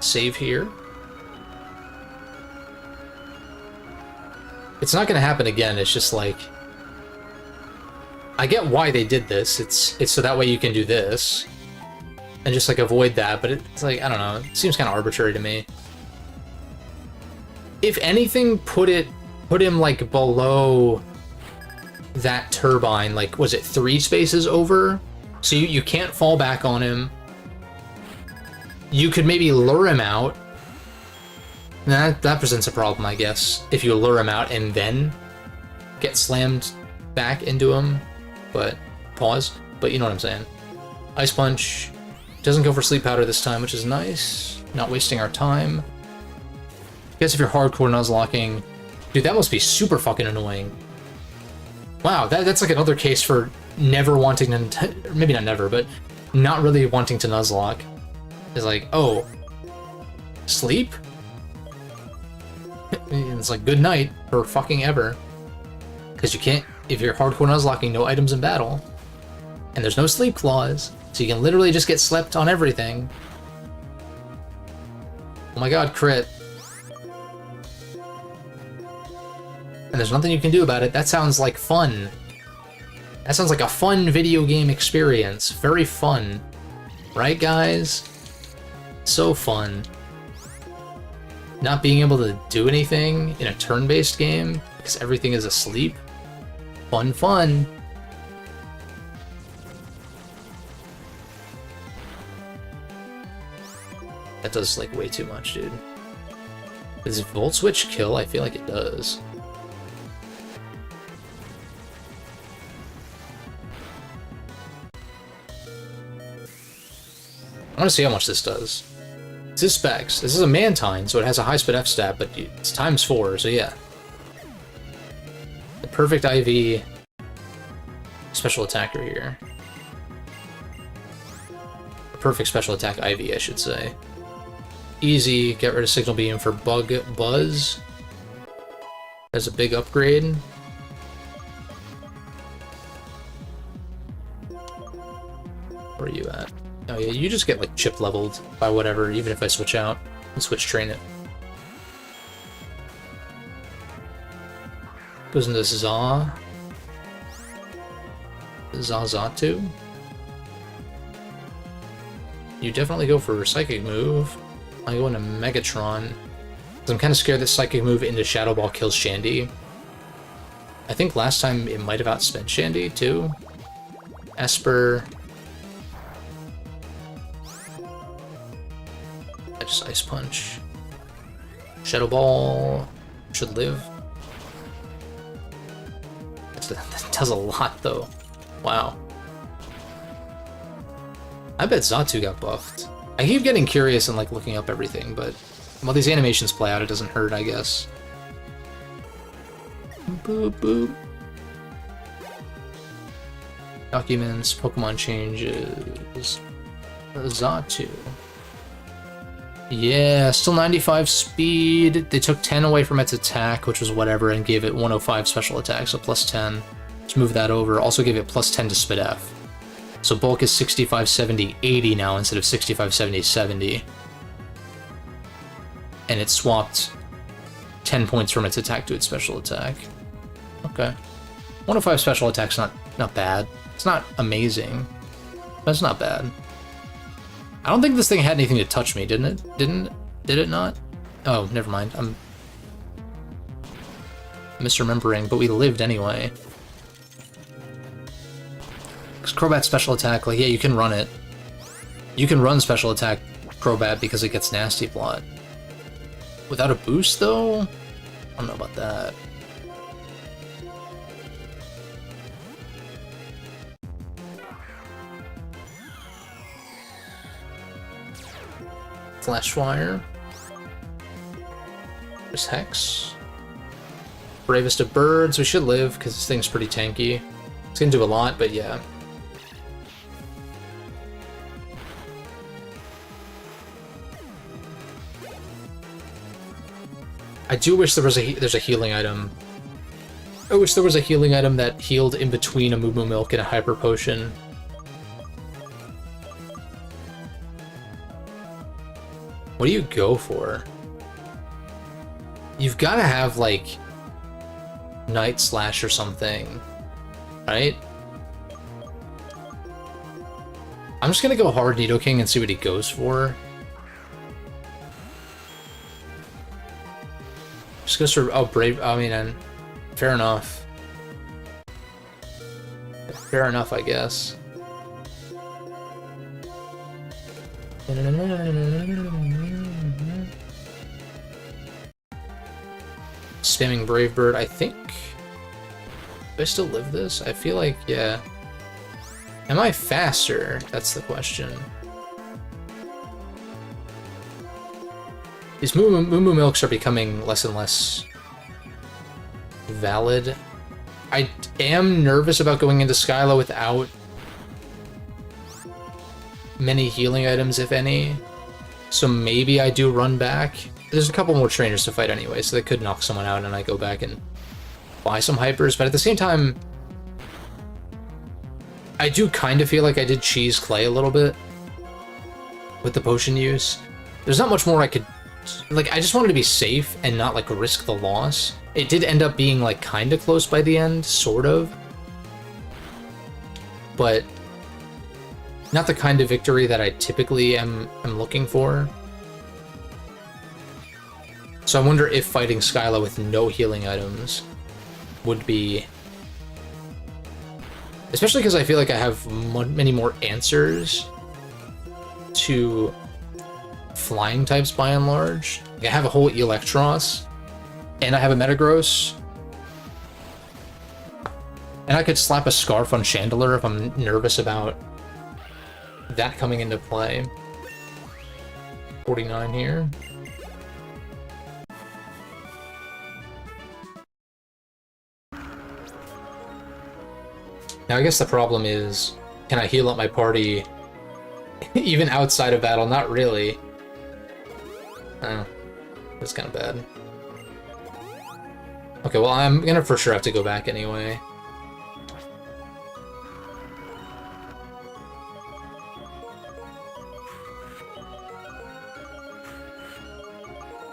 Save here. It's not gonna happen again, it's just like... I get why they did this, it's so that way you can do this. And just, like, avoid that, but it's like, I don't know, it seems kind of arbitrary to me. If anything, put him, like, below that turbine, like, was it 3 spaces over? So you can't fall back on him. You could maybe lure him out. That presents a problem, I guess, if you lure him out and then get slammed back into him. But, pause, but you know what I'm saying. Ice Punch. Doesn't go for Sleep Powder this time, which is nice. Not wasting our time. I guess if you're hardcore Nuzlocking... Dude, that must be super fucking annoying. Wow, that's like another case for never wanting to... Maybe not never, but not really wanting to Nuzlocke. It's like, oh... Sleep? It's like, good night for fucking ever. Because you can't... If you're hardcore Nuzlocking, no items in battle. And there's no sleep clause. So you can literally just get slept on everything. Oh my god, crit. And there's nothing you can do about it. That sounds like fun. That sounds like a fun video game experience. Very fun. Right, guys? So fun. Not being able to do anything in a turn-based game because everything is asleep. Fun, fun. That does, like, way too much, dude. Does Volt Switch kill? I feel like it does. I want to see how much this does. This is specs. This is a Mantine, so it has a high-speed F-stat, but it's ×4, so yeah. The perfect IV special attacker here. A perfect special attack IV, I should say. Easy, get rid of Signal Beam for Bug Buzz. That's a big upgrade. Where are you at? Oh yeah, you just get, like, chip leveled by whatever, even if I switch out and switch train it. Goes into Zazatu. You definitely go for Psychic Move. I go into Megatron. I'm kind of scared that Psychic Move into Shadow Ball kills Shandy. I think last time it might have outspent Shandy, too. Esper. I just Ice Punch. Shadow Ball should live. That does a lot, though. Wow. I bet Zatu got buffed. I keep getting curious and, like, looking up everything, but while these animations play out, it doesn't hurt, I guess. Boop, boop. Documents, Pokemon changes. Zatu. Yeah, still 95 speed. They took 10 away from its attack, which was whatever, and gave it 105 special attack, so plus 10. Let's move that over. Also gave it plus 10 to Spit F. So bulk is 65, 70, 80 now instead of 65, 70, 70. And it swapped 10 points from its attack to its special attack. Okay. 105 special attack's not bad. It's not amazing, but it's not bad. I don't think this thing had anything to touch me, didn't it? Did it not? Oh, never mind. I'm misremembering, but we lived anyway. Because Crobat special attack, like, yeah, you can run it. You can run special attack Crobat because it gets Nasty Plot. Without a boost, though? I don't know about that. Flash Fire. There's Hex. Bravest of Birds. We should live, because this thing's pretty tanky. It's gonna do a lot, but yeah. I do wish there's a healing item. I wish there was a healing item that healed in between a Moo Moo Milk and a Hyper Potion. What do you go for? You've got to have, like, Night Slash or something, right? I'm just gonna go hard Nidoking and see what he goes for. Just goes for, oh, Brave, I mean, fair enough. Fair enough, I guess. Spamming Brave Bird, I think. Do I still live this? I feel like, yeah. Am I faster? That's the question. These Moo Moo Milks are becoming less and less valid. I am nervous about going into Skyla without many healing items, if any. So maybe I do run back. There's a couple more trainers to fight anyway, so they could knock someone out and I go back and buy some hypers, but at the same time, I do kind of feel like I did cheese Clay a little bit with the potion use. There's not much more I could... Like, I just wanted to be safe and not, like, risk the loss. It did end up being, like, kind of close by the end, sort of. But not the kind of victory that I typically am looking for. So I wonder if fighting Skyla with no healing items would be... Especially because I feel like I have many more answers to flying types by and large. Like, I have a whole Electros, and I have a Metagross. And I could slap a Scarf on Chandelure if I'm nervous about that coming into play. 49 here. Now, I guess the problem is, can I heal up my party even outside of battle? Not really. Oh, that's kind of bad. Okay, well, I'm gonna for sure have to go back anyway.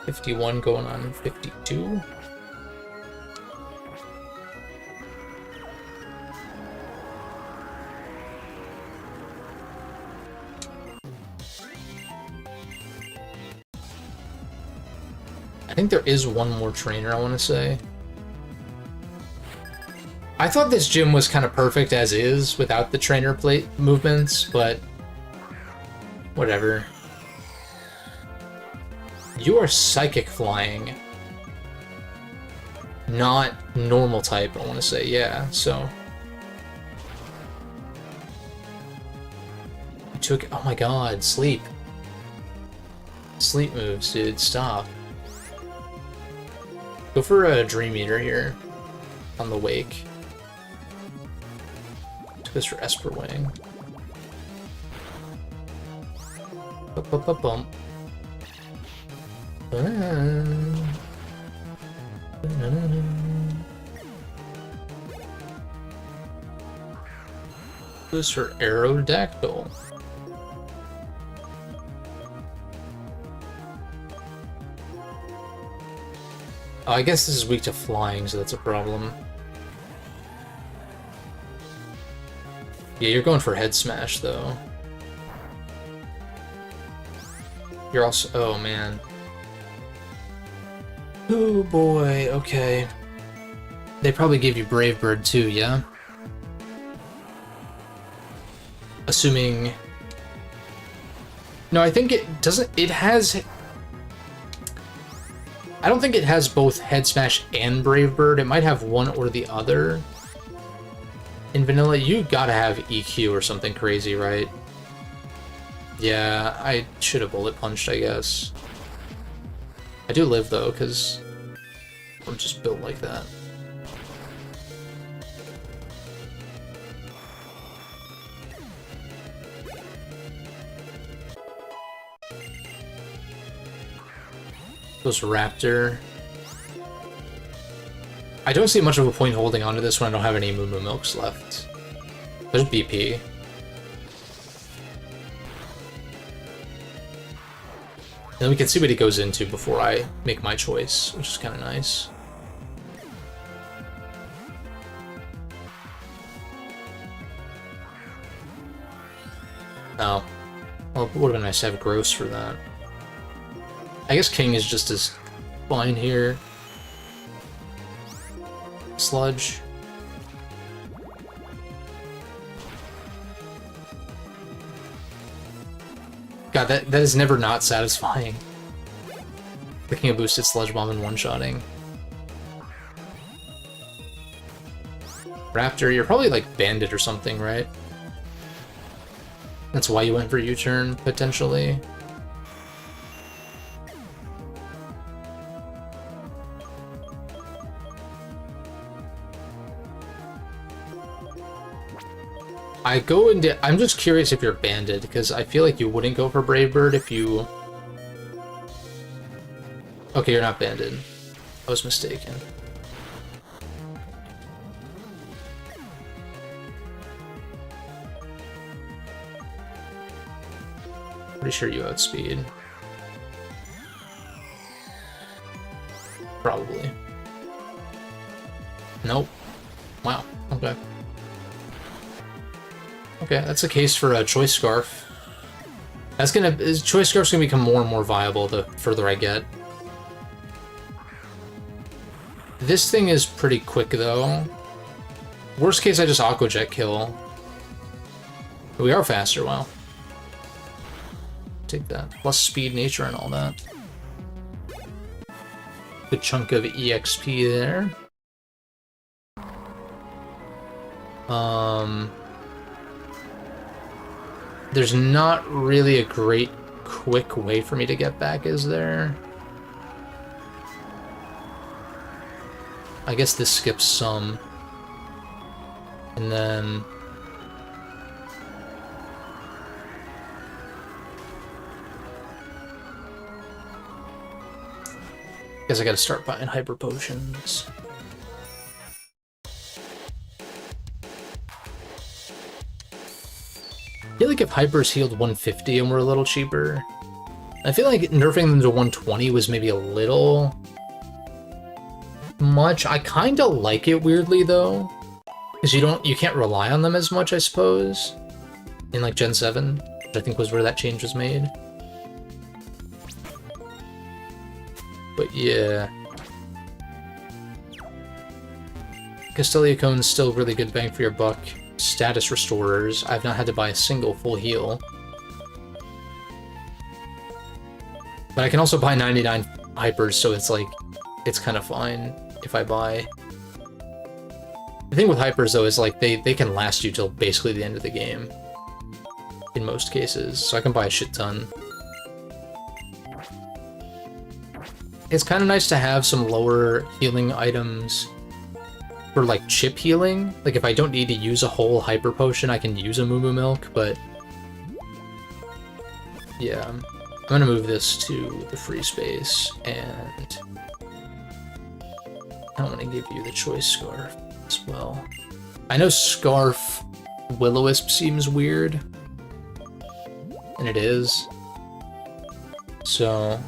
$51 going on $52. I think there is one more trainer, I want to say. I thought this gym was kind of perfect as is, without the trainer plate movements, but whatever. You are Psychic Flying. Not normal type, I want to say, yeah, so. You took, oh my god, sleep. Sleep moves, dude, stop. Go for a Dream Eater here on the Wake. Took this for Esper Wing. Bump. Goes for Aerodactyl. Oh, I guess this is weak to flying, so that's a problem. Yeah, you're going for Head Smash, though. You're also... Oh, man. Oh, boy. Okay. They probably gave you Brave Bird, too, yeah? Assuming... No, I think it doesn't... It has... I don't think it has both Head Smash and Brave Bird. It might have one or the other. In vanilla, you gotta have EQ or something crazy, right? Yeah, I should have bullet punched, I guess. I do live, though, because I'm just built like that. Goes Raptor. I don't see much of a point holding onto this when I don't have any Moo Moo Milks left. There's BP. Then we can see what he goes into before I make my choice, which is kind of nice. Oh. Well, it would have been nice to have Gross for that. I guess King is just as fine here. Sludge. God, that is never not satisfying. Picking a boosted Sludge Bomb and one-shotting. Raptor, you're probably like Bandit or something, right? That's why you went for U-turn, potentially. I'm just curious if you're Banded, because I feel like you wouldn't go for Brave Bird if you... Okay, you're not Banded. I was mistaken. Pretty sure you outspeed. Probably. Nope. Wow, okay. Okay, that's a case for a Choice Scarf. Choice Scarf's gonna become more and more viable the further I get. This thing is pretty quick though. Worst case, I just Aqua Jet kill. But we are faster, wow. Take that. Plus speed, nature, and all that. Good chunk of EXP there. There's not really a great quick way for me to get back, is there? I guess this skips some. And then... guess I gotta start buying Hyper Potions. I feel like if Hypers healed 150 and were a little cheaper, I feel like nerfing them to 120 was maybe a little much. I kind of like it weirdly though, because you can't rely on them as much, I suppose, in like Gen 7, which I think was where that change was made. But yeah, Castelia Cone's still really good bang for your buck. Status restorers. I've not had to buy a single full heal. But I can also buy 99 hypers, so it's like, it's kind of fine if I buy. The thing with hypers, though, is like they can last you till basically the end of the game. In most cases, so I can buy a shit ton. It's kind of nice to have some lower healing items for like chip healing. Like if I don't need to use a whole hyper potion, I can use a Moo Moo Milk, but yeah. I'm gonna move this to the free space, and I don't want to give you the choice scarf as well. I know Scarf Will-O-Wisp seems weird, and it is. So,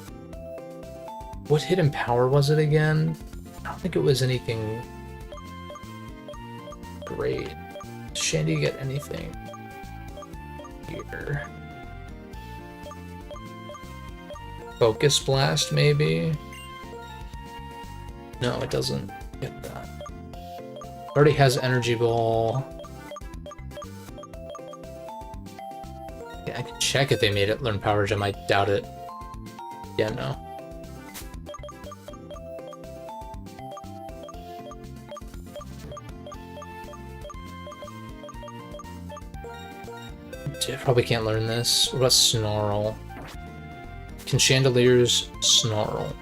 what hidden power was it again? I don't think it was anything great. Does Shandy get anything here? Focus Blast, maybe? No, it doesn't get that. Already has Energy Ball. Yeah, I can check if they made it learn Power Gem. I doubt it. Yeah, no. Dude, I probably can't learn this. What about Snarl? Can Chandeliers Snarl?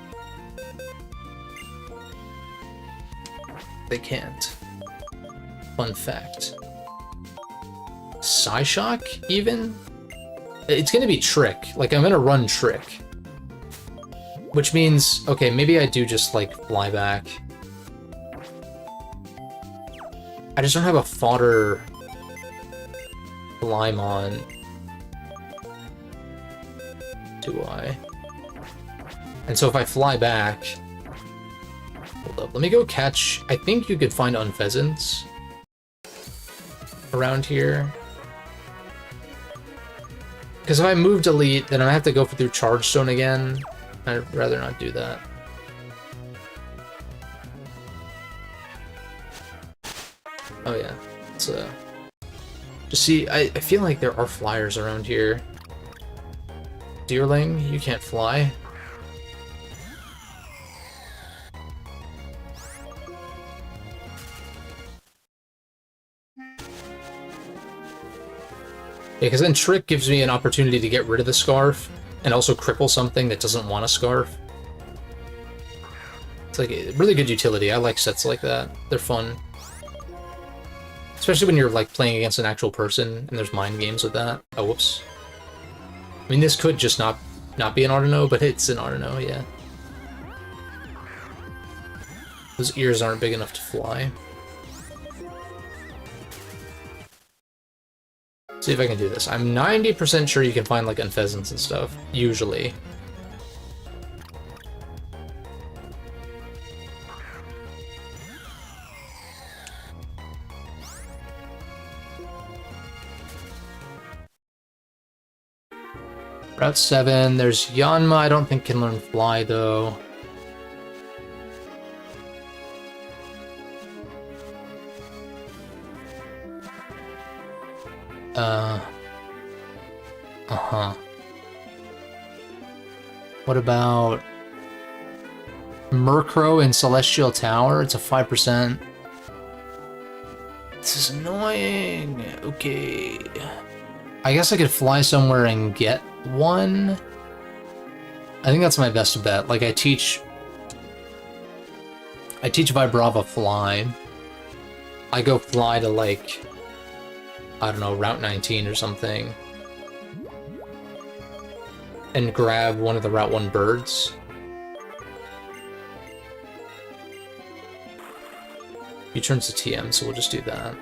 They can't. Fun fact. Psyshock, even? It's gonna be Trick. Like, I'm gonna run Trick. Which means, okay, maybe I do just, like, fly back. I just don't have a fodder Lymon. Do I? And so if I fly back... Hold up, let me go catch... I think you could find Unpheasants around here. Because if I move Delete, then I have to go through Charge Stone again. I'd rather not do that. Oh yeah, it's just see, I feel like there are flyers around here. Deerling, you can't fly. Yeah, because then Trick gives me an opportunity to get rid of the Scarf, and also cripple something that doesn't want a Scarf. It's like a really good utility. I like sets like that. They're fun. Especially when you're like playing against an actual person, and there's mind games with that. Oh, whoops. I mean, this could just not be an Artano, but it's an Artano, yeah. Those ears aren't big enough to fly. See if I can do this. I'm 90% sure you can find like Unpheasants and stuff, usually. Route 7, there's Yanma, I don't think can learn Fly though. What about Murkrow in Celestial Tower? It's a 5%. This is annoying. Okay. I guess I could fly somewhere and get one. I think that's my best bet. Like, I teach Vibrava Fly. I go fly to, like, I don't know, Route 19 or something. And grab one of the Route 1 birds. He turns to TM, so we'll just do that.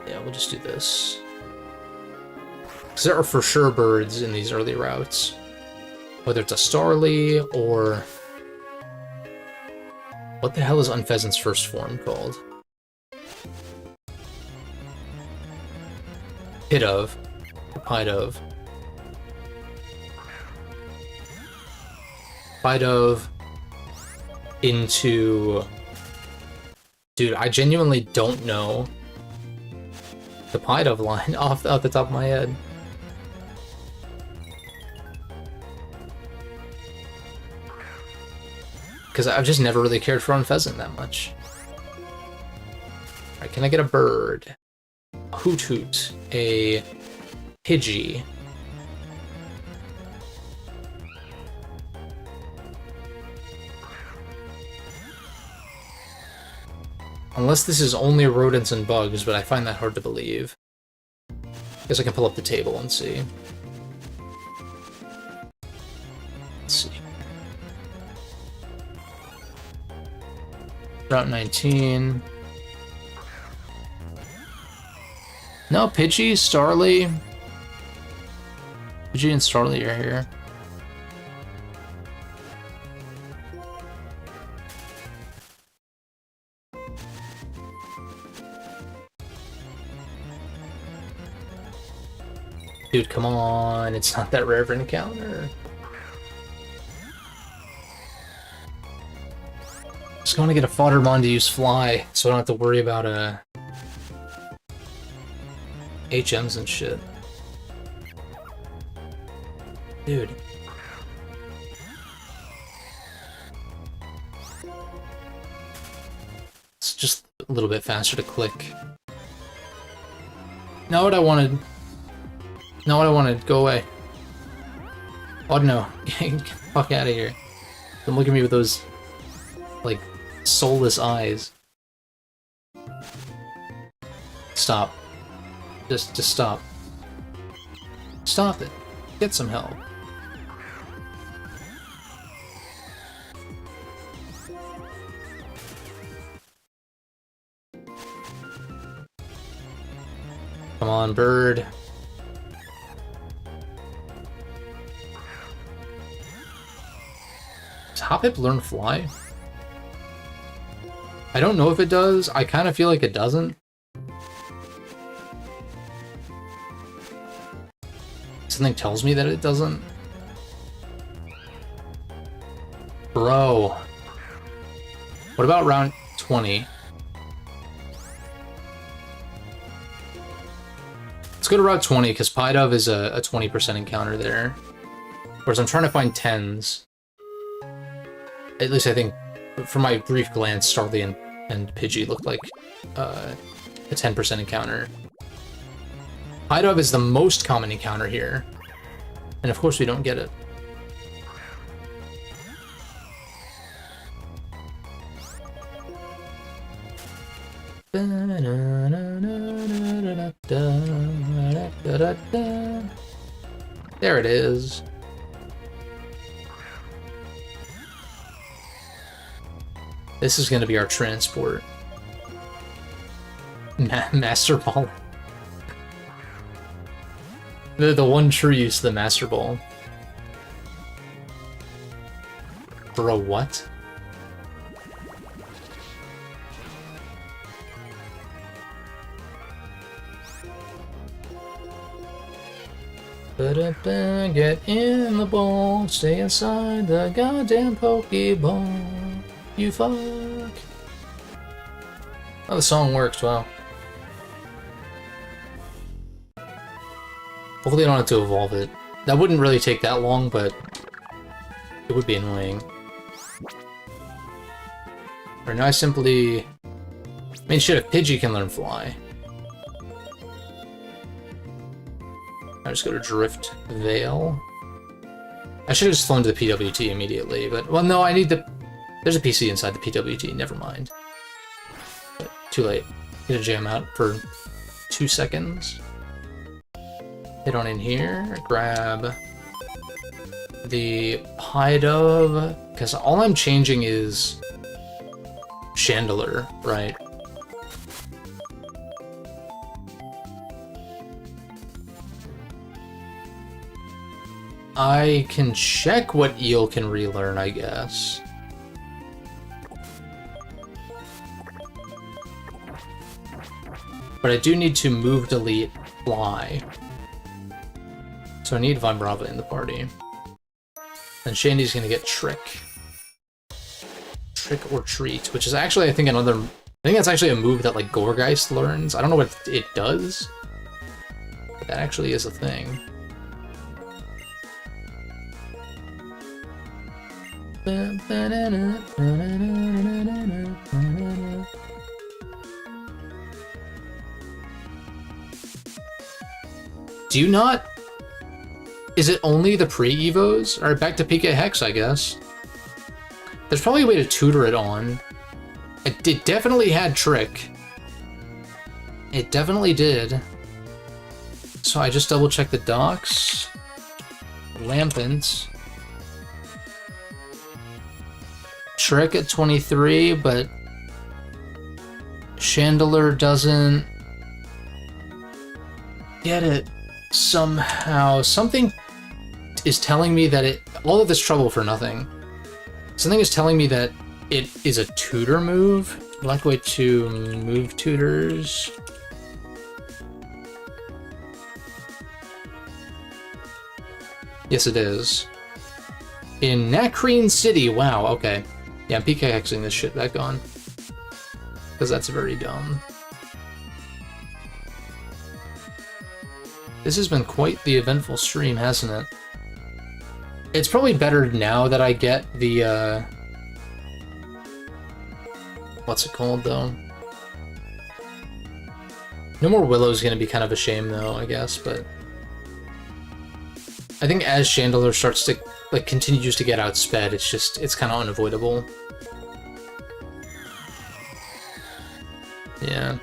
Yeah, we'll just do this. Because there are for sure birds in these early routes. Whether it's a Starly or... What the hell is Unpheasant's first form called? Pidove. Pidove. Pidove into... Dude, I genuinely don't know the Pidove line off the top of my head. Because I've just never really cared for Unpheasant that much. Alright, can I get a bird? A Hoot Hoot. A Pidgey. Unless this is only rodents and bugs, but I find that hard to believe. Guess I can pull up the table and see. Let's see. Route 19. No, Pidgey, Starly. Pidgey and Starly are here. Dude, come on. It's not that rare of an encounter. Just going to get a Foddermon to use Fly, so I don't have to worry about HMs and shit. Dude. It's just a little bit faster to click. Not what I wanted. Not what I wanted. Go away. Oh no. Get the fuck out of here. Don't look at me with those, like, soulless eyes. Stop. Just stop. Stop it. Get some help. Come on, bird. Does Hoppip learn Fly? I don't know if it does. I kind of feel like it doesn't. Something tells me that it doesn't. Bro. What about round 20? Let's go to route 20, because Pidove is a 20% encounter there. Whereas I'm trying to find 10s. At least I think, from my brief glance, Starly and Pidgey looked like a 10% encounter. Pidove is the most common encounter here. And of course we don't get it. There it is. This is going to be our transport. Master Ball. The one true use of the Master Ball. Bro, what? Get in the ball, stay inside the goddamn Pokeball. You fuck. Oh, the song works, wow. Hopefully I don't have to evolve it. That wouldn't really take that long, but it would be annoying. Or now I simply... I mean, shit, if Pidgey can learn Fly. I just go to Drift Veil. I should have just flown to the PWT immediately, but... Well, no, I need the... There's a PC inside the PWT, never mind. But too late. Get a jam out for 2 seconds. Hit on in here, grab the Pidove, because all I'm changing is Chandelure, right? I can check what Eel can relearn, I guess. But I do need to move, delete, Fly. So I need Vibrava in the party. And Shandy's gonna get Trick. Trick or Treat, which is actually, I think, another... I think that's actually a move that, like, Gourgeist learns. I don't know what it does. But that actually is a thing. Do you not... Is it only the pre-evos? Alright, back to PK Hex, I guess. There's probably a way to tutor it on It definitely had Trick. It definitely did. So I just double check the docks. Lampent. Trick at 23, but Chandelier doesn't get it somehow. Something is telling me that all of this trouble for nothing. Something is telling me that it is a tutor move. Black way to move tutors. Yes, it is. In Nakreen City. Wow, okay. Yeah, I'm PKXing this shit back on. Because that's very dumb. This has been quite the eventful stream, hasn't it? It's probably better now that I get the, what's it called, though? No more Willow's gonna be kind of a shame, though, I guess, but... I think as Chandelier starts to, like, continues to get outsped, it's kind of unavoidable. Yeah.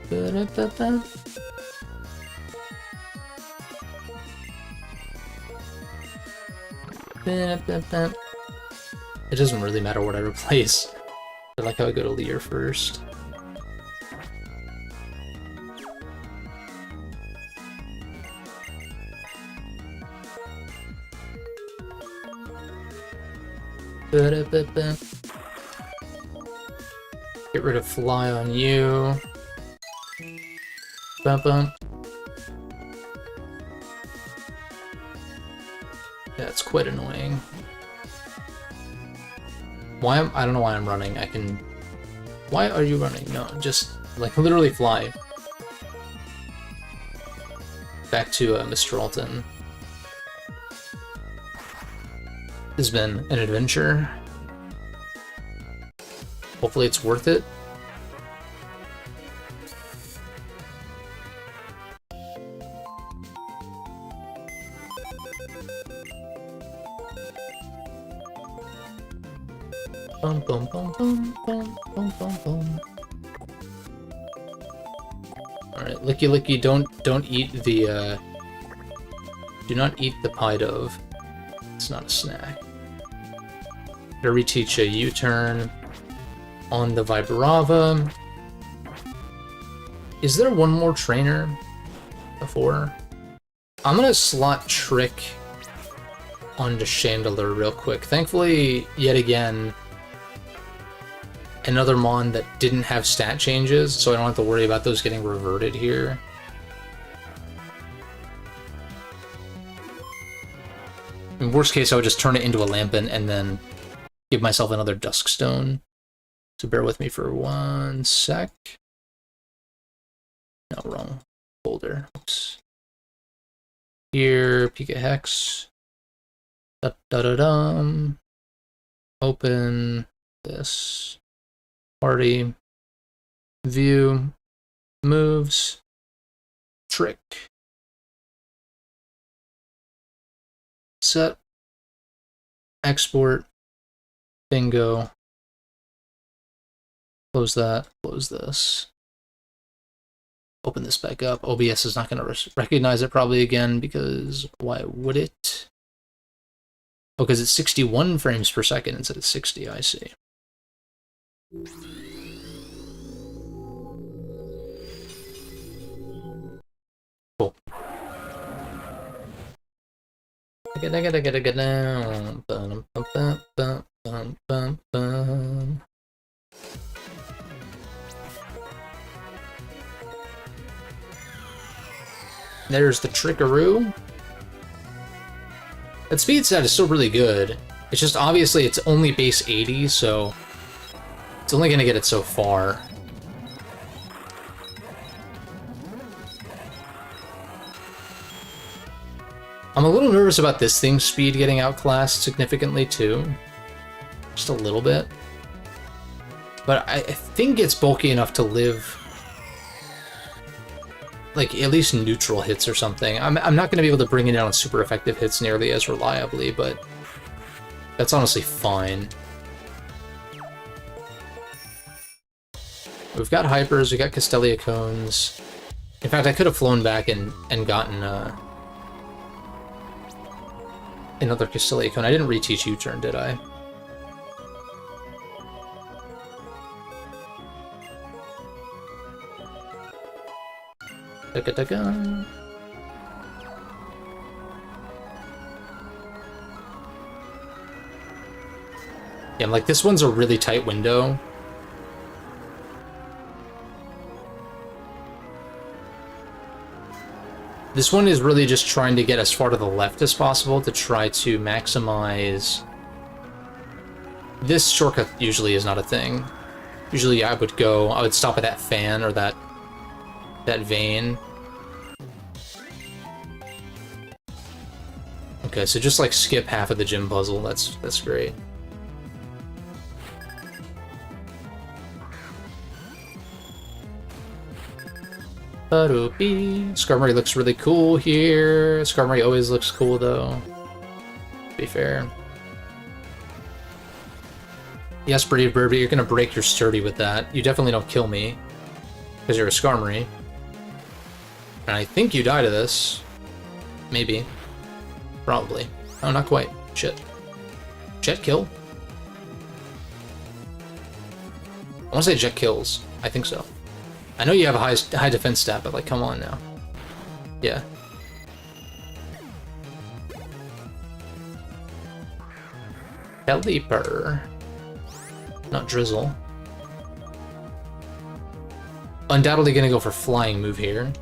Ba-da-ba-ba. Ba-da-ba-ba. It doesn't really matter what I replace. I like how I go to Lear first. Ba-da-ba-ba. Get rid of Fly on you. Bum-bum. Yeah, it's quite annoying. I don't know why I'm running. Why are you running? No, just, like, literally fly. Back to Mr. Alton. This has been an adventure. Hopefully it's worth it. Bum bum bum bum bum bum bum bum. Alright, Licky Licky, don't eat the do not eat the pie dove. It's not a snack. Gotta reteach a U-turn on the Vibrava. Is there one more trainer before? I'm gonna slot Trick onto Chandelier real quick. Thankfully, yet again, another Mon that didn't have stat changes, so I don't have to worry about those getting reverted here. In worst case, I would just turn it into a Lampent and then give myself another Duskstone. So bear with me for 1 sec. No, wrong folder. Oops. Here, Pika Hex. Da-da-da-dum. Open this. Party. View. Moves. Trick. Set. Export. Bingo. Close that. Close this. Open this back up. OBS is not going to recognize it probably again because why would it? Oh, because it's 61 frames per second instead of 60, I see. Cool. There's the Trickaroo. That speed set is still really good. It's just obviously it's only base 80, so it's only gonna get it so far. I'm a little nervous about this thing's speed getting outclassed significantly too. Just a little bit. But I think it's bulky enough to live like at least neutral hits or something. I'm not going to be able to bring it down on super effective hits nearly as reliably, but That's honestly fine. We've got Hypers, we got Castelia Cones. In fact, I could have flown back and gotten another Castelia Cone. I didn't reteach U-turn, did I? Da-ga-da-ga. Yeah, I'm like, this one's a really tight window. This one is really just trying to get as far to the left as possible to try to maximize... This shortcut usually is not a thing. Usually I would stop at that fan or that vein. Okay, so just like skip half of the gym puzzle, that's great. Skarmory looks really cool here. Skarmory always looks cool, though. To be fair. Yes, Brave Bird, but you're gonna break your sturdy with that. You definitely don't kill me. Because you're a Skarmory. And I think you die to this. Maybe. Probably. Oh, not quite. Shit. Jet kill? I want to say Jet kills. I think so. I know you have a high defense stat, but like, come on now. Yeah. Pelipper. Not Drizzle. Undoubtedly gonna go for flying move here.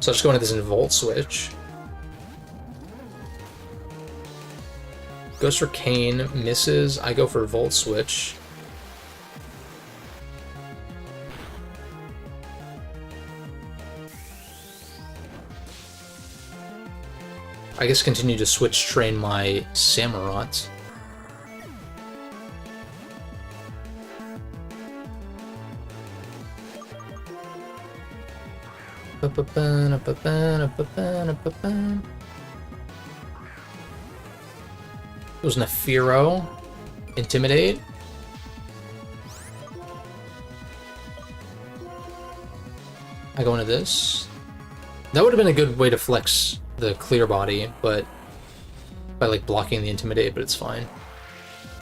So I'll just go into this in Volt Switch. Goes for Cane, misses. I go for Volt Switch. I guess continue to switch train my Samurott. It was Nefiro. Intimidate. I go into this. That would have been a good way to flex the clear body, but by like blocking the Intimidate, but it's fine.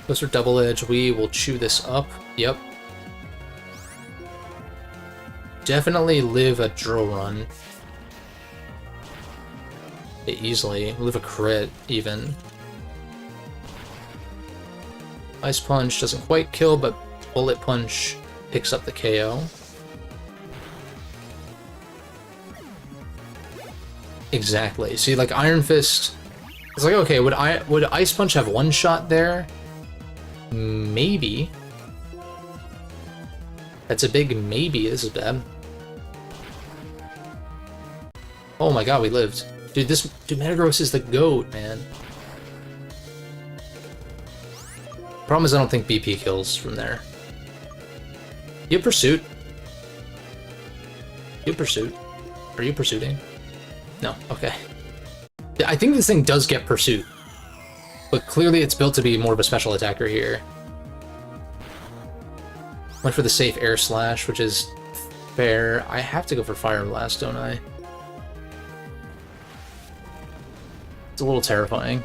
Goes for Double Edge. We will chew this up. Yep. Definitely live a drill run. Easily. Live a crit, even. Ice Punch doesn't quite kill, but Bullet Punch picks up the KO. Exactly. See, like Iron Fist, it's like, okay, would Ice Punch have one shot there? Maybe. That's a big maybe. This is bad. Oh my god, we lived. Dude, Metagross is the GOAT, man. Problem is I don't think BP kills from there. You have Pursuit. You have Pursuit. Are you pursuing? No, okay. I think this thing does get Pursuit. But clearly it's built to be more of a special attacker here. Went for the safe Air Slash, which is fair. I have to go for Fire Blast, don't I? It's a little terrifying.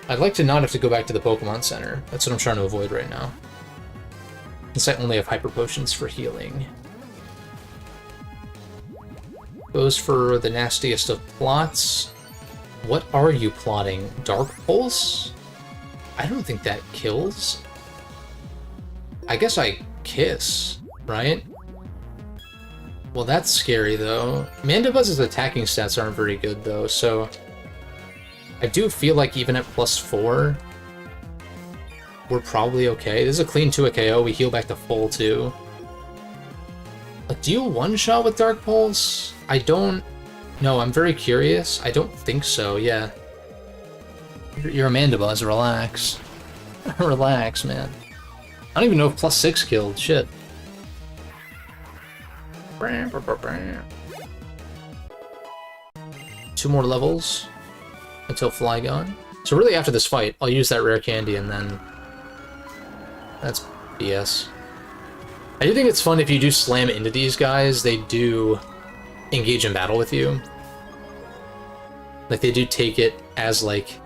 I'd like to not have to go back to the Pokemon Center. That's what I'm trying to avoid right now. Since I only have Hyper Potions for healing. Goes for the nastiest of plots. What are you plotting? Dark Pulse? I don't think that kills. I guess I Kiss, right? Well, that's scary, though. Mandibuzz's attacking stats aren't very good, though, so... I do feel like even at +4, we're probably okay. This is a clean 2 a KO. We heal back to full, too. Like, do you one-shot with Dark Pulse? I don't... No, I'm very curious. I don't think so, yeah. You're a Mandibuzz, relax. Relax, man. I don't even know if +6 killed, shit. Two more levels until Flygon. So really after this fight, I'll use that rare candy and then... That's BS. I do think it's fun if you do slam into these guys, they do engage in battle with you. Like, they do take it as, like...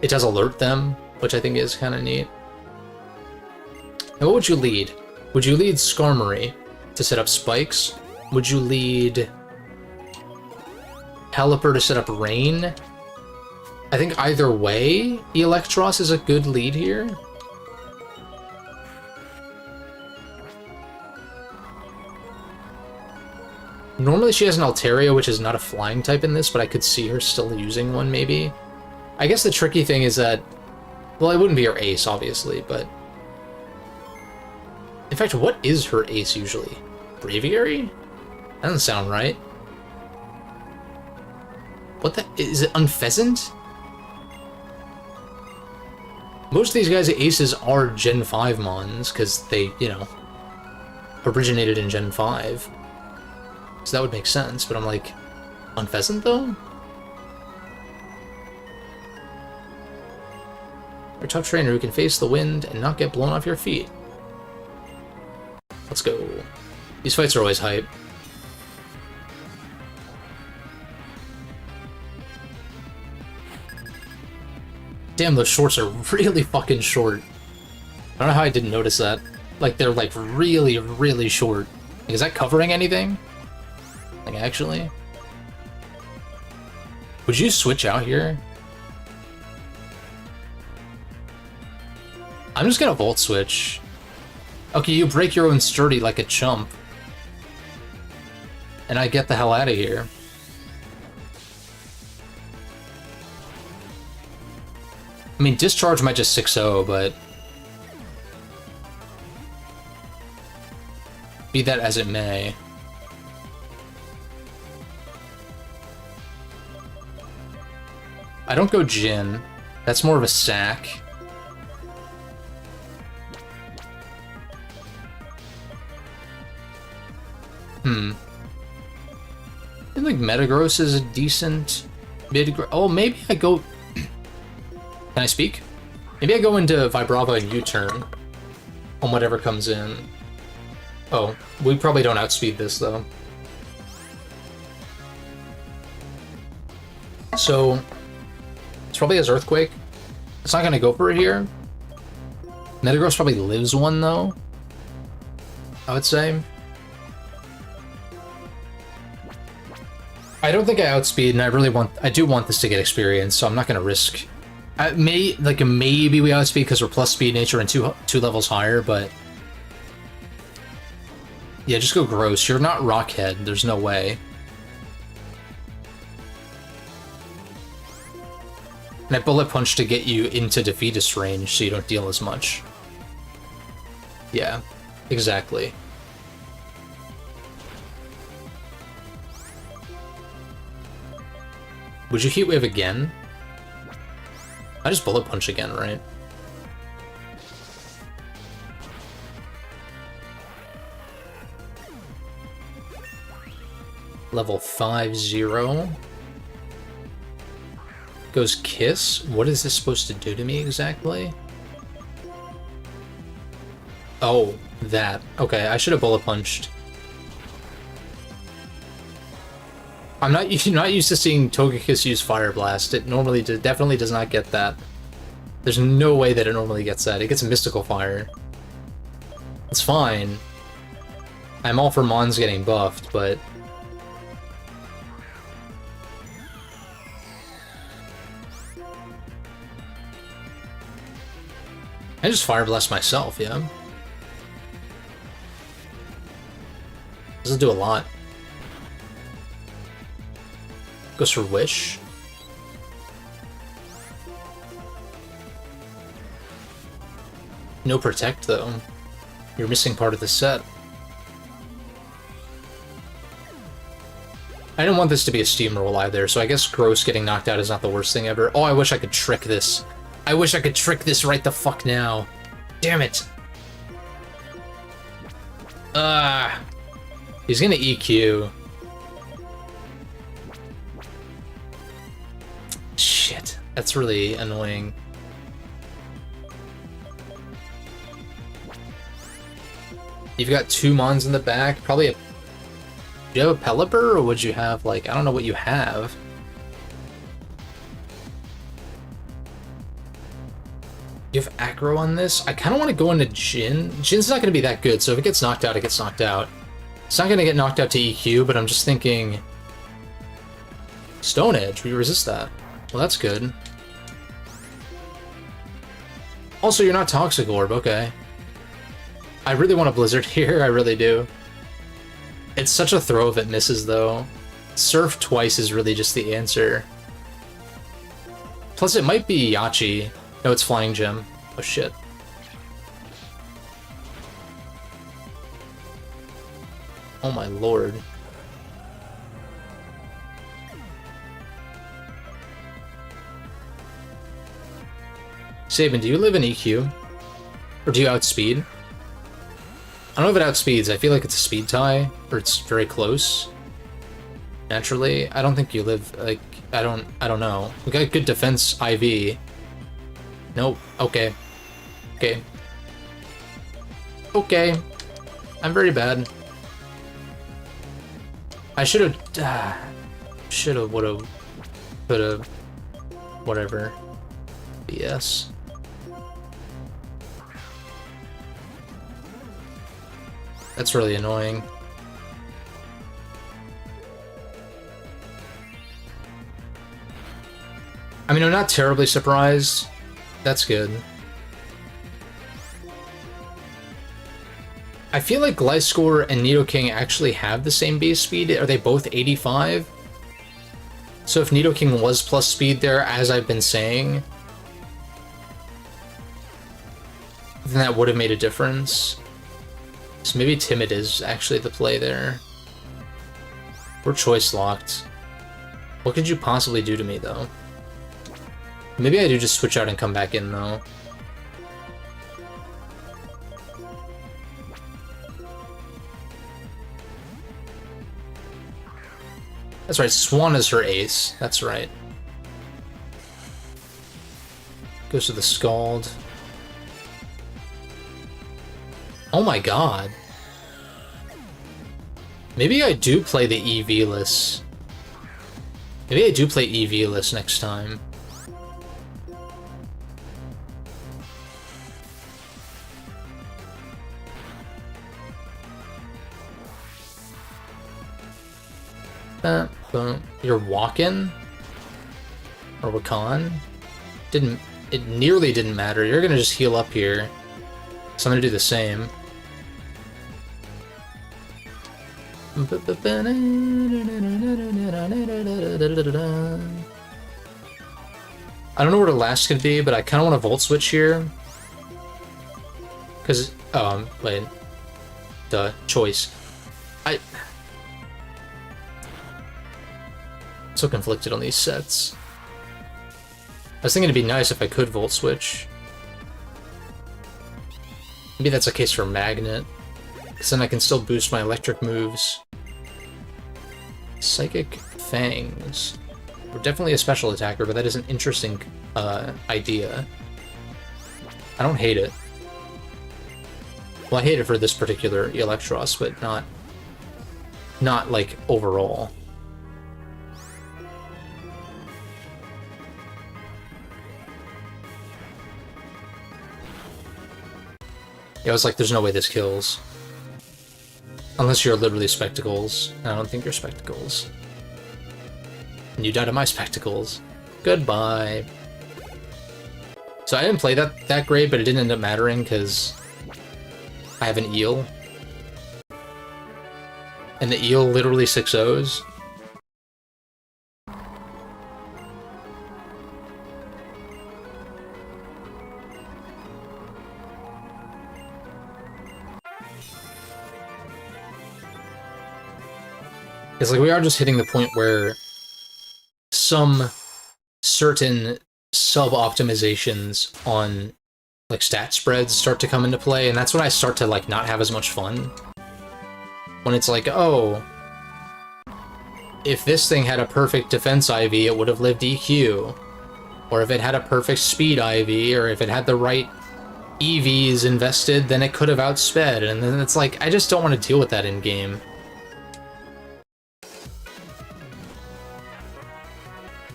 It does alert them, which I think is kind of neat. Now, what would you lead? Would you lead Skarmory to set up spikes? Would you lead Pelipper to set up rain? I think either way, Eelektross is a good lead here. Normally she has an Altaria, which is not a flying type in this, but I could see her still using one, maybe. I guess the tricky thing is that... Well, it wouldn't be her ace, obviously, but... In fact, what is her ace usually? Braviary? That doesn't sound right. What the... Is it Unpheasant? Most of these guys' aces are Gen 5 mons, because they, you know, originated in Gen 5. So that would make sense, but I'm like, Unpheasant though? You're a tough trainer who can face the wind and not get blown off your feet. Let's go. These fights are always hype. Damn, those shorts are really fucking short. I don't know how I didn't notice that. Like, they're like really, really short. Like, is that covering anything? Like, actually? Would you switch out here? I'm just gonna Volt Switch. Okay, you break your own sturdy like a chump. And I get the hell out of here. I mean, Discharge might just 6-0, but... Be that as it may. I don't go Jin. That's more of a sack. I think Metagross is a decent mid-gross. Oh, maybe I go... Can I speak? Maybe I go into Vibrava and U-turn on whatever comes in. Oh, we probably don't outspeed this, though. So, it's probably has Earthquake. It's not going to go for it here. Metagross probably lives one, though, I would say. I don't think I outspeed, and I do want this to get experience, so I'm not going to risk... maybe we outspeed because we're plus speed nature and two levels higher, but... Yeah, just go gross. You're not Rockhead, there's no way. And I Bullet Punch to get you into Defeatist range so you don't deal as much. Yeah, exactly. Would you Heat Wave again? I just Bullet Punch again, right? Level 5-0. Goes Kiss? What is this supposed to do to me exactly? Oh, that. Okay, I should have Bullet Punched. I'm not used to seeing Togekiss use Fire Blast. It definitely does not get that. There's no way that it normally gets that. It gets Mystical Fire. It's fine. I'm all for Mons getting buffed, but... I just Fire Blast myself, yeah. Doesn't do a lot. Goes for Wish. No Protect, though. You're missing part of the set. I didn't want this to be a steamroll either, so I guess Gross getting knocked out is not the worst thing ever. Oh, I wish I could trick this. I wish I could trick this right the fuck now. Damn it. He's gonna EQ. Shit, that's really annoying. You've got 2 Mons in the back, probably a... Do you have a Pelipper, or would you have, like, I don't know what you have. You have aggro on this? I kind of want to go into Jin. Jin's not going to be that good, so if it gets knocked out, it gets knocked out. It's not going to get knocked out to EQ, but I'm just thinking... Stone Edge, we resist that. Well, that's good. Also, you're not Toxic Orb, okay. I really want a Blizzard here, I really do. It's such a throw if it misses, though. Surf twice is really just the answer. Plus, it might be Yachi. No, it's Flying Gem. Oh, shit. Oh, my lord. Sabin, do you live in EQ? Or do you outspeed? I don't know if it outspeeds. I feel like it's a speed tie, or it's very close. Naturally, I don't think you live, like, I don't know. We got good defense IV. Nope. Okay. Okay. Okay. I'm very bad. I should've, should've, would've, could've, whatever. BS. That's really annoying. I mean, I'm not terribly surprised. That's good. I feel like Gliscor and Nidoking actually have the same base speed. Are they both 85? So if Nidoking was plus speed there, as I've been saying, then that would have made a difference. So maybe Timid is actually the play there. We're choice locked. What could you possibly do to me, though? Maybe I do just switch out and come back in, though. That's right, Swan is her ace. That's right. Goes to the Scald. Oh my god. Maybe I do play the EV-less. Maybe I do play EV-less next time. You're walking? Or Wakan? It nearly didn't matter. You're gonna just heal up here. So I'm gonna do the same. I don't know where the last could be, but I kind of want to Volt Switch here. Because, wait. Duh, choice. So conflicted on these sets. I was thinking it'd be nice if I could Volt Switch. Maybe that's a case for Magnet, because then I can still boost my electric moves. Psychic Fangs. We're definitely a special attacker, but that is an interesting idea. I don't hate it. Well, I hate it for this particular Electros, but not like overall. Yeah, I was like, there's no way this kills. Unless you're literally Spectacles. I don't think you're Spectacles. And you died of my Spectacles. Goodbye. So I didn't play that great, but it didn't end up mattering because I have an eel. And the eel literally 6-0s. It's like we are just hitting the point where some certain sub-optimizations on like stat spreads start to come into play, and that's when I start to like not have as much fun. When it's like, oh, if this thing had a perfect defense IV, it would have lived EQ. Or if it had a perfect speed IV, or if it had the right EVs invested, then it could have outsped. And then it's like, I just don't want to deal with that in game.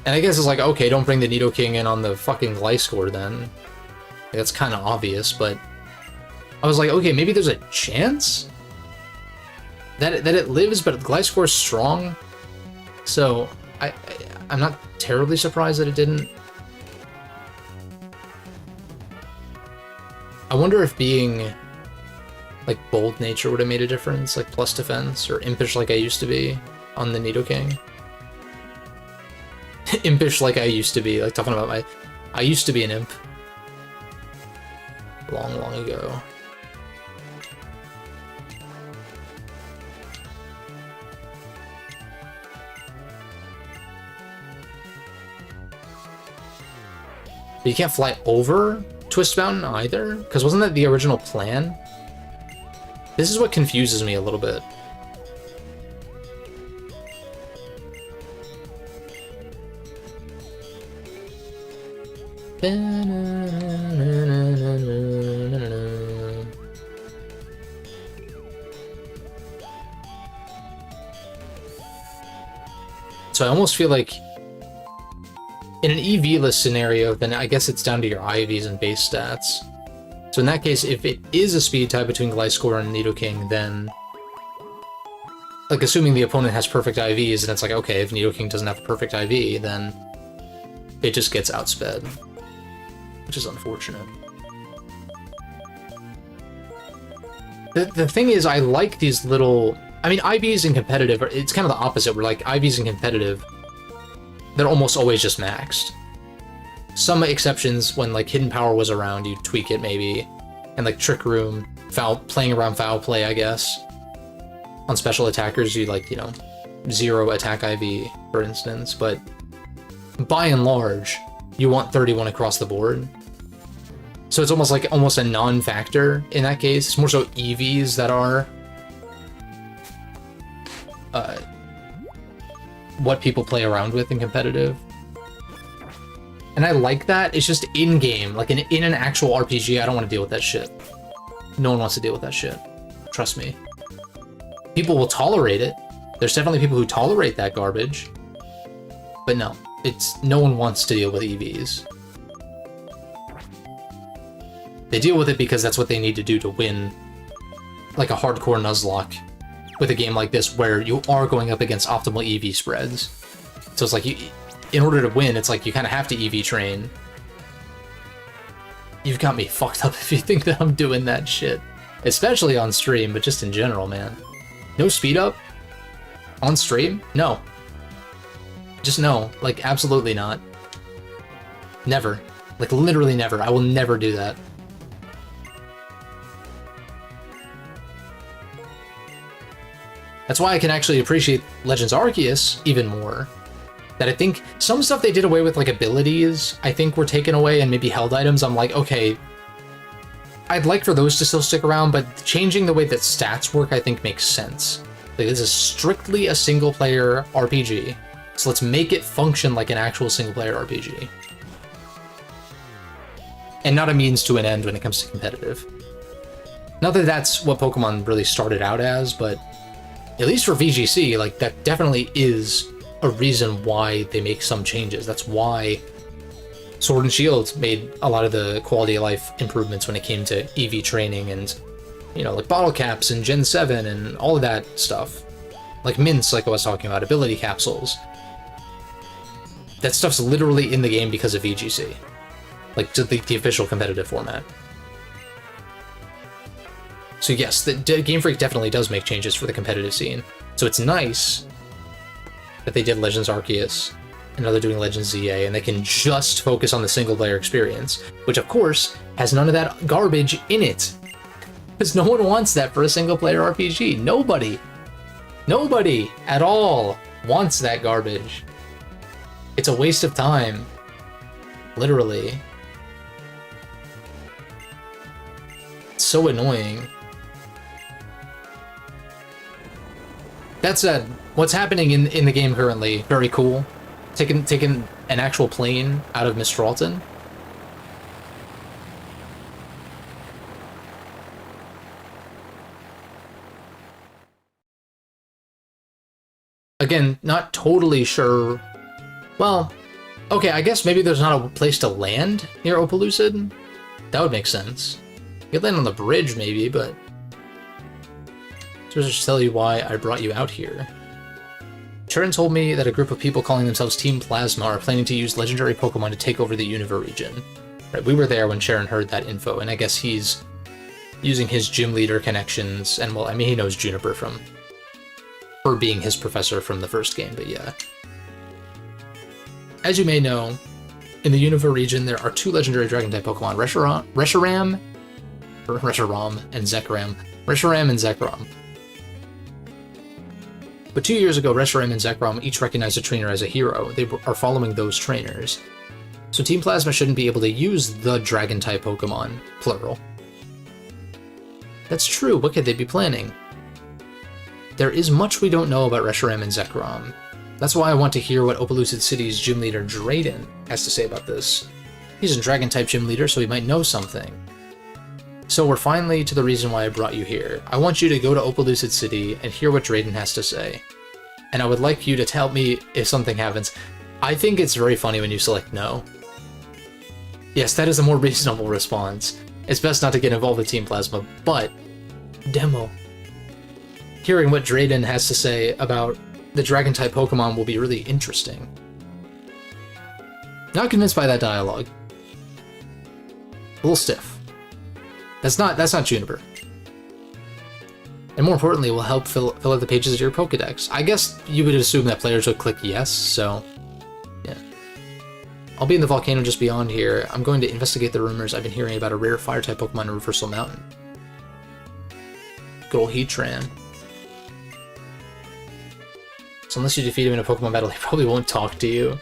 And I guess it's like, okay, don't bring the Nidoking in on the fucking Gliscor then. Like, that's kind of obvious, but I was like, okay, maybe there's a chance that it lives, but Gliscor's strong. So I'm not terribly surprised that it didn't. I wonder if being like Bold Nature would have made a difference, like plus defense, or Impish like I used to be on the Nidoking. Impish like I used to be, like talking about I used to be an imp. Long, long ago. But you can't fly over Twist Mountain either? Because wasn't that the original plan? This is what confuses me a little bit. So I almost feel like in an EV-less scenario, then I guess it's down to your IVs and base stats. So in that case, if it is a speed tie between Gliscor and Nidoking, then like assuming the opponent has perfect IVs, and it's like, okay, if Nidoking doesn't have a perfect IV, then it just gets outsped, which is unfortunate. The thing is, I like these little... I mean, IVs in competitive, it's kind of the opposite, where like IVs in competitive, they're almost always just maxed. Some exceptions, when like Hidden Power was around, you tweak it maybe, and like Trick Room, playing around foul play, I guess. On special attackers, you like, you know, 0 attack IV, for instance, but by and large, you want 31 across the board. So it's almost like a non-factor in that case. It's more so EVs that are what people play around with in competitive. And I like that. It's just in-game, like in an actual RPG, I don't want to deal with that shit. No one wants to deal with that shit. Trust me. People will tolerate it. There's definitely people who tolerate that garbage. But no, no one wants to deal with EVs. They deal with it because that's what they need to do to win like a hardcore Nuzlocke with a game like this where you are going up against optimal EV spreads. So it's like, in order to win, it's like you kind of have to EV train. You've got me fucked up if you think that I'm doing that shit. Especially on stream, but just in general, man. No speed up? On stream? No. Just no. Like, absolutely not. Never. Like, literally never. I will never do that. That's why I can actually appreciate Legends Arceus even more. That I think some stuff they did away with, like abilities, I think were taken away, and maybe held items. I'm like, okay, I'd like for those to still stick around, but changing the way that stats work, I think makes sense. Like, this is strictly a single-player RPG, so let's make it function like an actual single-player RPG. And not a means to an end when it comes to competitive. Not that that's what Pokemon really started out as, but at least for VGC, like, that definitely is a reason why they make some changes. That's why Sword and Shield made a lot of the quality of life improvements when it came to EV training and, you know, like bottle caps and Gen 7 and all of that stuff. Like mints, like I was talking about, ability capsules. That stuff's literally in the game because of VGC. Like, the official competitive format. So yes, the Game Freak definitely does make changes for the competitive scene. So it's nice that they did Legends Arceus, and now they're doing Legends ZA, and they can just focus on the single-player experience, which of course has none of that garbage in it. Because no one wants that for a single-player RPG. Nobody. Nobody at all wants that garbage. It's a waste of time. Literally. It's so annoying. That said, what's happening in the game currently, very cool. Taking an actual plane out of Mistralton. Again, not totally sure. Well, okay, I guess maybe there's not a place to land near Opaloosid. That would make sense. You could land on the bridge, maybe, but... So I'll just tell you why I brought you out here. Sharon told me that a group of people calling themselves Team Plasma are planning to use legendary Pokemon to take over the Unova region. Right, we were there when Sharon heard that info, and I guess he's using his gym leader connections, and well, I mean, he knows Juniper from her being his professor from the first game, but yeah. As you may know, in the Unova region, there are two legendary Dragon-type Pokemon, Reshiram and Zekrom. Reshiram and Zekrom. But 2 years ago, Reshiram and Zekrom each recognized a trainer as a hero. They are following those trainers. So Team Plasma shouldn't be able to use the Dragon-type Pokemon, plural. That's true, what could they be planning? There is much we don't know about Reshiram and Zekrom. That's why I want to hear what Opaloosid City's gym leader, Drayden, has to say about this. He's a Dragon-type gym leader, so he might know something. So we're finally to the reason why I brought you here. I want you to go to Opaloosid City and hear what Drayden has to say. And I would like you to tell me if something happens. I think it's very funny when you select no. Yes, that is a more reasonable response. It's best not to get involved with Team Plasma, but... Demo. Hearing what Drayden has to say about the Dragon-type Pokemon will be really interesting. Not convinced by that dialogue. A little stiff. That's not Juniper. And more importantly, it will help fill out the pages of your Pokedex. I guess you would assume that players would click yes, so yeah. I'll be in the volcano just beyond here. I'm going to investigate the rumors I've been hearing about a rare fire-type Pokemon in Reversal Mountain. Good old Heatran. So unless you defeat him in a Pokemon battle, he probably won't talk to you.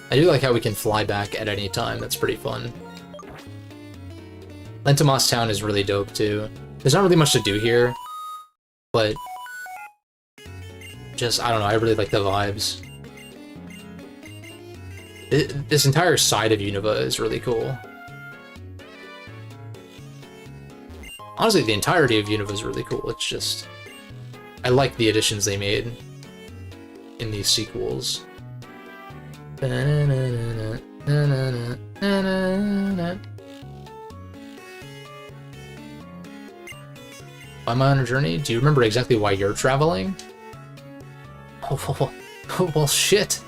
I do like how we can fly back at any time. That's pretty fun. Lentimos Town is really dope, too. There's not really much to do here, but just, I don't know, I really like the vibes. This entire side of Unova is really cool. Honestly, the entirety of Unova is really cool. It's just... I like the additions they made in these sequels. Am I on a journey? Do you remember exactly why you're traveling? Oh, well, shit.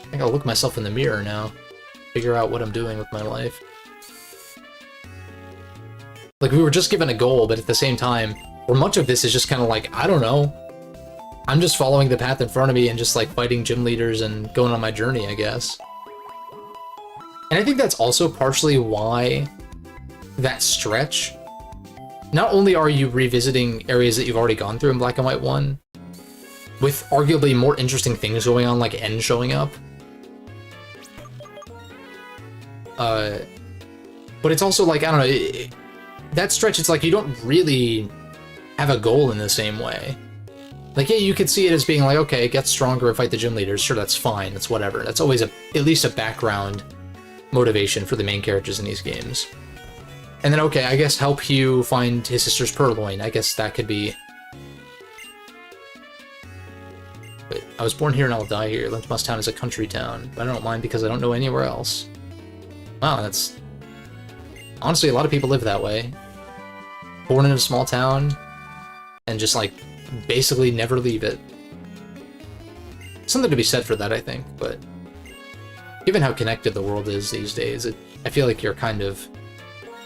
I think I'll look myself in the mirror now. Figure out what I'm doing with my life. Like, we were just given a goal, but at the same time, where much of this is just kind of like, I don't know. I'm just following the path in front of me and just, like, fighting gym leaders and going on my journey, I guess. And I think that's also partially why that stretch... Not only are you revisiting areas that you've already gone through in Black and White 1, with arguably more interesting things going on, like N showing up, but it's also like, I don't know, that stretch, it's like you don't really have a goal in the same way. Like, yeah, you could see it as being like, okay, get stronger and fight the gym leaders, sure, that's fine, that's whatever. That's always at least a background motivation for the main characters in these games. And then, okay, I guess help Hugh find his sister's Purloin. I guess that could be... Wait, I was born here and I'll die here. Lentimos Town is a country town, but I don't mind because I don't know anywhere else. Wow, that's... Honestly, a lot of people live that way. Born in a small town, and just, like, basically never leave it. Something to be said for that, I think, but... Given how connected the world is these days, I feel like you're kind of...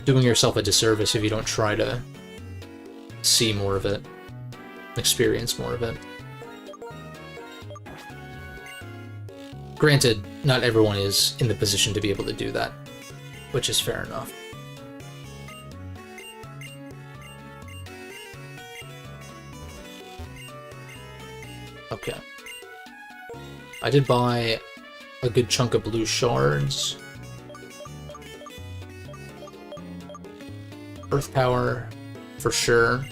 doing yourself a disservice if you don't try to see more of it, experience more of it. Granted, not everyone is in the position to be able to do that, which is fair enough. Okay. I did buy a good chunk of blue shards. Earth power, for sure,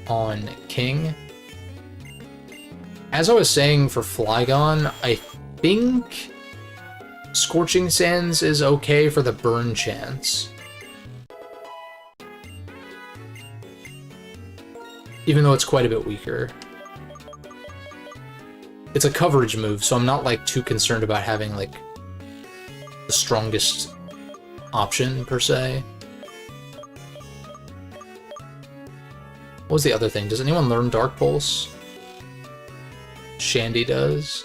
on King. As I was saying for Flygon, I think Scorching Sands is okay for the burn chance. Even though it's quite a bit weaker. It's a coverage move, so I'm not, like, too concerned about having, like, the strongest option, per se. What was the other thing? Does anyone learn Dark Pulse? Shandy does.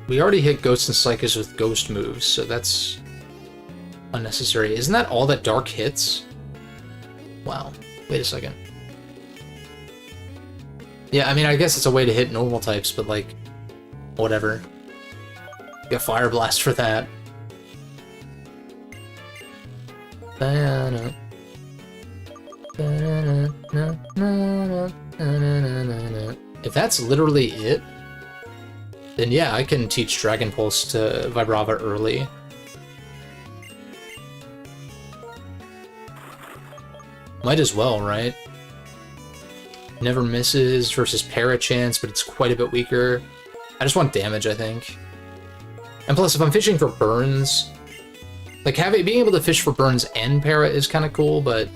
We already hit Ghost and Psychics with Ghost moves, so that's unnecessary. Isn't that all that Dark hits? Wow. Wait a second. Yeah, I mean, I guess it's a way to hit normal types, but, like, whatever. You got Fire Blast for that. If that's literally it, then yeah, I can teach Dragon Pulse to Vibrava early. Might as well, right? Never misses versus Parachance, but it's quite a bit weaker. I just want damage, I think. And plus, if I'm fishing for burns, like being able to fish for burns and Para is kind of cool, but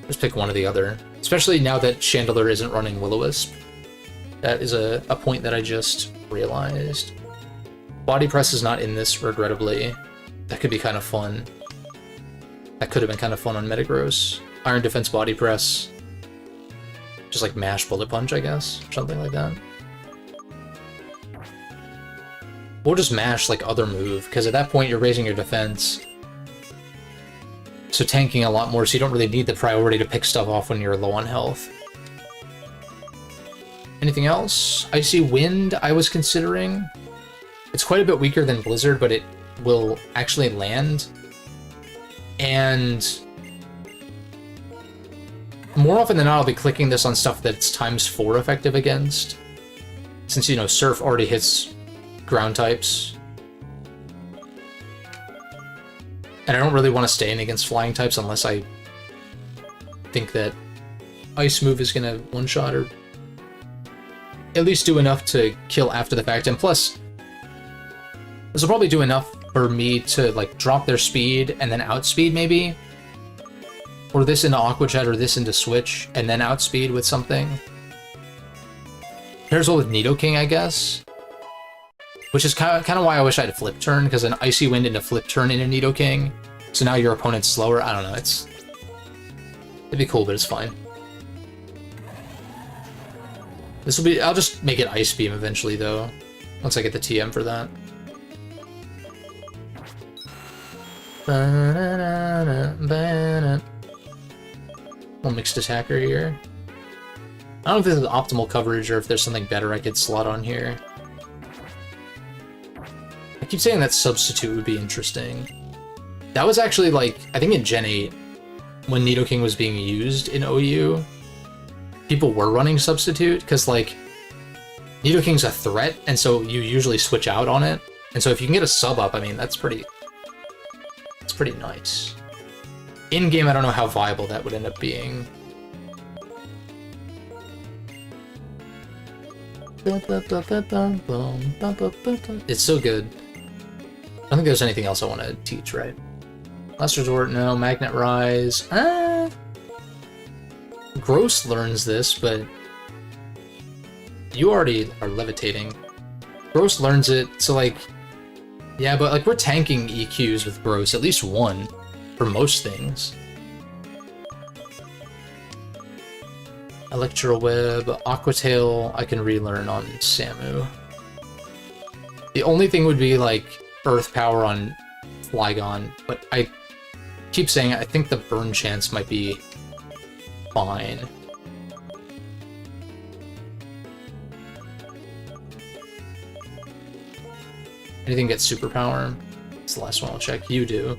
just pick one or the other. Especially now that Chandelure isn't running Will-O-Wisp. That is a point that I just realized. Body Press is not in this, regrettably. That could be kind of fun. That could have been kind of fun on Metagross. Iron Defense Body Press. Just like mash Bullet Punch, I guess. Something like that. Or just mash like other move, because at that point you're raising your defense. So tanking a lot more, so you don't really need the priority to pick stuff off when you're low on health. Anything else? Icy Wind I was considering. It's quite a bit weaker than Blizzard, but it will actually land. And more often than not, I'll be clicking this on stuff that's ×4 effective against. Since, you know, Surf already hits ground types. And I don't really want to stay in against flying types unless I think that Ice move is going to one-shot or at least do enough to kill after the fact. And plus, this will probably do enough for me to, like, drop their speed and then outspeed, maybe. Or this into Aqua Jet or this into Switch and then outspeed with something. Here's all with Nidoking, I guess. Which is kind of why I wish I had Flip Turn, because an Icy Wind into Flip Turn into Nidoking. So now your opponent's slower. I don't know, it'd be cool, but it's fine. This will be, I'll just make it Ice Beam eventually, though. Once I get the TM for that. Little mixed attacker here. I don't know if this is optimal coverage or if there's something better I could slot on here. I keep saying that Substitute would be interesting. That was actually, like, I think in Gen 8, when Nidoking was being used in OU, people were running Substitute, because, like, Nidoking's a threat, and so you usually switch out on it. And so if you can get a sub up, I mean, that's pretty nice. In-game, I don't know how viable that would end up being. It's so good. I don't think there's anything else I want to teach, right? Last Resort, no. Magnet Rise. Gross learns this, but you already are levitating. Gross learns it, so, like, yeah, but, like, we're tanking EQs with Gross, at least one, for most things. Electro Web, Aqua Tail, I can relearn on Samu. The only thing would be, like, Earth Power on Flygon, but I keep saying I think the burn chance might be fine. Anything gets superpower? It's the last one I'll check. You do.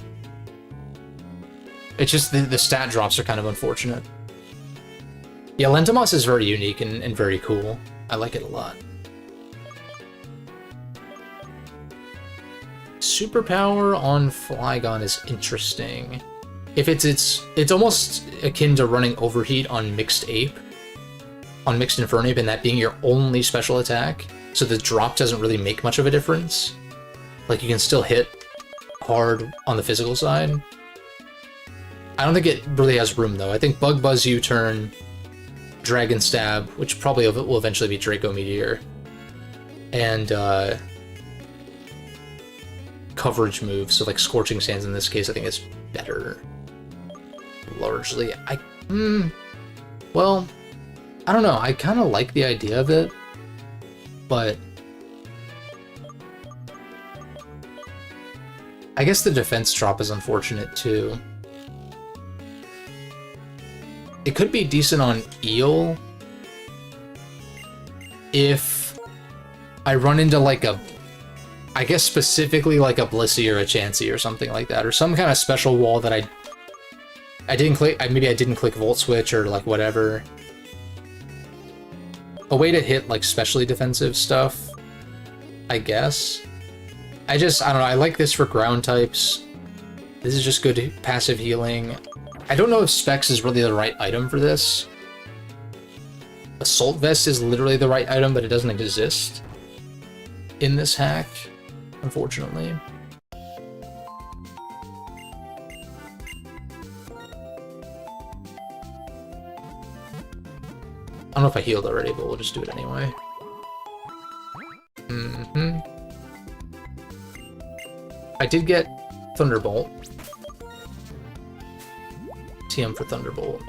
It's just the stat drops are kind of unfortunate. Yeah, Lentamos is very unique and very cool. I like it a lot. Superpower on Flygon is interesting. If it's almost akin to running Overheat on Mixed Ape, on Mixed Infernape, and that being your only special attack, so the drop doesn't really make much of a difference. Like, you can still hit hard on the physical side. I don't think it really has room, though. I think Bug Buzz U-Turn, Dragon Stab, which probably will eventually be Draco Meteor, and coverage moves, so like Scorching Sands in this case, I think is better. Largely, well, I don't know, I kind of like the idea of it, but I guess the defense drop is unfortunate too. It could be decent on Eel if I run into like a, I guess specifically like a Blissey or a Chansey or something like that, or some kind of special wall that I didn't click, maybe I didn't click Volt Switch or like whatever. A way to hit like specially defensive stuff, I guess. I don't know, I like this for ground types. This is just good passive healing. I don't know if Specs is really the right item for this. Assault Vest is literally the right item, but it doesn't exist in this hack, unfortunately. I don't know if I healed already, but we'll just do it anyway. I did get Thunderbolt. TM for Thunderbolt.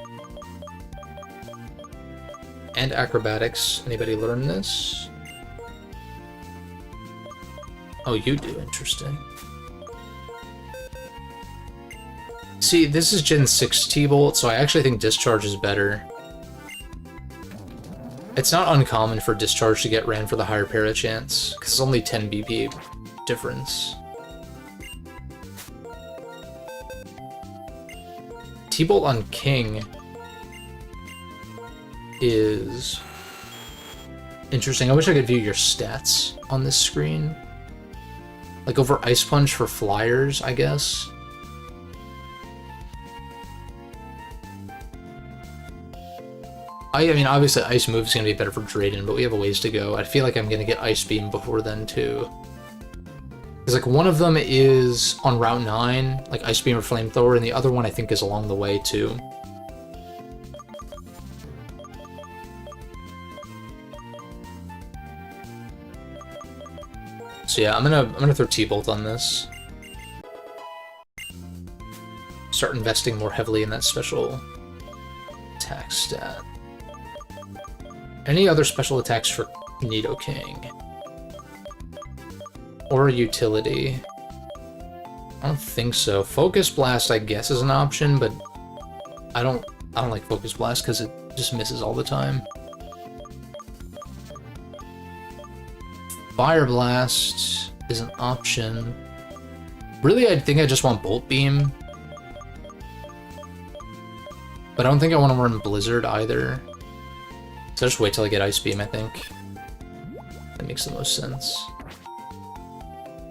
And Acrobatics. Anybody learn this? Oh, you do. Interesting. See, this is Gen 6 T-Bolt, so I actually think Discharge is better. It's not uncommon for Discharge to get ran for the higher para chance, because it's only 10 BP difference. T-Bolt on King is interesting. I wish I could view your stats on this screen. Like over Ice Punch for Flyers, I guess. I mean, obviously Ice Move is going to be better for Drayden, but we have a ways to go. I feel like I'm going to get Ice Beam before then, too. Because, like, one of them is on Route 9, like Ice Beam or Flamethrower, and the other one I think is along the way, too. So yeah, I'm gonna throw T-Bolt on this. Start investing more heavily in that special attack stat. Any other special attacks for Nidoking? Or utility? I don't think so. Focus Blast, I guess, is an option, but I don't like Focus Blast because it just misses all the time. Fire Blast is an option. Really, I think I just want Bolt Beam. But I don't think I want to run Blizzard either. So I'll just wait till I get Ice Beam, I think. That makes the most sense.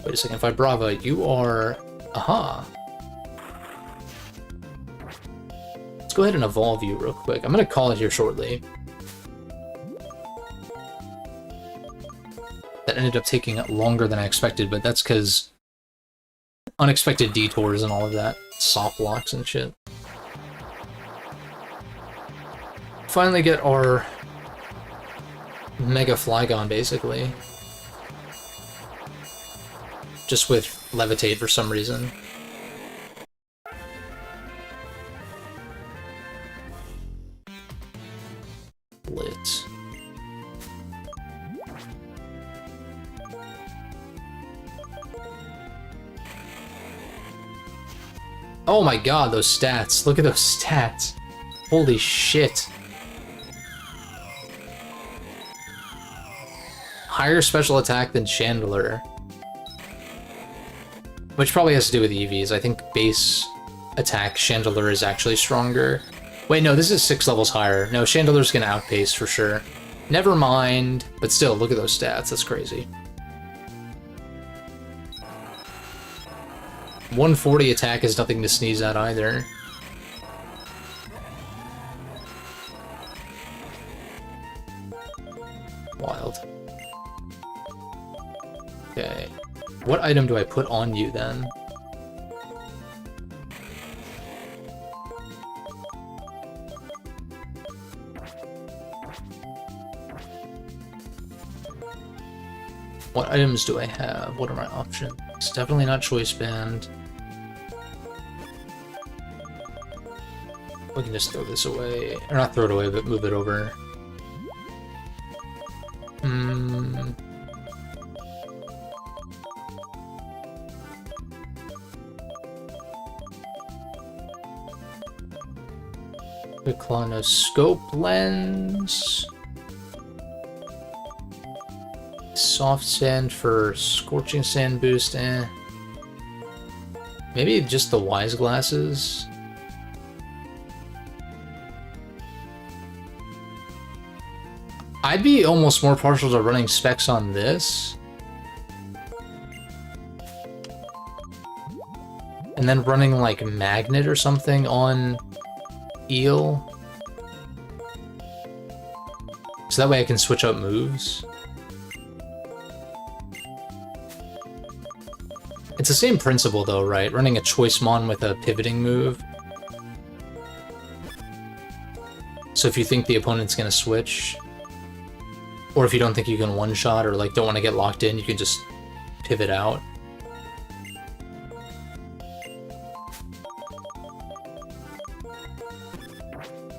Wait a second, Vibrava, you are... Aha! Let's go ahead and evolve you real quick. I'm gonna call it here shortly. That ended up taking longer than I expected, but that's because unexpected detours and all of that. Soft blocks and shit. Finally get our Mega Flygon, basically. Just with Levitate for some reason. Lit. Oh my god, those stats. Look at those stats. Holy shit. Higher special attack than Chandler. Which probably has to do with EVs. I think base attack Chandler is actually stronger. Wait, no, this is 6 levels higher. No, Chandeler's gonna outpace for sure. Never mind. But still, look at those stats. That's crazy. 140 attack is nothing to sneeze at either. Wild. Okay. What item do I put on you then? What items do I have? What are my options? It's definitely not choice band. We can just throw this away. Or not throw it away, but move it over. Quick scope lens. Soft sand for scorching sand boost, eh. Maybe just the wise glasses. I'd be almost more partial to running specs on this. And then running like magnet or something on eel. So that way I can switch up moves. It's the same principle though, right? Running a choice mon with a pivoting move. So if you think the opponent's gonna switch, or if you don't think you can one-shot or like don't want to get locked in, you can just pivot out.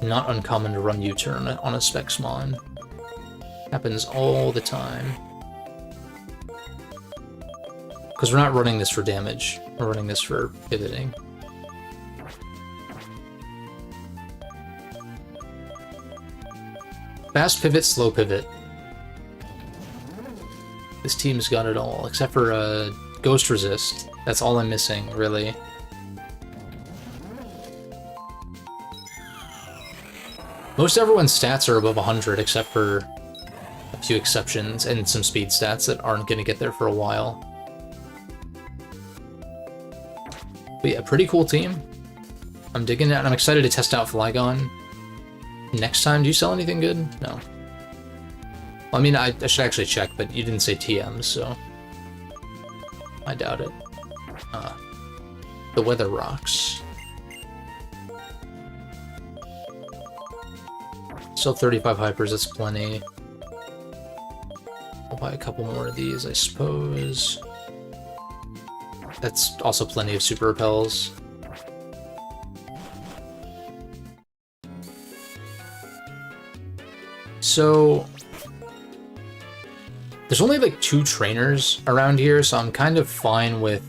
Not uncommon to run U-turn on a Specs Mon. Happens all the time. Because we're not running this for damage, we're running this for pivoting. Fast pivot, slow pivot. This team's got it all, except for Ghost Resist. That's all I'm missing, really. Most everyone's stats are above 100, except for a few exceptions, and some speed stats that aren't going to get there for a while. But yeah, pretty cool team. I'm digging it, and I'm excited to test out Flygon. Next time, do you sell anything good? No. Well, I mean, I should actually check, but you didn't say TMs, so I doubt it. The weather rocks. Still 35 hypers, that's plenty. I'll buy a couple more of these, I suppose. That's also plenty of super repels. So there's only like 2 trainers around here, so I'm kind of fine with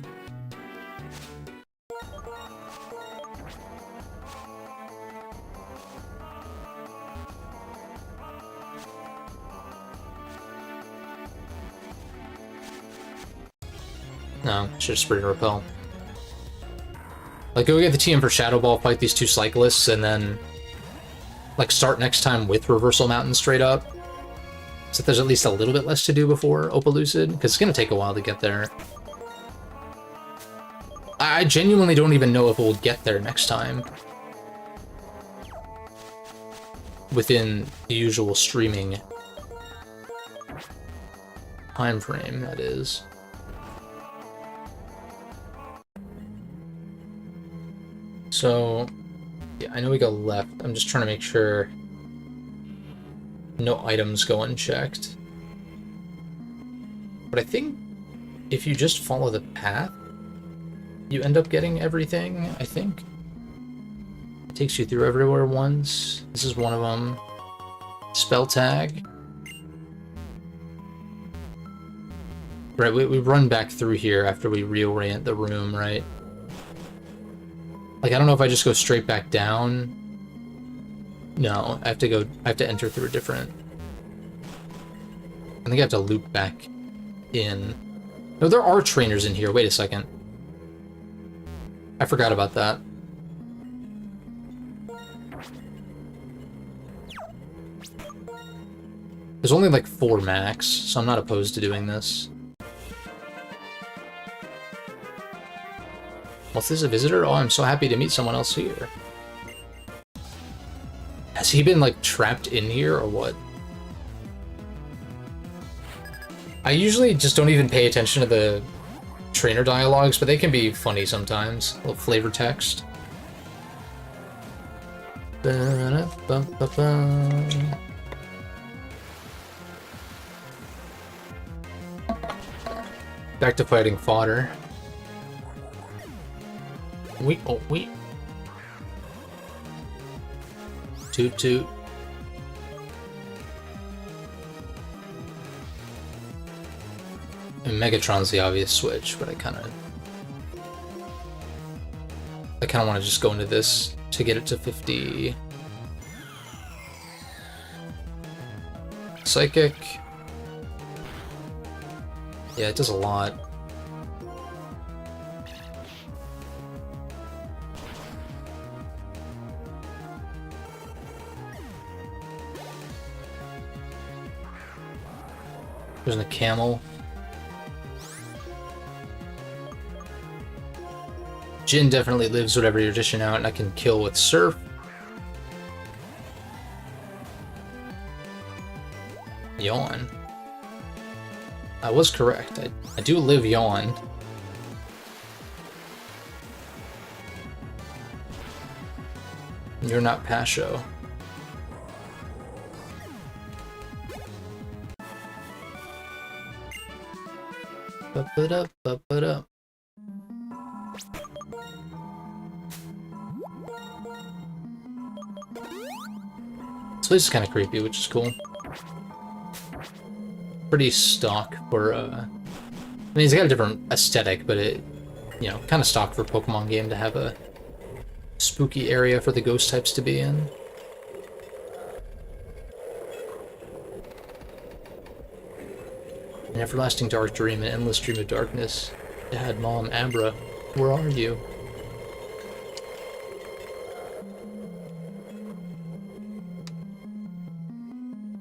no, should have sprayed and repel. Like, go get the TM for Shadow Ball, fight these 2 cyclists, and then like start next time with Reversal Mountain straight up. So there's at least a little bit less to do before Opalucid, because it's going to take a while to get there. I genuinely don't even know if we'll get there next time. Within the usual streaming time frame, that is. So, yeah, I know we go left. I'm just trying to make sure no items go unchecked. But I think if you just follow the path, you end up getting everything, I think. It takes you through everywhere once. This is one of them. Spell tag. Right, we run back through here after we reorient the room, right? Like, I don't know if I just go straight back down. No, I have to enter through a different... I think I have to loop back in. No, there are trainers in here. Wait a second. I forgot about that. There's only like 4 max, so I'm not opposed to doing this. What's this, a visitor? Oh, I'm so happy to meet someone else here. Has he been, like, trapped in here, or what? I usually just don't even pay attention to the trainer dialogues, but they can be funny sometimes. A little flavor text. Ba-da-ba-ba-ba. Back to fighting fodder. Wait, oh, wait. Toot toot. And Megatron's the obvious switch, but I kind of want to just go into this to get it to 50. Psychic. Yeah, it does a lot. There's a camel. Jin definitely lives whatever you're dishing out, and I can kill with Surf. Yawn. I was correct. I do live Yawn. You're not Pasho. Ba-ba-da, ba-ba-da. This place is kind of creepy, which is cool. Pretty stock for, I mean, it's got a different aesthetic, but it, you know, kind of stock for a Pokemon game to have a spooky area for the ghost types to be in. An everlasting dark dream, an endless dream of darkness. Dad, Mom, Abra, where are you?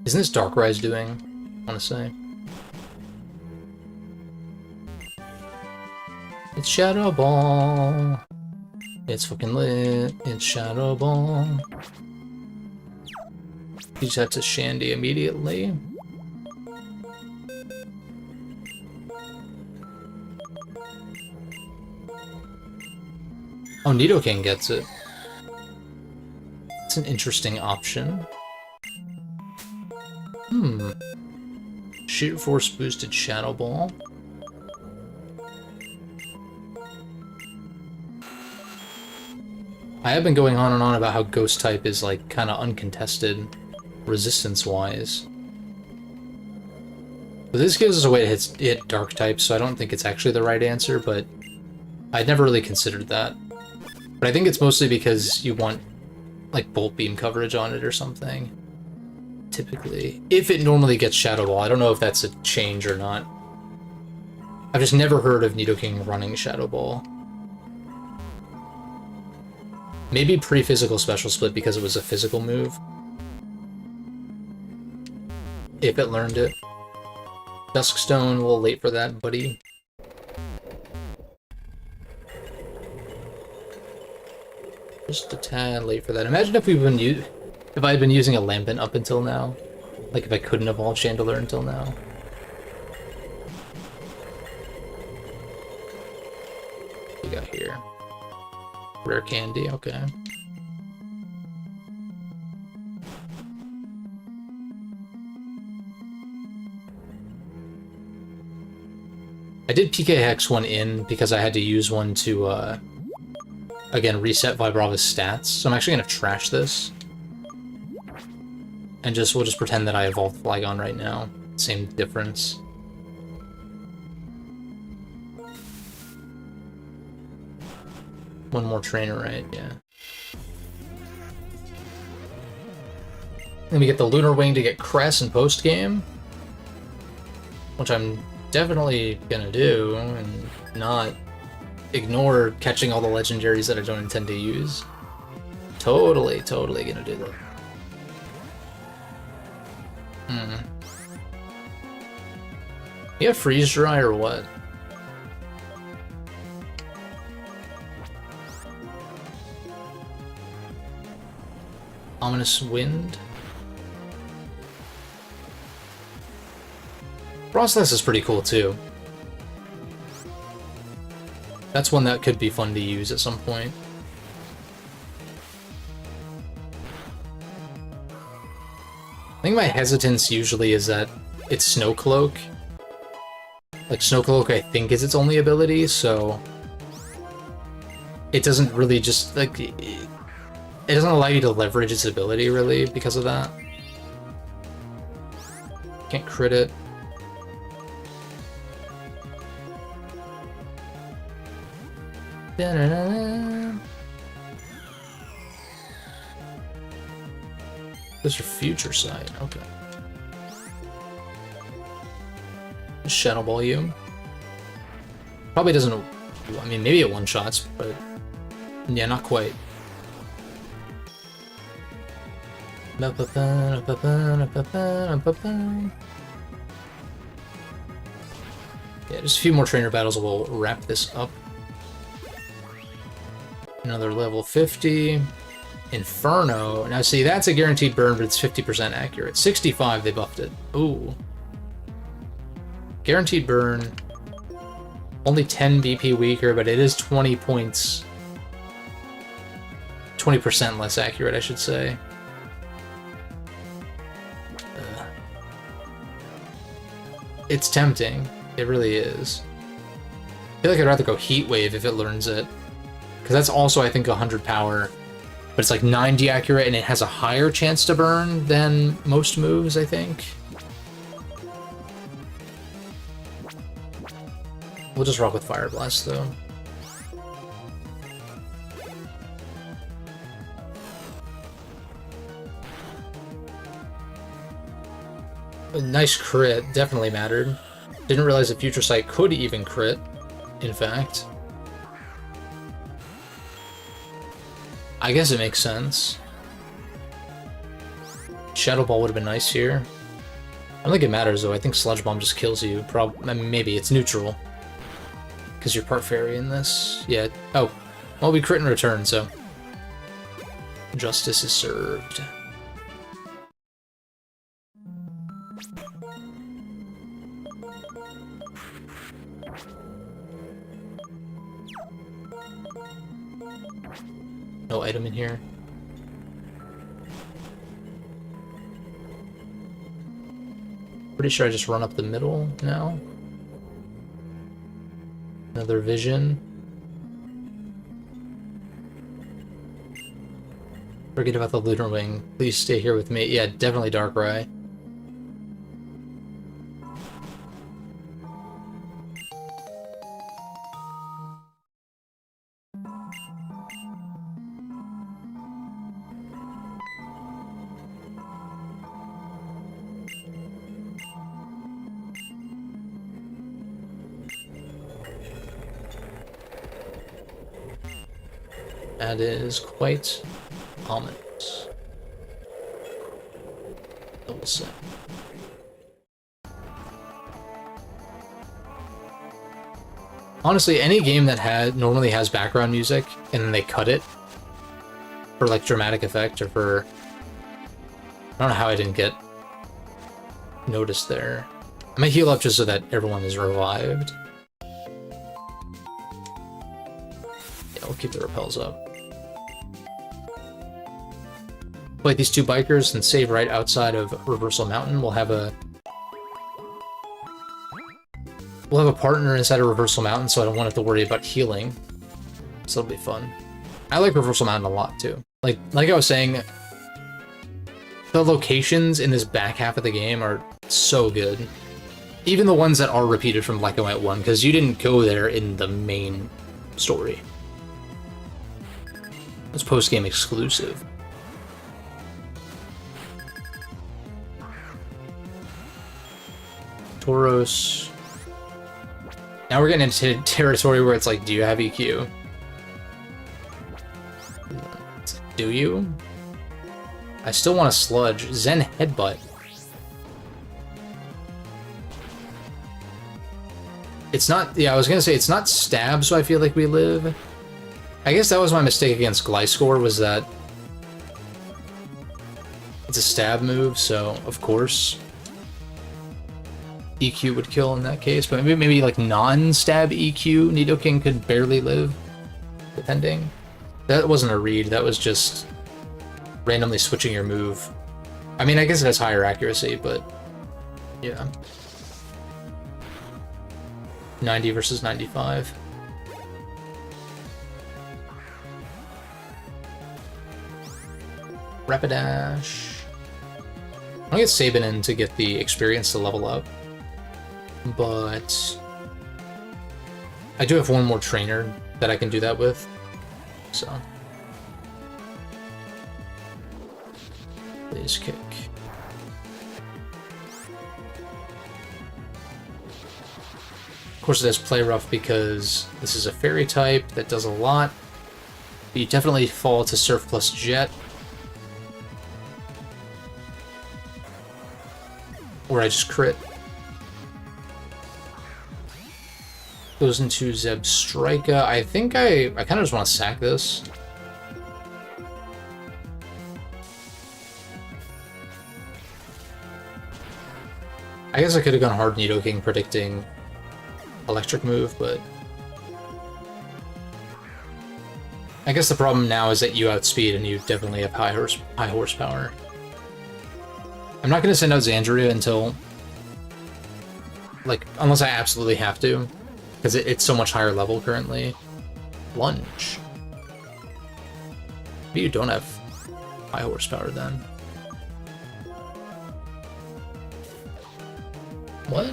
Isn't this Darkrise doing? I want to say. It's Shadow Ball. It's fucking lit. It's Shadow Ball. You just have to Shandy immediately. Oh, Nidoking gets it. It's an interesting option. Sheer Force boosted Shadow Ball. I have been going on and on about how Ghost type is like kind of uncontested resistance-wise. But this gives us a way to hit Dark type, so I don't think it's actually the right answer, but I'd never really considered that. But I think it's mostly because you want like Bolt Beam coverage on it or something. Typically. If it normally gets Shadow Ball, I don't know if that's a change or not. I've just never heard of Nidoking running Shadow Ball. Maybe pre-physical special split because it was a physical move. If it learned it. Duskstone, a little late for that, buddy. Just a tad late for that. Imagine if if I had been using a Lambent up until now. Like if I couldn't evolve Chandelure until now. What we got here? Rare candy, okay. I did PK Hex one in because I had to use one to, again, reset Vibrava's stats. So I'm actually going to trash this. And we'll just pretend that I evolved Flygon right now. Same difference. One more trainer, right? Yeah. Then we get the Lunar Wing to get Cress in post-game. Which I'm definitely gonna do, and not ignore catching all the legendaries that I don't intend to use. Totally gonna do that. You have freeze dry or what? Ominous wind. Frostless is pretty cool too. That's one that could be fun to use at some point. I think my hesitance usually is that it's Snow Cloak. Like, Snow Cloak, I think, is its only ability, so it doesn't really just, like, it doesn't allow you to leverage its ability, really, because of that. Can't crit it. Da-da-da-da. Those are future sight, okay. Shadow Ball you. Probably doesn't, I mean, maybe it one-shots, but yeah, not quite. Yeah, just a few more trainer battles will wrap this up. Another level 50. Inferno. Now see, that's a guaranteed burn, but it's 50% accurate. 65, they buffed it. Ooh. Guaranteed burn. Only 10 BP weaker, but it is 20 points. 20% less accurate, I should say. It's tempting. It really is. I feel like I'd rather go Heat Wave if it learns it. Because that's also, I think, 100 power. But it's like 90 accurate, and it has a higher chance to burn than most moves, I think. We'll just rock with Fire Blast, though. A nice crit, definitely mattered. Didn't realize that Future Sight could even crit, in fact. I guess it makes sense. Shadow Ball would have been nice here. I don't think it matters, though. I think Sludge Bomb just kills you. I mean, maybe it's neutral. Because you're part fairy in this. Yeah. Oh. Well, we crit in return, so justice is served. No item in here. Pretty sure I just run up the middle now. Another vision. Forget about the Lunar Wing. Please stay here with me. Yeah, definitely Darkrai. That is quite ominous. I will say. Honestly, any game that normally has background music and then they cut it for like dramatic effect or for, I don't know how I didn't get noticed there. I'm gonna heal up just so that everyone is revived. Yeah, we'll keep the repels up. Like these two bikers and save right outside of Reversal Mountain. We'll have a partner inside of Reversal Mountain, so I don't want to have to worry about healing. So it'll be fun. I like Reversal Mountain a lot too. Like I was saying, the locations in this back half of the game are so good. Even the ones that are repeated from Black and White 1, because you didn't go there in the main story. It's post-game exclusive. Tauros. Now we're getting into territory where it's like, do you have EQ? Do you? I still want to Sludge. Zen Headbutt. It's not, yeah, I was gonna say it's not stab, so I feel like we live. I guess that was my mistake against Gliscor, was that it's a stab move, so of course EQ would kill in that case, but maybe like non-stab EQ, Nidoking could barely live, depending. That wasn't a read, that was just randomly switching your move. I mean, I guess it has higher accuracy, but yeah. 90 versus 95. Rapidash. I'll get Sabin in to get the experience to level up, but I do have one more trainer that I can do that with, so. Blaze Kick. Of course it has Play Rough because this is a fairy type that does a lot, but you definitely fall to Surf plus Jet. Or I just crit. Goes into Zebstrika. I think I kind of just want to sack this. I guess I could have gone hard Nidoking predicting electric move, but I guess the problem now is that you outspeed and you definitely have high horsepower. I'm not going to send out Xandria until, like, unless I absolutely have to, because it's so much higher level currently. Lunge. Maybe you don't have high horsepower then. What?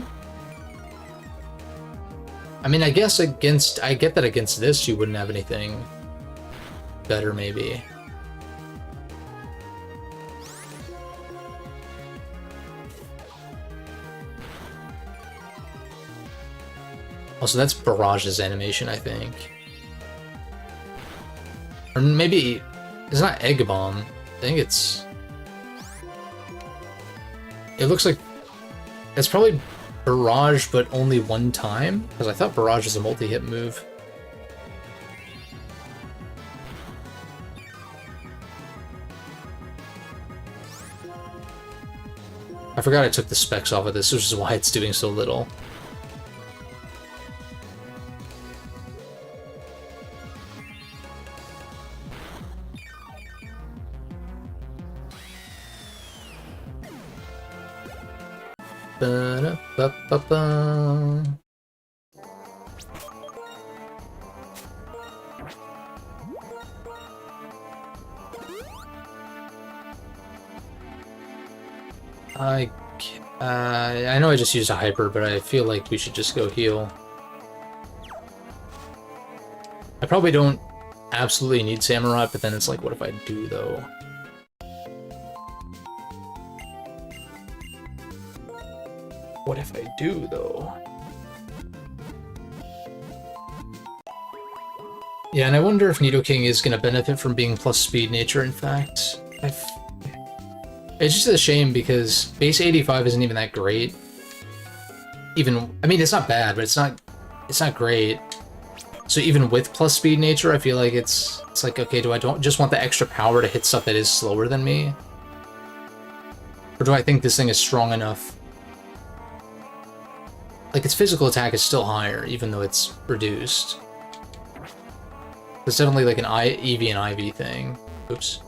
I mean, I guess I get that against this you wouldn't have anything better, maybe. Also, that's Barrage's animation, I think. Or maybe it's not Egg Bomb. I think it's... It looks like it's probably Barrage, but only one time? Because I thought Barrage is a multi-hit move. I forgot I took the specs off of this, which is why it's doing so little. Ba-da-ba-ba-ba. I know I just used a hyper, but I feel like we should just go heal. I probably don't absolutely need Samurai, but then it's like, what if I do, though? What if I do, though? Yeah, and I wonder if Nidoking is going to benefit from being plus speed nature, in fact. It's just a shame because base 85 isn't even that great. I mean, it's not bad, but it's not great. So even with plus speed nature, I feel like it's like, okay, do I just want the extra power to hit stuff that is slower than me? Or do I think this thing is strong enough? Like, its physical attack is still higher, even though it's reduced. It's definitely like an EV and IV thing. Oops.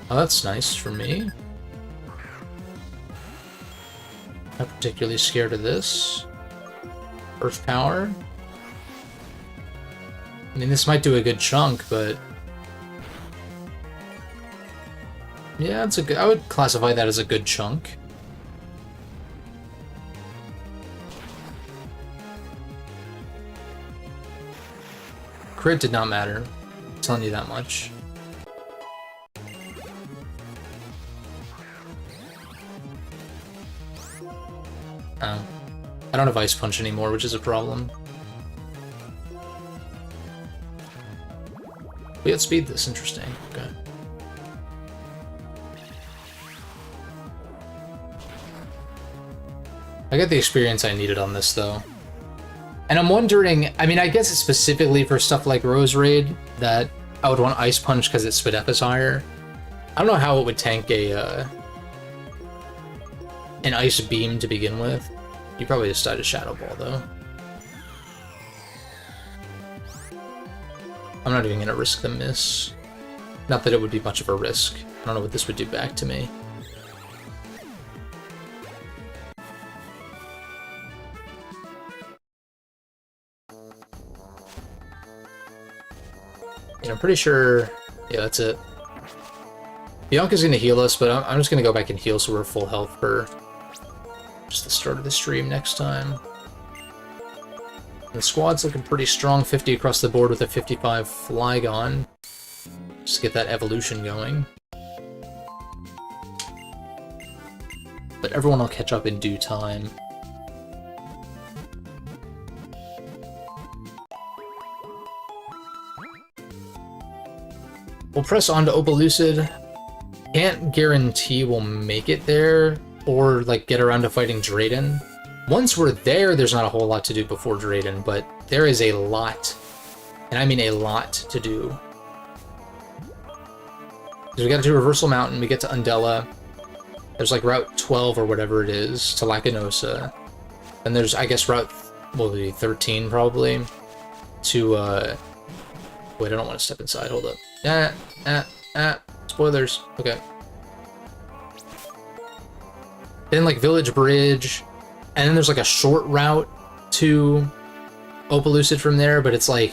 Oh, that's nice for me. Not particularly scared of this. Earth power. I mean, this might do a good chunk, but yeah, it's a good. I would classify that as a good chunk. Crit did not matter. I'm telling you that much. I don't have Ice Punch anymore, which is a problem. We outspeed this, interesting. Okay. I got the experience I needed on this, though. And I'm wondering, I mean, I guess it's specifically for stuff like Rose Raid that I would want Ice Punch because its Spadef is higher. I don't know how it would tank an Ice Beam to begin with. You probably just died to Shadow Ball, though. I'm not even going to risk the miss. Not that it would be much of a risk. I don't know what this would do back to me. And I'm pretty sure... Yeah, that's it. Bianca's going to heal us, but I'm just going to go back and heal so we're full health for just the start of the stream next time. The squad's looking pretty strong, 50 across the board with a 55 Flygon. Just to get that evolution going. But everyone will catch up in due time. We'll press on to Opalucid. Can't guarantee we'll make it there, or like get around to fighting Drayden. Once we're there, there's not a whole lot to do before Drayden, but there is a lot, and I mean a lot to do. So we gotta do Reversal Mountain, we get to Undella. There's like Route 12 or whatever it is to Lacanosa. Then there's, I guess, Route, well, the 13 probably, to, wait, I don't want to step inside, hold up. Spoilers, okay. Then like Village Bridge, and then there's like a short route to Opalucid from there, but it's like,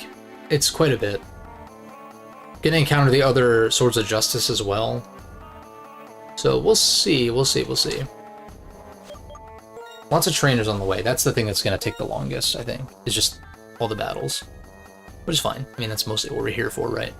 it's quite a bit. Gonna encounter the other Swords of Justice as well. So we'll see, we'll see, we'll see. Lots of trainers on the way. That's the thing that's gonna take the longest, I think, is just all the battles. Which is fine. I mean, that's mostly what we're here for, right?